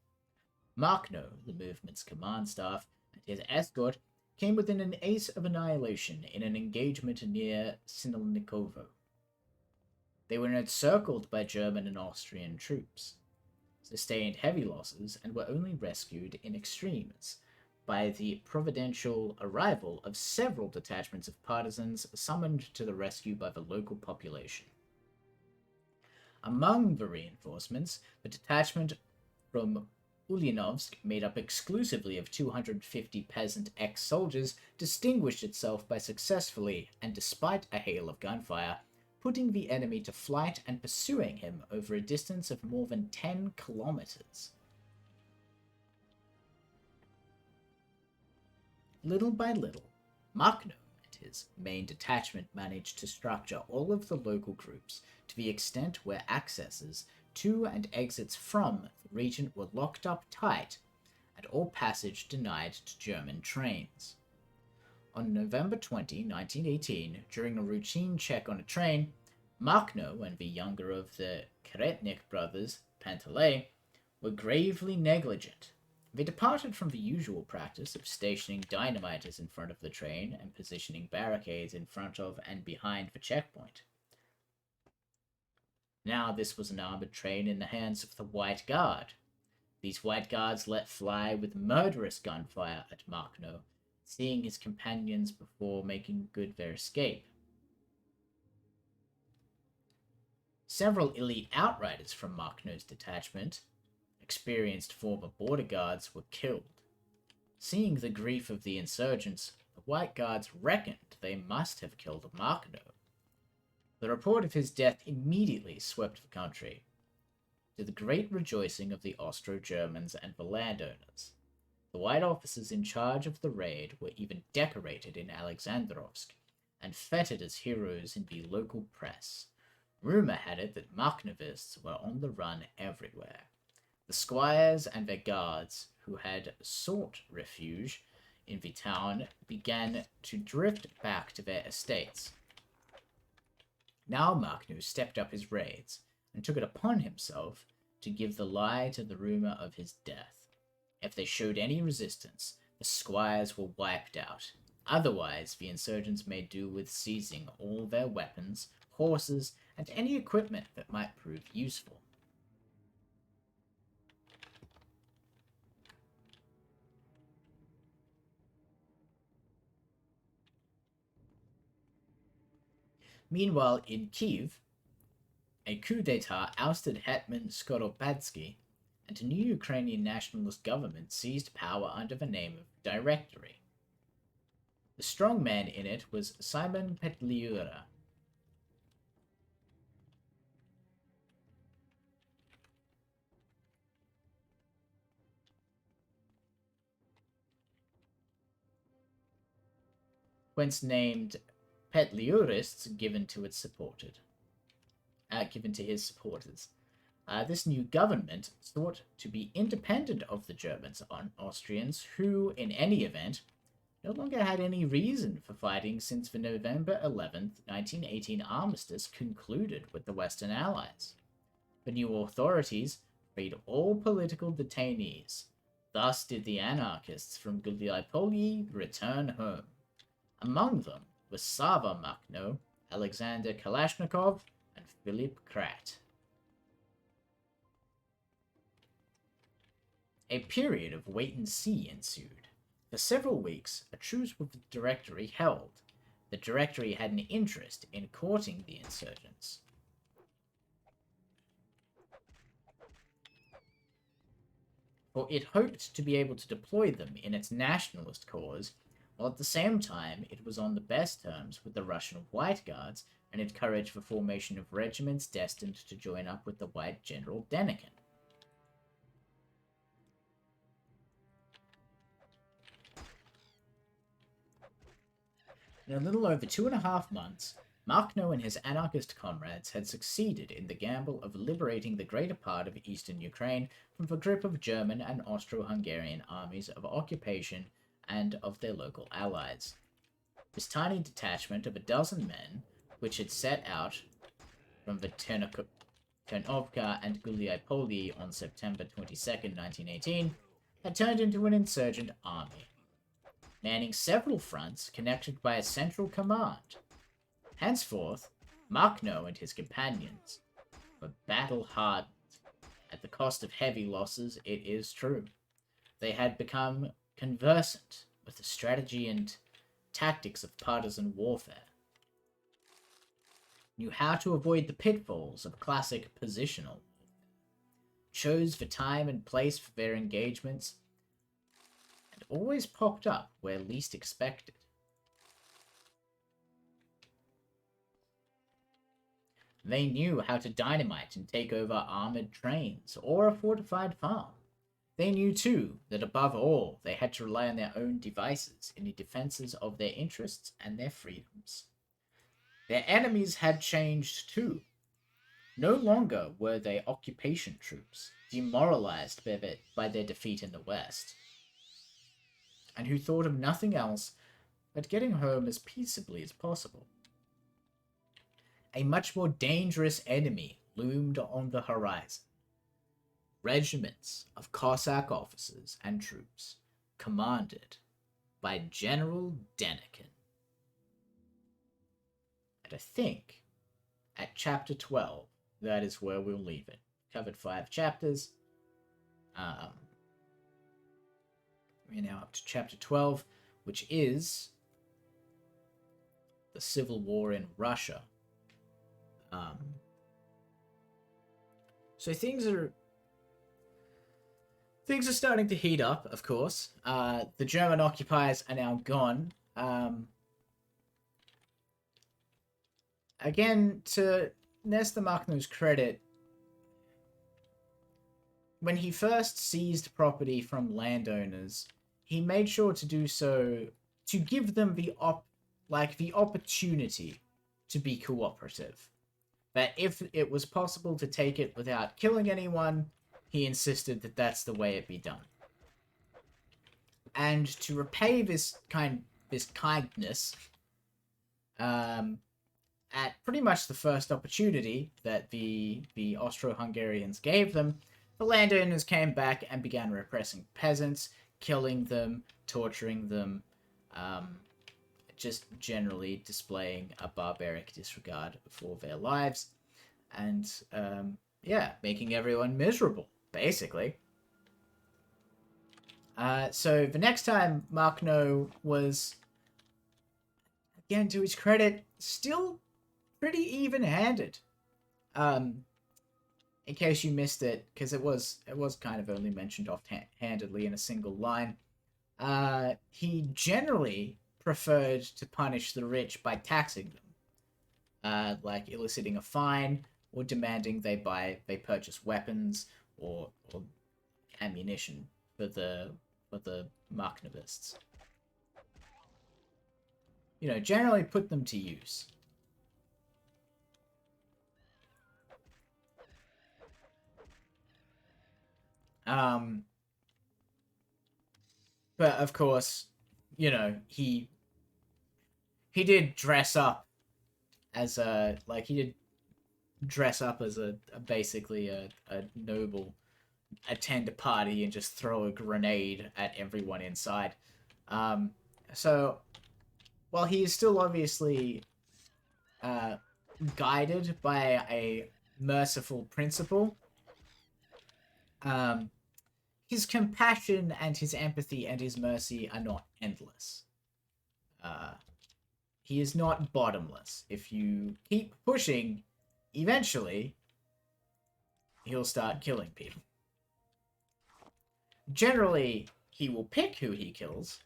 Makhno, the movement's command staff, and his escort came within an ace of annihilation in an engagement near Sinelnikovo. They were encircled by German and Austrian troops, sustained heavy losses, and were only rescued in extremes by the providential arrival of several detachments of partisans summoned to the rescue by the local population. Among the reinforcements, the detachment from Ulyanovsk, made up exclusively of 250 peasant ex-soldiers, distinguished itself by successfully, and despite a hail of gunfire, putting the enemy to flight and pursuing him over a distance of more than 10 kilometers. Little by little, Makhno and his main detachment managed to structure all of the local groups to the extent where accesses to and exits from the region were locked up tight, and all passage denied to German trains. On November 20, 1918, during a routine check on a train, Makhno and the younger of the Karetnik brothers, Panteley, were gravely negligent. They departed from the usual practice of stationing dynamiters in front of the train and positioning barricades in front of and behind the checkpoint. Now this was an armored train in the hands of the White Guard. These White Guards let fly with murderous gunfire at Makhno, seeing his companions before making good their escape. Several elite outriders from Makhno's detachment, experienced former border guards, were killed. Seeing the grief of the insurgents, the White Guards reckoned they must have killed Makhno. The report of his death immediately swept the country, to the great rejoicing of the Austro-Germans and the landowners. The white officers in charge of the raid were even decorated in Alexandrovsk and feted as heroes in the local press. Rumor had it that Makhnovists were on the run everywhere. The squires and their guards, who had sought refuge in the town began to drift back to their estates. Now Magnus stepped up his raids and took it upon himself to give the lie to the rumor of his death. If they showed any resistance, the squires were wiped out. Otherwise, the insurgents made do with seizing all their weapons, horses, and any equipment that might prove useful. Meanwhile, in Kiev, a coup d'etat ousted Hetman Skoropadsky, and a new Ukrainian nationalist government seized power under the name of Directory. The strong man in it was Simon Petliura. Whence named Petliurists given to his supporters. This new government sought to be independent of the Germans and Austrians, who, in any event, no longer had any reason for fighting since the November 11th, 1918 armistice concluded with the Western Allies. The new authorities freed all political detainees. Thus did the anarchists from Gallipoli return home. Among them were Sava Makhno, Alexander Kalashnikov, and Philip Krat. A period of wait-and-see ensued. For several weeks, a truce with the Directory held. The Directory had an interest in courting the insurgents. For it hoped to be able to deploy them in its nationalist cause, while at the same time it was on the best terms with the Russian White Guards and encouraged the formation of regiments destined to join up with the White General Denikin. In a little over 2.5 months, Makhno and his anarchist comrades had succeeded in the gamble of liberating the greater part of eastern Ukraine from the grip of German and Austro-Hungarian armies of occupation and of their local allies. This tiny detachment of 12 men, which had set out from the Ternovka and Gallipoli on September 22nd, 1918, had turned into an insurgent army, manning several fronts connected by a central command. Henceforth, Makhno and his companions were battle-hardened, at the cost of heavy losses, it is true. They had become conversant with the strategy and tactics of partisan warfare, knew how to avoid the pitfalls of classic positional warfare, chose the time and place for their engagements, and always popped up where least expected. They knew how to dynamite and take over armored trains or a fortified farm. They knew, too, that above all, they had to rely on their own devices in the defenses of their interests and their freedoms. Their enemies had changed, too. No longer were they occupation troops, demoralized by their defeat in the West, and who thought of nothing else but getting home as peaceably as possible. A much more dangerous enemy loomed on the horizon. Regiments of Cossack officers and troops, commanded by General Denikin. And I think at chapter 12, that is where we'll leave it. Covered 5 chapters. We're now up to chapter 12, which is the Civil War in Russia. So things are starting to heat up, of course. The German occupiers are now gone. Again, to Nestor Makhno's credit, when he first seized property from landowners, he made sure to do so to give them the opportunity to be cooperative. That if it was possible to take it without killing anyone, he insisted that that's the way it be done. And to repay this kindness, um, at pretty much the first opportunity that the Austro-Hungarians gave them, the landowners came back and began repressing peasants, killing them, torturing them, um, just generally displaying a barbaric disregard for their lives, and yeah, making everyone miserable, basically. So the next time Markno was, again to his credit, still pretty even-handed. Um, in case you missed it, because it was kind of only mentioned offhandedly in a single line. He generally preferred to punish the rich by taxing them, like eliciting a fine or demanding they purchase weapons or ammunition for the Marknovists. Generally put them to use. Um, but of course, he did dress up as a like he did dress up as a basically a noble, attend a party and just throw a grenade at everyone inside. Um, so while he is still obviously uh, guided by a merciful principle, um, his compassion and his empathy and his mercy are not endless. Uh, he is not bottomless. If you keep pushing, eventually he'll start killing people. Generally, he will pick who he kills,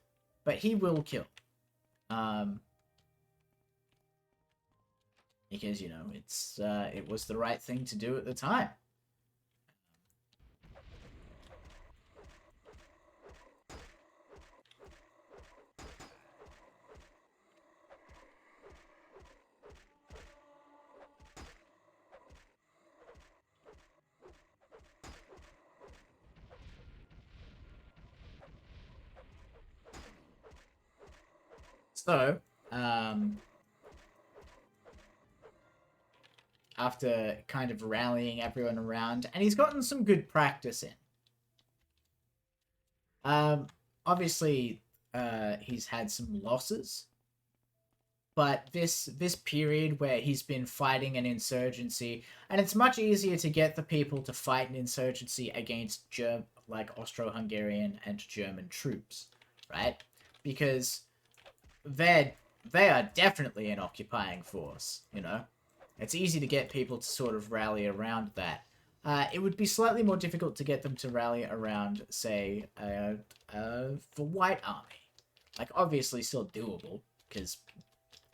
but he will kill. Um, because it was the right thing to do at the time. So, um, after kind of rallying everyone around, and he's gotten some good practice in. Um, Obviously, he's had some losses, but this period where he's been fighting an insurgency, and it's much easier to get the people to fight an insurgency against like Austro-Hungarian and German troops, right? Because they they are definitely an occupying force. It's easy to get people to sort of rally around that. It would be slightly more difficult to get them to rally around, say, the White Army. Like, obviously, still doable,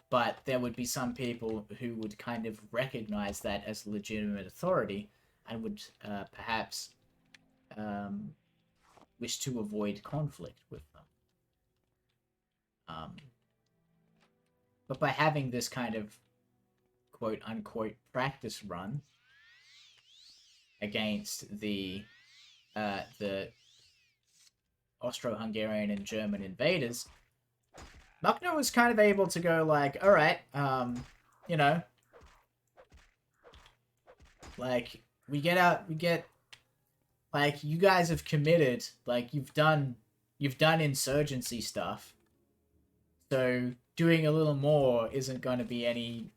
but there would be some people who would kind of recognize that as legitimate authority and would perhaps um, wish to avoid conflict with them. Um, but by having this kind of quote unquote practice run against the Austro-Hungarian and German invaders, Markno was kind of able to go like, all right, you know, like we get like you guys have committed, like you've done insurgency stuff, so doing a little more isn't going to be any.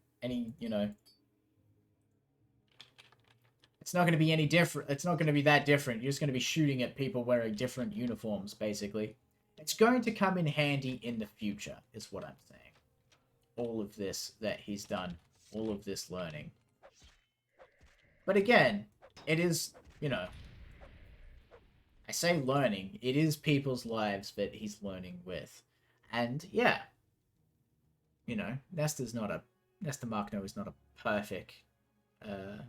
It's not going to be any different. It's not going to be that different. You're just going to be shooting at people wearing different uniforms, basically. It's going to come in handy in the future, is what I'm saying. All of this that he's done, all of this learning. But again, it is, I say learning, it is people's lives that he's learning with. And yeah, Nesta Markno is not a perfect, uh,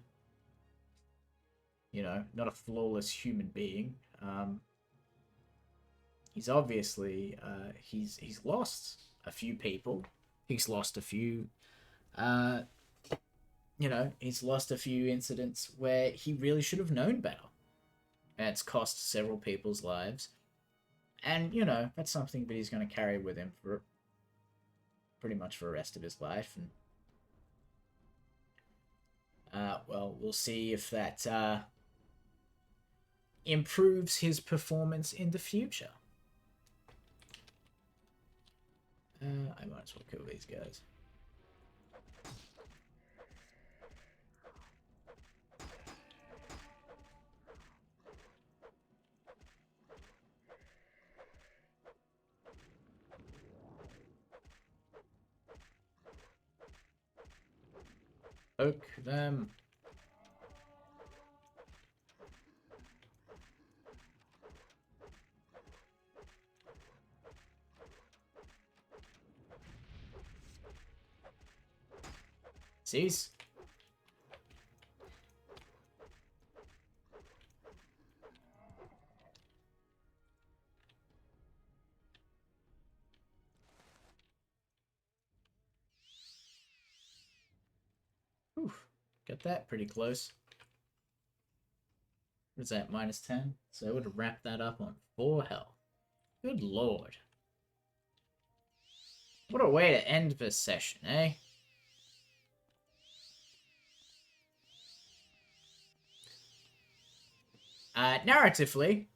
not a flawless human being. He's obviously he's lost a few people. He's lost a few, uh, he's lost a few incidents where he really should have known better. And it's cost several people's lives. And, you know, that's something that he's going to carry with him for pretty much for the rest of his life. And, well, we'll see if that improves his performance in the future. I might as well kill these guys. Poke them. Cease. Oof. Got that pretty close. What is that, -10? So I would have wrapped that up on 4 health. Good lord. What a way to end this session, eh? Narratively,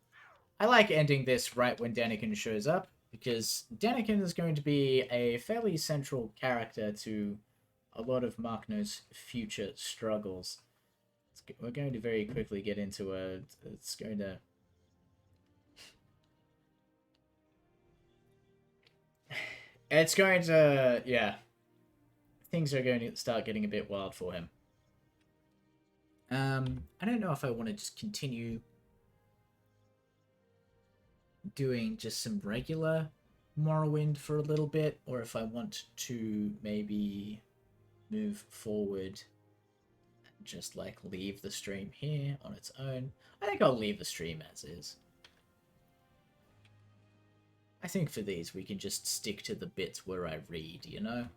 I like ending this right when Daniken shows up, because Daniken is going to be a fairly central character to a lot of Machno's future struggles. We're going to very quickly get into a... It's going to... It's going to... Yeah. Things are going to start getting a bit wild for him. I don't know if I want to just continue doing just some regular Morrowind for a little bit, or if I want to maybe move forward and just like leave the stream here on its own. I think I'll leave the stream as is. I think for these we can just stick to the bits where I read, you know?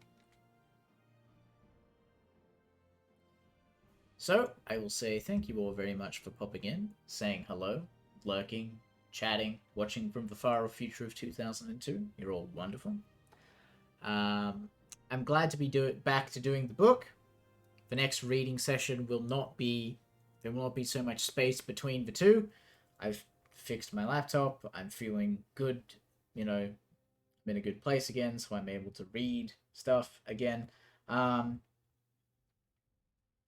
So, I will say thank you all very much for popping in, saying hello, lurking, chatting, watching from the far off future of 2002. You're all wonderful. I'm glad to be back to doing the book. The next reading session will not be... There will not be so much space between the two. I've fixed my laptop. I'm feeling good, you know, I'm in a good place again, so I'm able to read stuff again.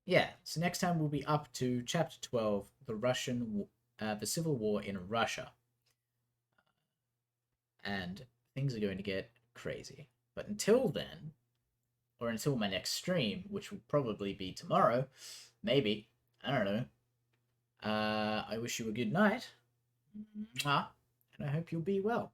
Yeah, so next time we'll be up to Chapter 12, the Civil War in Russia. And things are going to get crazy. But until then, or until my next stream, which will probably be tomorrow, maybe, I don't know, I wish you a good night, and I hope you'll be well.